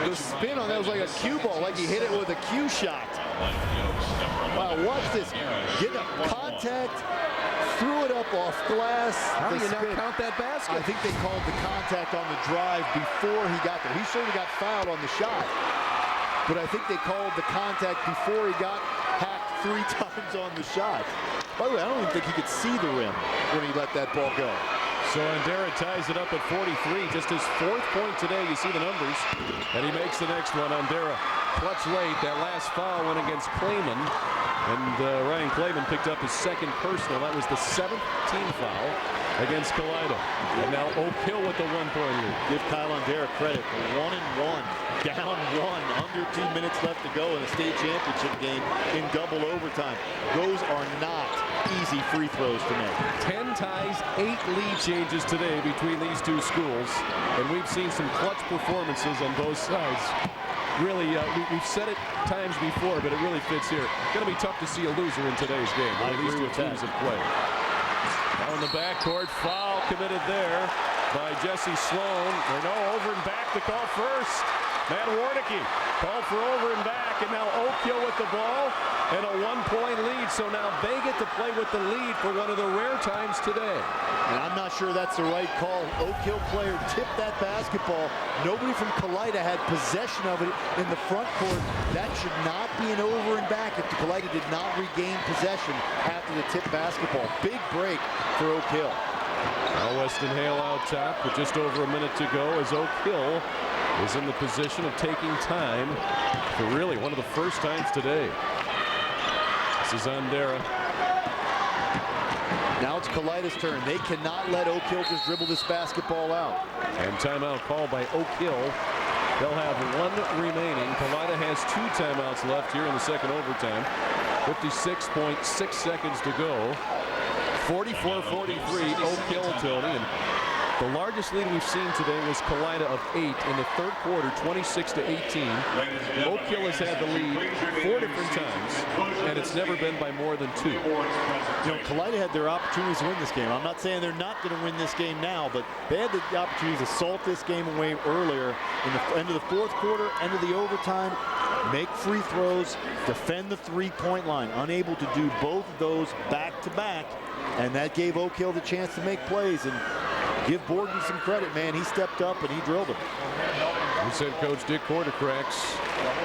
the spin on that was like a cue ball, like he hit it with a cue shot. Wow, watch this. Get a contact, threw it up off glass. How do you not count that basket? I think they called the contact on the drive before he got there. He certainly got fouled on the shot, but I think they called the contact before he got hacked 3 times on the shot. By the way, I don't even think he could see the rim when he let that ball go. So Andera ties it up at 43, just his 4th point today. You see the numbers, and he makes the next one. Andera clutch late. That last foul went against Clayman, and Ryan Clayman picked up his 2nd personal. That was the 7th team foul against Kalida. And now Oak Hill with the 1-point lead. Give Kyle Andera credit. 1 and 1, down 1, under 2 minutes left to go in a state championship game in double overtime. Those are not easy free throws to make. 10 ties, 8 lead changes today between these 2 schools, and we've seen some clutch performances on both sides. Really, we've said it times before, but it really fits here. Going to be tough to see a loser in today's game. These 2 teams have played. Now in the backcourt, foul committed there by Jesse Sloan. No, over and back to call first. Matt Warnicki called for over and back, and now Oak Hill with the ball and a 1-point lead. So now they get to play with the lead for one of the rare times today. And I'm not sure that's the right call. Oak Hill player tipped that basketball. Nobody from Kalida had possession of it in the front court. That should not be an over and back if the Kalida did not regain possession after the tip basketball. Big break for Oak Hill. Now Weston Hale out top with just over a minute to go as Oak Hill is in the position of taking time for really one of the first times today. This is Andera. Now it's Kalida's turn. They cannot let Oak Hill just dribble this basketball out. And timeout called by Oak Hill. They'll have one remaining. Kalida has 2 timeouts left here in the second overtime. 56.6 seconds to go. 44-43 Oak Hill, Tony. And the largest lead we've seen today was Kalida of 8 in the third quarter, 26-18. Oak Hill has had the lead 4 different times, and it's never been by more than 2. You know, Kalida had their opportunities to win this game. I'm not saying they're not going to win this game now, but they had the opportunity to salt this game away earlier in the end of the fourth quarter, end of the overtime, make free throws, defend the three-point line. Unable to do both of those back-to-back, and that gave Oak Hill the chance to make plays. And give Borden some credit, man. He stepped up and he drilled them. Here's head coach Dick Quartercracks,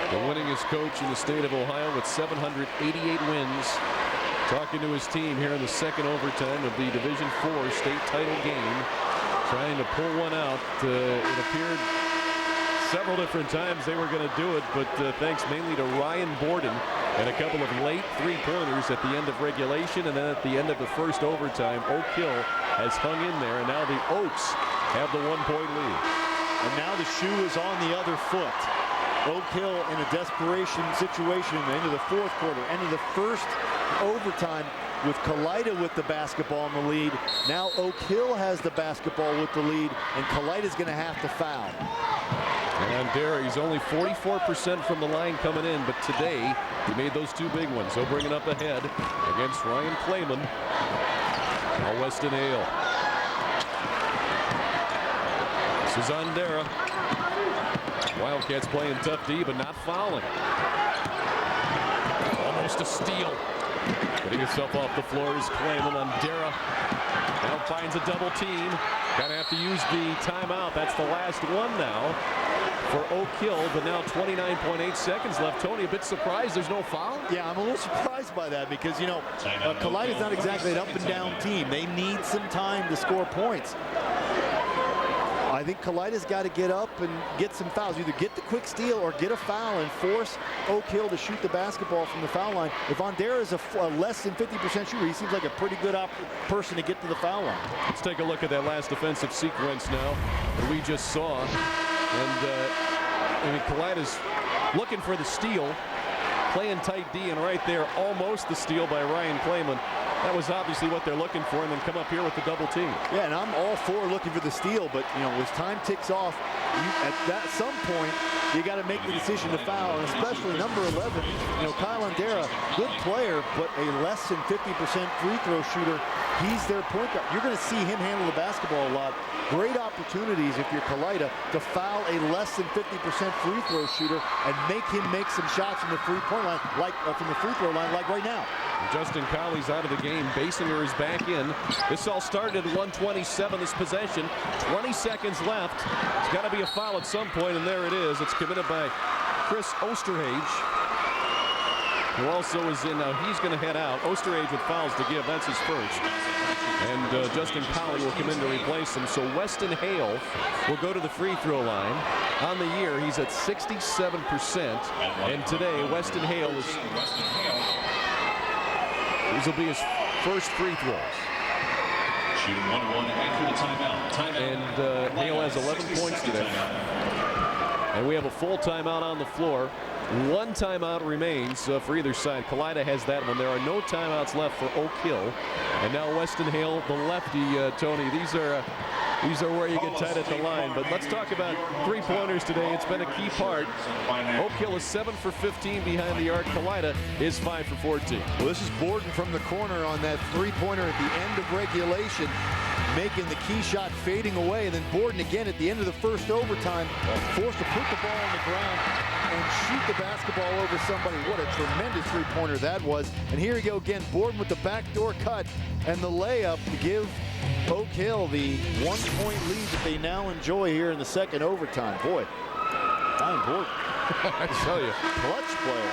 the winningest coach in the state of Ohio with 788 wins. Talking to his team here in the second overtime of the Division IV state title game. Trying to pull one out. It appeared several different times they were going to do it, but thanks mainly to Ryan Borden and a couple of late three-pointers at the end of regulation, and then at the end of the first overtime, Oak Hill has hung in there, and now the Oaks have the one-point lead. And now the shoe is on the other foot. Oak Hill in a desperation situation at the end of the fourth quarter, end of the first overtime with Kalida with the basketball in the lead. Now Oak Hill has the basketball with the lead, and Kalida's going to have to foul. And there, he's only 44% from the line coming in, but today he made those 2 big ones. He'll bring it up ahead against Ryan Clayman. Now Weston Hale. This is Ondera. Wildcats playing tough D, but not fouling. Almost a steal. Getting himself off the floor is Clayman. Ondera now finds a double team. Gonna have to use the timeout. That's the last one now for Oak Hill, but now 29.8 seconds left. Tony, a bit surprised there's no foul? Yeah, I'm a little surprised by that because, you know, Kalida's not exactly an up-and-down team. They need some time to score points. I think Kalida's got to get up and get some fouls. Either get the quick steal or get a foul and force Oak Hill to shoot the basketball from the foul line. If Ondera is a less than 50% shooter, he seems like a pretty good person to get to the foul line. Let's take a look at that last defensive sequence now that we just saw. And I mean, Kalida's looking for the steal, playing tight D, and right there, almost the steal by Ryan Clayman. That was obviously what they're looking for, and then come up here with the double team. Yeah, and I'm all for looking for the steal, but, you know, as time ticks off, at some point, you got to make the decision to foul, and especially number 11, you know, Kyle Ondera, good player, but a less than 50% free throw shooter. He's their point guard. You're going to see him handle the basketball a lot. Great opportunities if you're Kalida to foul a less than 50% free throw shooter and make him make some shots from the free-point line, like from the free throw line, like right now. Justin Colley's out of the game. Basinger is back in. This all started at 1:27, this possession. 20 seconds left. It's got to be a foul at some point, and there it is. It's committed by Chris Osterhage, who also is in. Now he's going to head out. Osterhage with fouls to give. That's his first. And Justin Colley will come in to replace him. So Weston Hale will go to the free throw line. On the year, he's at 67%. And today, Weston Hale is... These will be his first free throws. Shooting 1-1 after the timeout. And Hale has 11 points today. And we have a full timeout on the floor. One timeout remains for either side. Kalida has that one. There are no timeouts left for Oak Hill. And now Weston Hale, the lefty, Tony. These are where you get tight at the line. But let's talk about three-pointers today. It's been a key part. Oak Hill is 7 for 15 behind the arc. Kalida is 5 for 14. Well, this is Borden from the corner on that three-pointer at the end of regulation, making the key shot fading away. And then Borden again at the end of the first overtime, forced to put the ball on the ground and shoot the basketball over somebody. What a tremendous three-pointer that was. And here we go again, Borden with the backdoor cut and the layup to give Oak Hill the 1-point lead that they now enjoy here in the second overtime. Boy, Ryan Borden, I tell you, clutch player.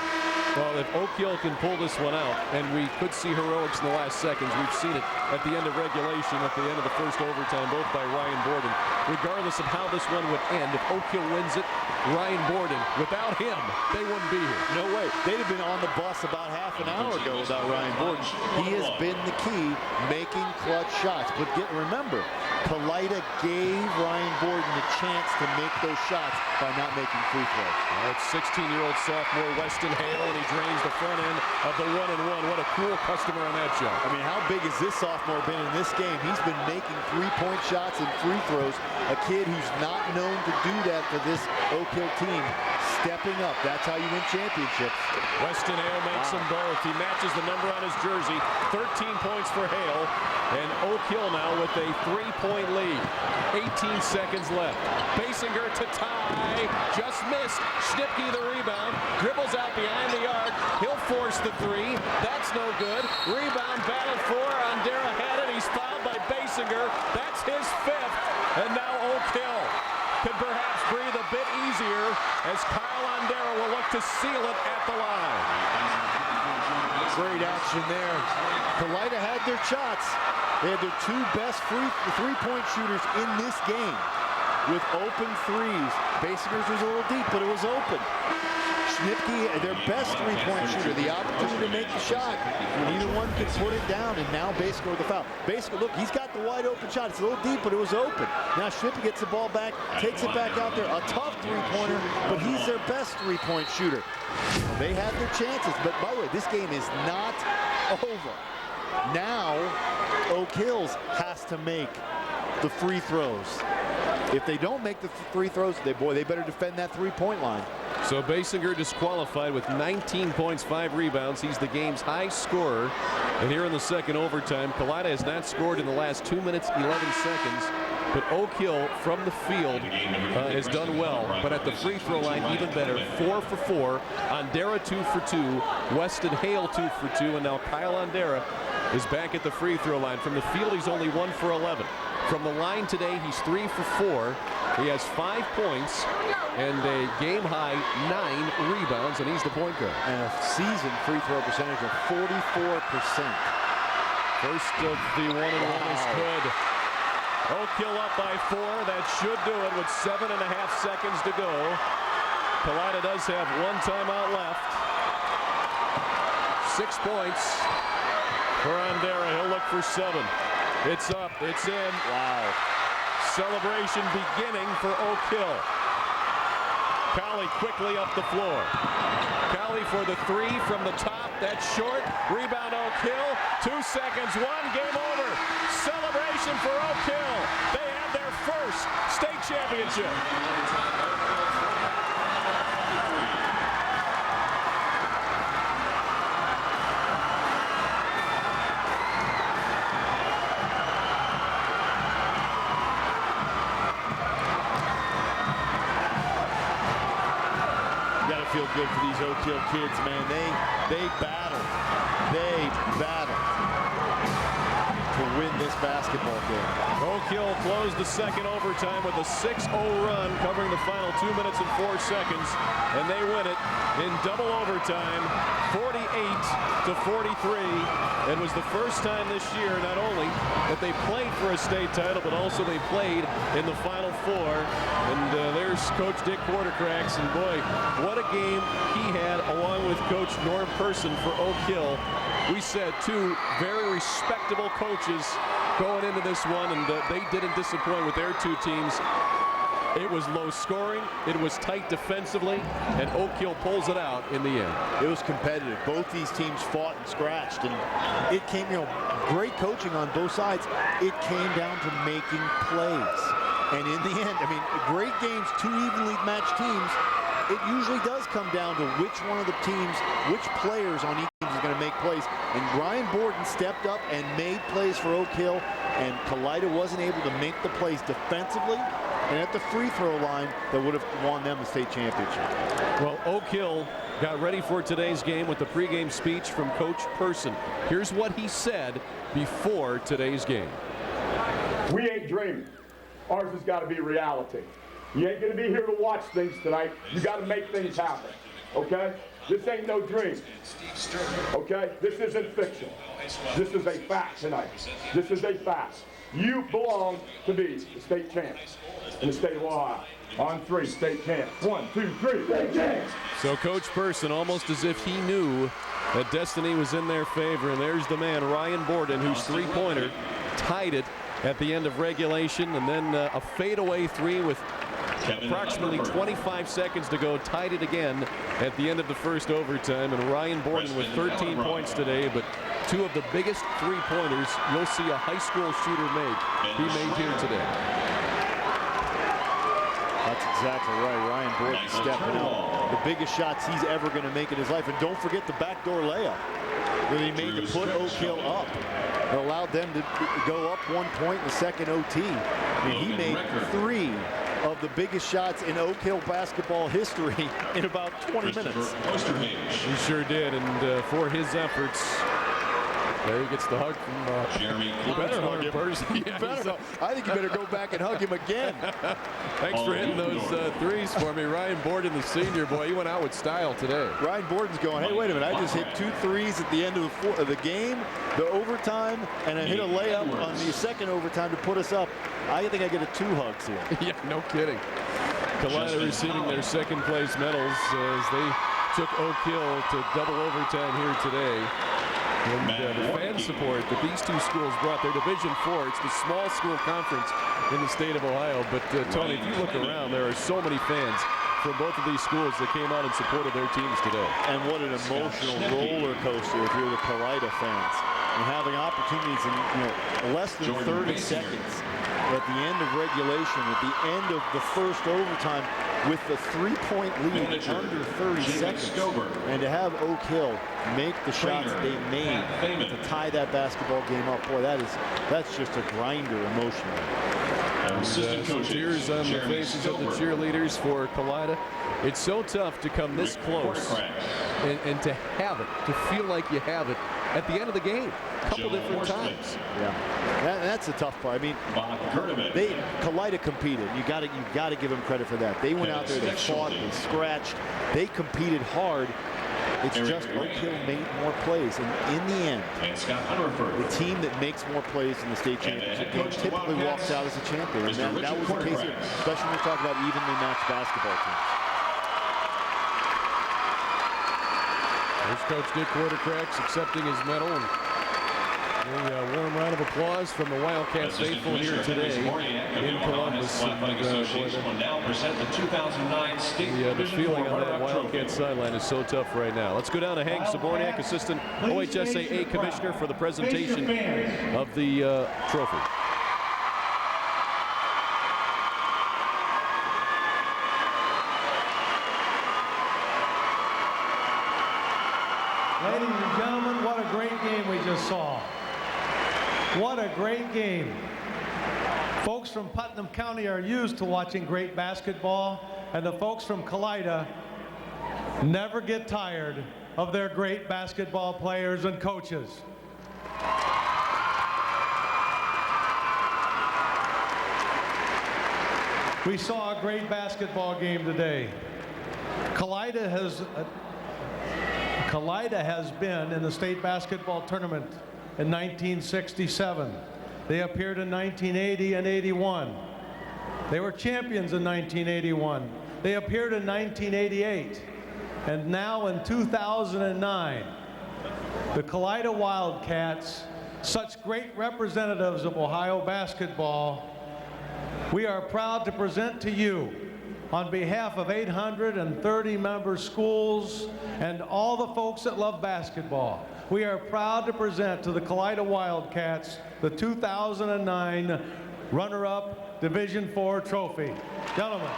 Well, if Oak Hill can pull this one out, and we could see heroics in the last seconds, we've seen it at the end of regulation, at the end of the first overtime, both by Ryan Borden. Regardless of how this one would end, if Oak Hill wins it, Ryan Borden, without him, they wouldn't be here. No way. They'd have been on the bus about half an hour ago without Ryan Borden. He has been the key, making clutch shots. But remember, Kalida gave Ryan Borden the chance to make those shots by not making free throws. It's 16-year-old sophomore Weston Hale, and he drains the front end of the 1-and-1. What a cool customer on that shot. I mean, how big has this sophomore been in this game? He's been making three-point shots and free throws. A kid who's not known to do that for this Oak Hill team, stepping up. That's how you win championships. Weston Hale makes them both. He matches the number on his jersey. 13 points for Hale. And Oak Hill now with a 3-point lead. 18 seconds left. Basinger to tie. Just missed. Schnipke the rebound. Dribbles out behind the arc. He'll force the three. That's no good. Rebound battle for Ondera had it. He's fouled by Basinger. That's his 5th. And now Oak Hill could perhaps breathe a bit easier as Kyle Ondera will look to seal it at the line. Great action there. Kalida had their shots. They had their 2 best three-point shooters in this game with open threes. Basinger's was a little deep, but it was open. Schnipke, their best three-point shooter, the opportunity to make the shot. Neither one could put it down, and now Basinger with the foul. Basinger, look, he's got the wide open shot. It's a little deep, but it was open. Now Schnipke gets the ball back, takes it back out there. A tough three-pointer, but he's their best three-point shooter. They had their chances, but by the way, this game is not over. Now, Oak Hills has to make the free throws. If they don't make the free throws, they better defend that three-point line. So Basinger disqualified with 19 points, 5 rebounds. He's the game's high scorer. And here in the second overtime, Kalida has not scored in the last 2 minutes, 11 seconds. But Oak Hill from the field has done well. But at the free throw line, even better. 4 for 4. Ondera 2 for 2. Weston Hale 2 for 2. And now Kyle Ondera is back at the free throw line. From the field, he's only 1 for 11. From the line today, he's 3 for 4. He has 5 points and a game-high 9 rebounds, and he's the point guard. And a season free throw percentage of 44%. First of the 1-and-1 is good. Oak Hill up by 4. That should do it with 7.5 seconds to go. Kalida does have 1 timeout left. 6 points for Ondera. He'll look for 7. It's up. It's in. Wow. Celebration beginning for Oak Hill. Colley quickly up the floor. Colley for the 3 from the top. That's short. Rebound Oak Hill. 2 seconds. 1. Game over. Celebration for Oak Hill. They have their first state championship. Feel good for these Oak Hill kids, man. They battle to win this basketball game. Oak Hill closed the second overtime with a 6-0 run, covering the final 2 minutes and 4 seconds, and they win it in double overtime, 48-43. It was the first time this year, not only that they played for a state title, but also they played in the Final Four. And there's Coach Dick Quartercracks, and boy, what a game he had along with Coach Norm Person for Oak Hill. We said 2 very respectable coaches going into this one, and they didn't disappoint with their 2 teams. It was low scoring, it was tight defensively, and Oak Hill pulls it out in the end. It was competitive. Both these teams fought and scratched, and it came, great coaching on both sides. It came down to making plays. And in the end, I mean, great games, 2 evenly matched teams, it usually does come down to which one of the teams, which players on each team is going to make plays. And Ryan Borden stepped up and made plays for Oak Hill, and Kalida wasn't able to make the plays defensively and at the free throw line that would have won them the state championship. Well, Oak Hill got ready for today's game with the pregame speech from Coach Person. Here's what he said before today's game. We ain't dreaming. Ours has got to be reality. You ain't going to be here to watch things tonight. You got to make things happen, okay? This ain't no dream. Okay? This isn't fiction. This is a fact tonight. This is a fact. You belong to be the state champs in the state of Ohio. On 3, state champs. 1, 2, 3, state champs. So Coach Person, almost as if he knew that destiny was in their favor. And there's the man, Ryan Borden, whose three-pointer tied it at the end of regulation. And then a fadeaway three with approximately 25 seconds to go, tied it again at the end of the first overtime. And Ryan Borden with 13 points today, but two of the biggest three-pointers you'll see a high school shooter make. He made here today. That's exactly right. Ryan Borden stepping up. The biggest shots he's ever going to make in his life. And don't forget the backdoor layup that he made to put Oak Hill up. It allowed them to go up 1 point in the second OT. And he made 3 of the biggest shots in Oak Hill basketball history in about 20 minutes. He sure did, and for his efforts, there he gets the hug from Jeremy. You better hug him. I think you better go back and hug him again. Thanks for hitting those threes for me. Ryan Borden, the senior, boy, he went out with style today. Ryan Borden's going, hey, wait a minute, I just hit 2 threes at the end of the game, the overtime, and I hit a layup on the second overtime to put us up. I think I get 2 hugs here. Yeah, no kidding. Kalida receiving their second place medals as they took Oak Hill to double overtime here today. And the fan support that these two schools brought, their Division IV, it's the small school conference in the state of Ohio. But Tony, if you look around, there are so many fans from both of these schools that came out and supported their teams today. And what an emotional roller coaster if you're the Kalida fans. And having opportunities in less than 30 seconds at the end of regulation, at the end of the first overtime, with the 3-point lead under 30 seconds. And to have Oak Hill make the shots they made to tie that basketball game up, boy, that's just a grinder emotionally. And tears on the faces of the cheerleaders for Kalida. It's so tough to come this close and to have it, to feel like you have it at the end of the game, a couple different times. Yeah, that's the tough part. I mean, Kalida competed. You got to give them credit for that. They went out there, they fought, they scratched, they competed hard. It's just Oak Hill made more plays, and in the end, the team that makes more plays in the state championship game typically walks out as a champion. And that was the case here, especially when we talk about evenly matched basketball teams. There's Coach Dick Quartercracks accepting his medal, and a warm round of applause from the Wildcats faithful here today in Columbus. The feeling on that Wildcat sideline is so tough right now. Let's go down to Hank Zaborniak, Assistant OHSAA Commissioner, for the presentation of the trophy. Ladies and gentlemen, what a great game we just saw. What a great game. Folks from Putnam County are used to watching great basketball, and the folks from Kalida never get tired of their great basketball players and coaches. We saw a great basketball game today. Kalida has been in the state basketball tournament in 1967. They appeared in 1980 and 81. They were champions in 1981. They appeared in 1988. And now in 2009, the Kalida Wildcats, such great representatives of Ohio basketball, we are proud to present to you, on behalf of 830 member schools and all the folks that love basketball, we are proud to present to the Kalida Wildcats the 2009 runner-up Division IV trophy. Gentlemen.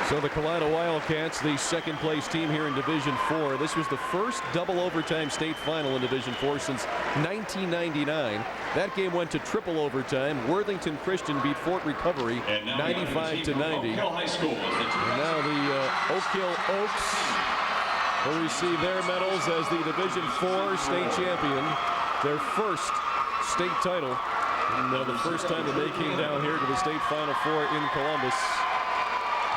So the Kalida Wildcats, the second place team here in Division IV. This was the first double overtime state final in Division IV since 1999. That game went to triple overtime. Worthington Christian beat Fort Recovery 95-90. And now the Oak Hill Oaks will receive their medals as the Division IV state champion, their first state title, and the first time that they came down here to the state Final Four in Columbus.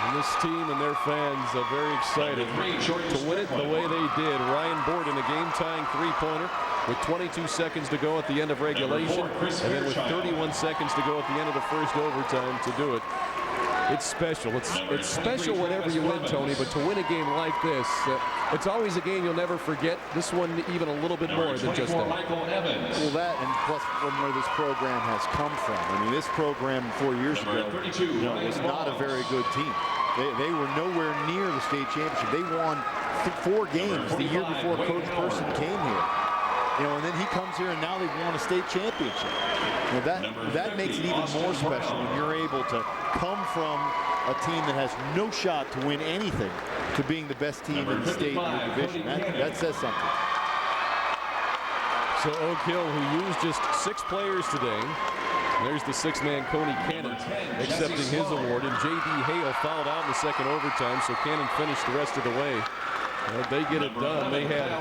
And this team and their fans are very excited to win it the way they did. Ryan Borden, a game-tying three-pointer with 22 seconds to go at the end of regulation, and then with 31 seconds to go at the end of the first overtime to do it. It's special. It's special whenever you win, Tony, but to win a game like this, it's always a game you'll never forget. This one even a little bit more than just that. Well, that and plus from where this program has come from. I mean, this program 4 years ago was not a very good team. They were nowhere near the state championship. They won 4 games the year before Coach Person came here. And then he comes here and now they've won a state championship. That makes it even more special when you're able to come from a team that has no shot to win anything to being the best team in the state in the division. That says something. So Oak Hill, who used just 6 players today. There's the 6-man Coney Cannon accepting his award, and J.D. Hale fouled out in the second overtime, so Cannon finished the rest of the way. They get it done. They had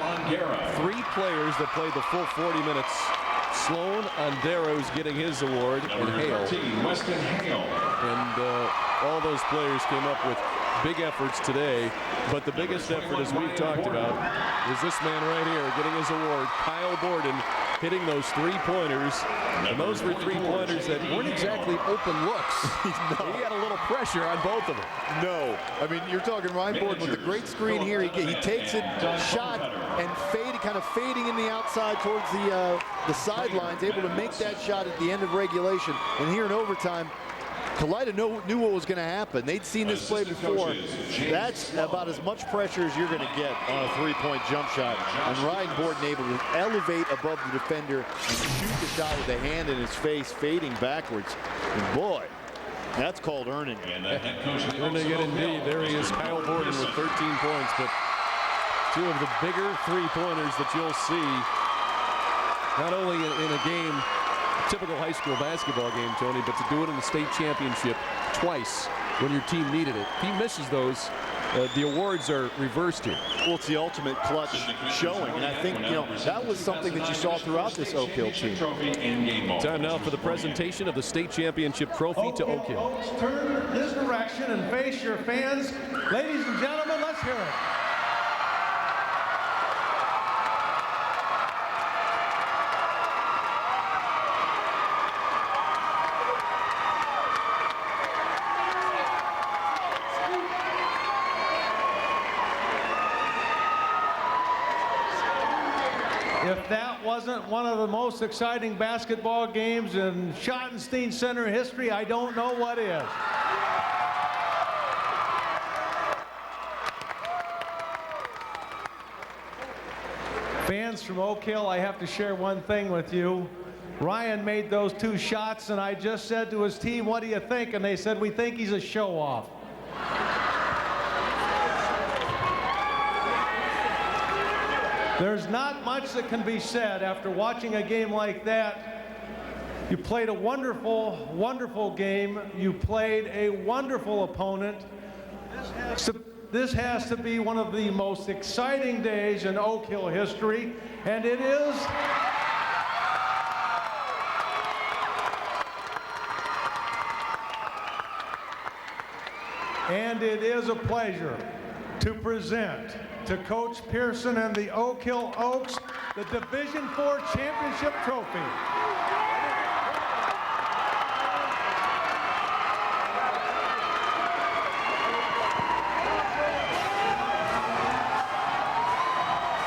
3 players that played the full 40 minutes. Sloan Ondero's getting his award, and Hale. And all those players came up with big efforts today, but the biggest effort, as we've talked about, is this man right here getting his award, Kyle Borden, hitting those 3-pointers. And those were 3-pointers that weren't exactly open looks. No. He had a little pressure on both of them. No. I mean, you're talking Ryan Borden with a great screen here. He takes it, shot, and kind of fading in the outside towards the sidelines, able to make that shot at the end of regulation. And here in overtime, Kalida knew what was going to happen. They'd seen this play before. That's about as much pressure as you're going to get on a 3-point jump shot. And Ryan Borden able to elevate above the defender and shoot the shot with a hand in his face, fading backwards. And boy, that's called earning. Earning it indeed. There he is, Kyle Borden with 13 points. But 2 of the bigger 3-pointers that you'll see, not only in a game, typical high school basketball game, Tony, but to do it in the state championship twice when your team needed it. If he misses those, the awards are reversed here. Well, it's the ultimate clutch showing, and I think, that was something that you saw throughout this Oak Hill team. Time now for the presentation of the state championship trophy to Oak Hill. Turn this direction and face your fans. Ladies and gentlemen, let's hear it. If that wasn't one of the most exciting basketball games in Schottenstein Center history, I don't know what is. Fans from Oak Hill, I have to share one thing with you. Ryan made those 2 shots, and I just said to his team, what do you think? And they said, we think he's a show-off. There's not much that can be said after watching a game like that. You played a wonderful, wonderful game. You played a wonderful opponent. This has to be one of the most exciting days in Oak Hill history, and it is. And it is a pleasure to present to Coach Pearson and the Oak Hill Oaks the Division IV Championship Trophy.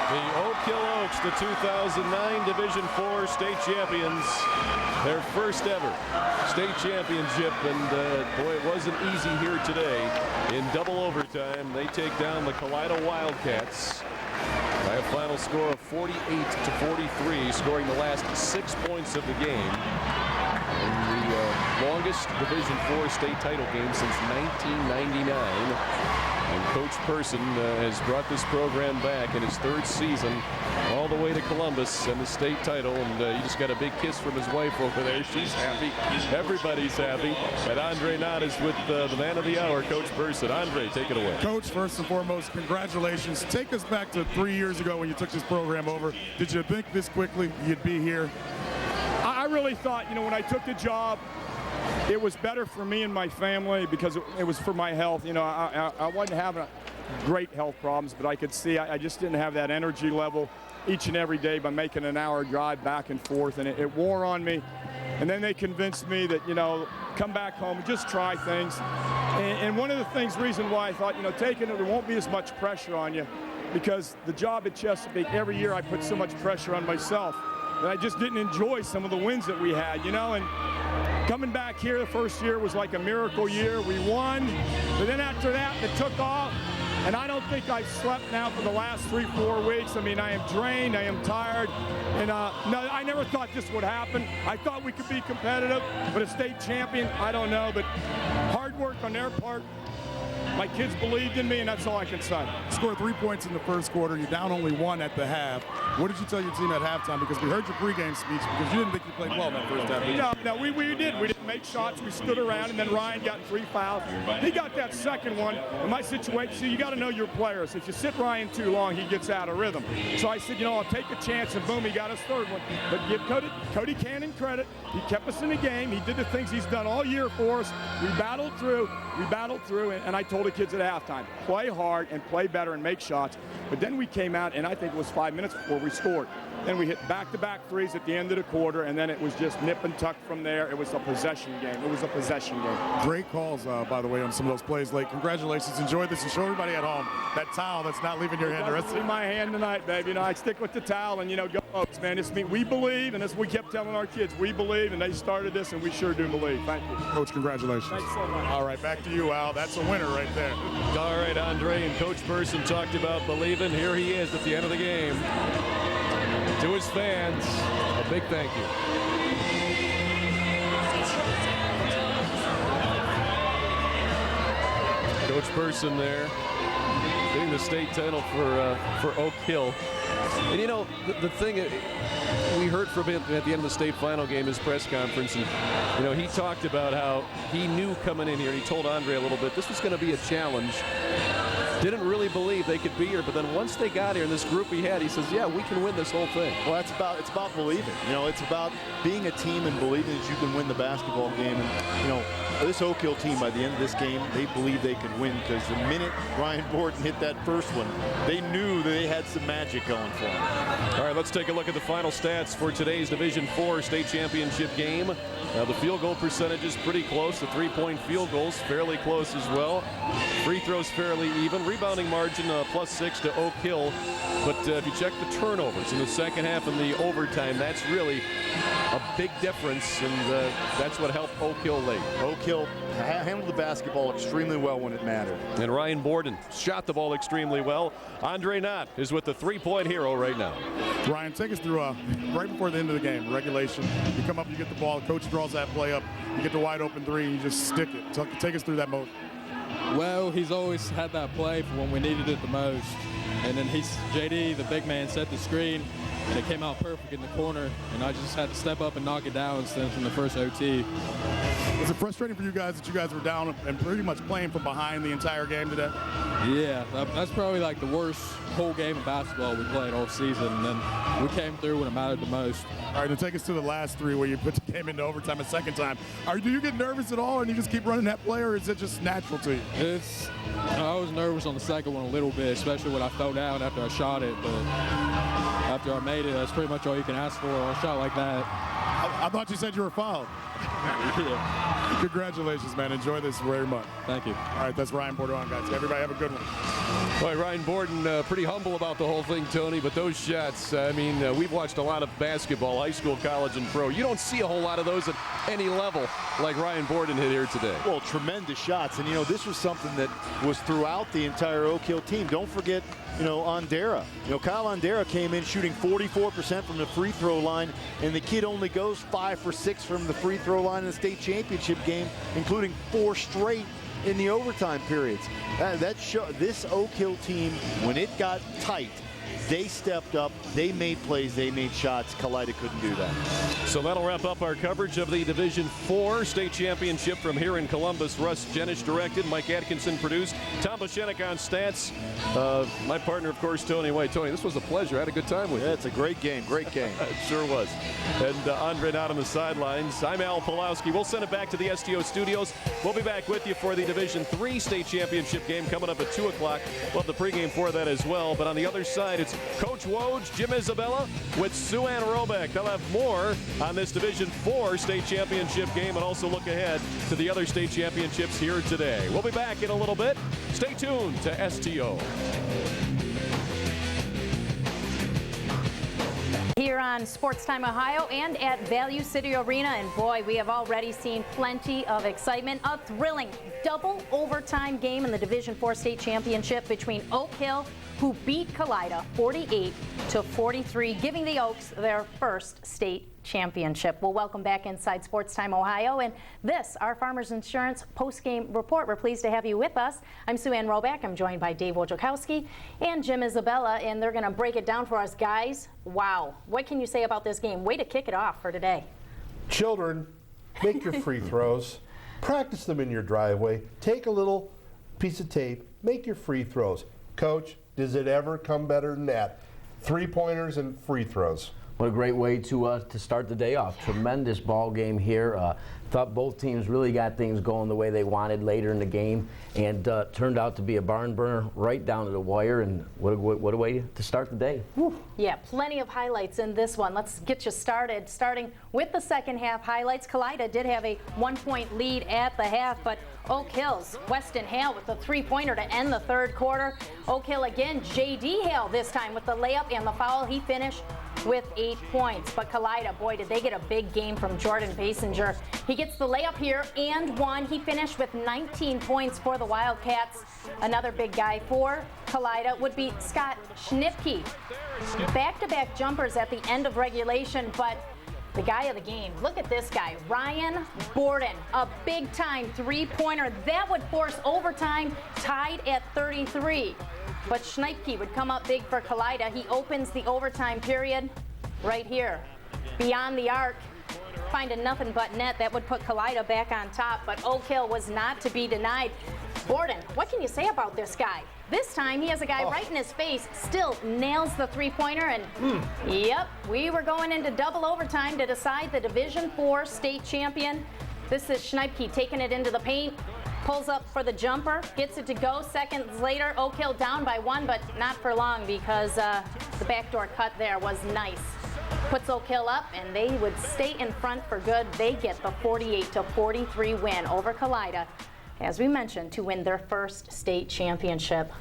The Oak Hill Oaks, the 2009 Division IV state champions, their first ever state championship, and boy, it wasn't easy here today. In double overtime, they take down the Kalida Wildcats by a final score of 48-43, scoring the last 6 points of the game. In the longest Division IV state title game since 1999. And Coach Person has brought this program back in his 3rd season all the way to Columbus and the state title. And he just got a big kiss from his wife over there. She's happy. Everybody's happy. And Andre Knott is with the man of the hour, Coach Person. Andre, take it away. Coach, first and foremost, congratulations. Take us back to 3 years ago when you took this program over. Did you think this quickly you'd be here? I really thought, when I took the job, it was better for me and my family because it was for my health. I wasn't having great health problems, but I could see I just didn't have that energy level each and every day by making an hour drive back and forth, and it wore on me. And then they convinced me that, come back home and just try things. And one of the reason why I thought, taking it, there won't be as much pressure on you, because the job at Chesapeake, every year I put so much pressure on myself that I just didn't enjoy some of the wins that we had, and coming back here the first year was like a miracle year. We won, but then after that, it took off. And I don't think I've slept now for the last 3-4 weeks. I mean, I am drained, I am tired. And no, I never thought this would happen. I thought we could be competitive, but a state champion, I don't know. But hard work on their part. My kids believed in me, and that's all I can say. Scored 3 points in the first quarter. You're down only 1 at the half. What did you tell your team at halftime? Because we heard your pregame speech because you didn't think you played well in that first half. No, we did. We didn't make shots. We stood around, and then Ryan got 3 fouls. He got that second one. In my situation, see, you got to know your players. If you sit Ryan too long, he gets out of rhythm. So I said, I'll take a chance, and boom, he got his 3rd one. But give Cody Cannon credit. He kept us in the game. He did the things he's done all year for us. We battled through, and I told the kids at halftime, play hard and play better and make shots. But then we came out, and I think it was 5 minutes before we scored. Then we hit back-to-back threes at the end of the quarter, and then it was just nip and tuck from there. It was a possession game. Great calls, by the way, on some of those plays late. Congratulations. Enjoy this and show everybody at home that towel that's not leaving your hand. The rest of in my hand tonight, baby. I stick with the towel, and, go Oaks, man. We believe, and that's what we kept telling our kids. We believe, and they started this, and we sure do believe. Thank you. Coach, congratulations. Thanks so much. All right, back to you, Al. That's a winner right there. All right, Andre and Coach Person talked about believing. Here he is at the end of the game. To his fans, a big thank you. Coach Person there, getting the state title for Oak Hill. And the thing we heard from him at the end of the state final game, his press conference, and he talked about how he knew coming in here. He told Andre a little bit this was going to be a challenge. Didn't really believe they could be here, but then once they got here in this group he had, he says, yeah, we can win this whole thing. Well, it's about believing. It's about being a team and believing that you can win the basketball game. And this Oak Hill team, by the end of this game, they believe they could win, because the minute Ryan Borden hit that first one, they knew that they had some magic going for them. All right, let's take a look at the final stats for today's Division IV state championship game. The field goal percentage is pretty close. The three-point field goals fairly close as well. Free throws fairly even. Rebounding margin +6 to Oak Hill. But if you check the turnovers in the second half and the overtime, that's really a big difference, and that's what helped Oak Hill late. Oak Hill handled the basketball extremely well when it mattered. And Ryan Borden shot the ball extremely well. Andre Knott is with the three-point hero right now. Ryan, take us through right before the end of the game, regulation. You come up, you get the ball, coach draws that play up, you get the wide open three, and you just stick it. Take us through that mode. Well, he's always had that play for when we needed it the most. And then JD, the big man, set the screen, and it came out perfect in the corner, and I just had to step up and knock it down instead from the first OT. Was it frustrating for you guys that you guys were down and pretty much playing from behind the entire game today? Yeah, that's probably like the worst whole game of basketball we played all season, and then we came through when it mattered the most. All right, then take us to the last three where you put the game into overtime a second time. Do you get nervous at all and you just keep running that play, or is it just natural to you? I was nervous on the second one a little bit, especially when I fell down after I shot it, but after I made it, that's pretty much all you can ask for on a shot like that. I thought you said you were fouled. Yeah. Congratulations, man. Enjoy this very much. Thank you. All right, that's Ryan Borden on, guys. Everybody have a good one. Boy, Ryan Borden, pretty humble about the whole thing, Tony, but those shots, I mean, we've watched a lot of basketball, high school, college, and pro. You don't see a whole lot of those at any level like Ryan Borden hit here today. Well, tremendous shots. And, this was something that was throughout the entire Oak Hill team. Don't forget, Ondera. Kyle Ondera came in shooting 44% from the free throw line, and the kid only goes 5 for 6 from the free throw line in the state championship game, including 4 straight in the overtime periods. This Oak Hill team, when it got tight, they stepped up, they made plays, they made shots. Kalida couldn't do that. So that'll wrap up our coverage of the Division IV state championship from here in Columbus. Russ Jenish directed, Mike Atkinson produced, Tom Boshenik on stats. My partner, of course, Tony White. Tony, this was a pleasure. I had a good time with you. Yeah, it's a great game, great game. It sure was. And Andre out on the sidelines. I'm Al Pulowski. We'll send it back to the STO studios. We'll be back with you for the Division III state championship game coming up at 2 o'clock. We'll have the pregame for that as well. But on the other side, it's Coach Woj, Jim Isabella with Sue Ann Robeck. They'll have more on this Division IV state championship game and also look ahead to the other state championships here today. We'll be back in a little bit. Stay tuned to STO. Here on Sports Time Ohio and at Value City Arena, and boy, we have already seen plenty of excitement. A thrilling double overtime game in the Division IV state championship between Oak Hill, who beat Kalida 48-43, giving the Oaks their first state championship. Well, welcome back inside Sports Time Ohio, and this, our Farmers Insurance post-game report. We're pleased to have you with us. I'm Sue Ann Robeck. I'm joined by Dave Wojciechowski and Jim Isabella, and they're going to break it down for us, guys. Wow, what can you say about this game? Way to kick it off for today. Children, make your free throws. Practice them in your driveway. Take a little piece of tape. Make your free throws. Coach, does it ever come better than that? 3-pointers and free throws. What a great way to start the day off. Tremendous ball game here. Thought both teams really got things going the way they wanted later in the game, and turned out to be a barn burner right down to the wire. And what a way to start the day. Woo. Yeah, plenty of highlights in this one. Let's get you started. Starting with the second half highlights. Kalida did have a 1-point lead at the half, but Oak Hill's Weston Hale with the 3-pointer to end the third quarter. Oak Hill again, J.D. Hale this time with the layup and the foul. He finished with 8 points. But Kalida, boy, did they get a big game from Jordan Basinger. He gets the layup here and one. He finished with 19 points for the Wildcats. Another big guy for Kalida would be Scott Schnipke. Back-to-back jumpers at the end of regulation, but the guy of the game, look at this guy, Ryan Borden, a big-time 3-pointer. That would force overtime, tied at 33. But Schnipke would come up big for Kalida. He opens the overtime period right here, beyond the arc, finding nothing but net. That would put Kalida back on top, but Oak Hill was not to be denied. Borden, what can you say about this guy? This time he has a guy right in his face, still nails the 3-pointer, and yep, we were going into double overtime to decide the Division IV state champion. This is Schnipke taking it into the paint, pulls up for the jumper, gets it to go. Seconds later, Oak Hill down by 1, but not for long because the backdoor cut there was nice. Puts Oak Hill up, and they would stay in front for good. They get the 48-43 win over Kalida, as we mentioned, to win their first state championship.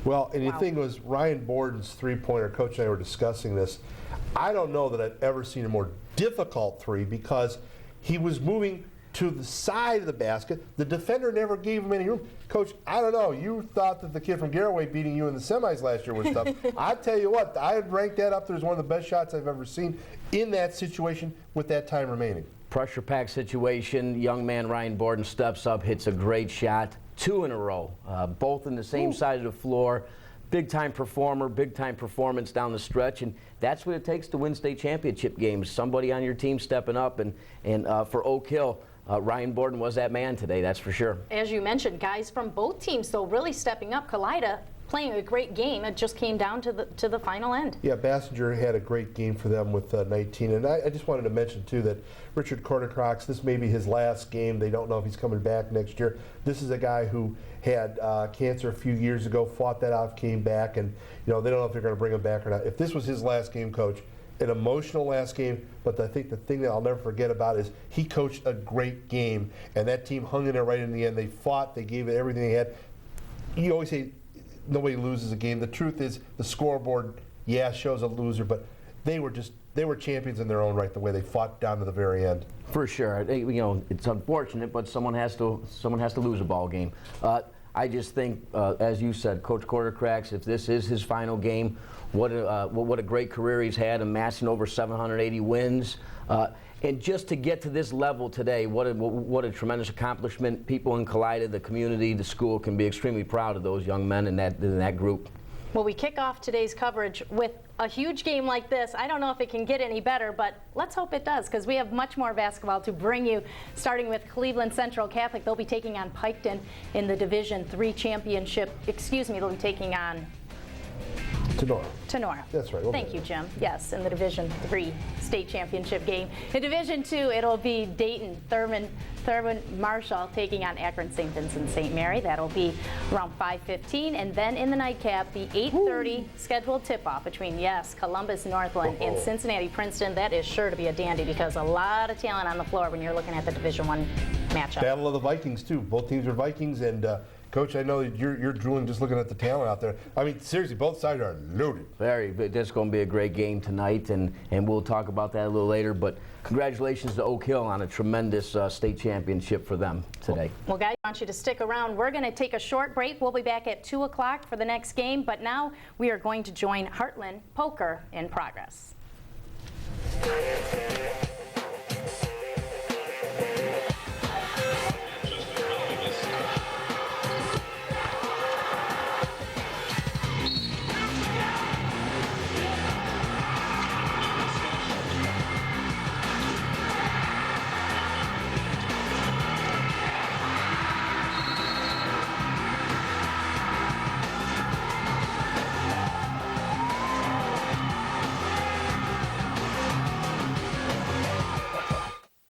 Well, and the thing was, Ryan Borden's 3-pointer, Coach and I were discussing this. I don't know that I've ever seen a more difficult three because he was moving to the side of the basket. The defender never gave him any room. Coach, I don't know. You thought that the kid from Garraway beating you in the semis last year was tough. I tell you what, I'd rank that up there as one of the best shots I've ever seen in that situation with that time remaining. Pressure pack situation. Young man Ryan Borden steps up, hits a great shot. 2 in a row, both in the same side of the floor. Big-time performer, big-time performance down the stretch, and that's what it takes to win state championship games. Somebody on your team stepping up, and for Oak Hill, Ryan Borden was that man today, that's for sure. As you mentioned, guys from both teams, though, really stepping up. Kalida playing a great game. It just came down to the final end. Yeah, Bassinger had a great game for them with 19. And I just wanted to mention, too, that Richard Cordercrox, this may be his last game. They don't know if he's coming back next year. This is a guy who had cancer a few years ago, fought that off, came back, and they don't know if they're going to bring him back or not. If this was his last game, Coach, an emotional last game, but I think the thing that I'll never forget about is he coached a great game, and that team hung in there right in the end. They fought, they gave it everything they had. You always say nobody loses a game. The truth is the scoreboard, shows a loser, but they were champions in their own right the way they fought down to the very end. For sure. It's unfortunate, but someone has to lose a ball game. I just think, as you said, Coach Cordercrax, if this is his final game, what a great career he's had, amassing over 780 wins. And just to get to this level today, what a tremendous accomplishment. People in Kalida, the community, the school can be extremely proud of those young men in that group. Well, we kick off today's coverage with a huge game like this. I don't know if it can get any better, but let's hope it does, because we have much more basketball to bring you, starting with Cleveland Central Catholic. They'll be taking on Piketon in the Division III championship. Excuse me, they'll be taking on Tenora. That's right. Thank you, Jim. Yes, in the Division III state championship game. In Division II, it'll be Dayton Thurman Marshall taking on Akron St. Vincent St. Mary. That'll be around 5:15, and then in the nightcap, the 8:30 scheduled tip-off between Columbus Northland and Cincinnati Princeton. That is sure to be a dandy, because a lot of talent on the floor when you're looking at the Division I matchup. Battle of the Vikings too. Both teams are Vikings, and Coach, I know you're drooling just looking at the talent out there. I mean, seriously, both sides are loaded. That's going to be a great game tonight, and we'll talk about that a little later. But congratulations to Oak Hill on a tremendous state championship for them today. Well, guys, I want you to stick around. We're going to take a short break. We'll be back at 2 o'clock for the next game. But now we are going to join Heartland Poker in progress.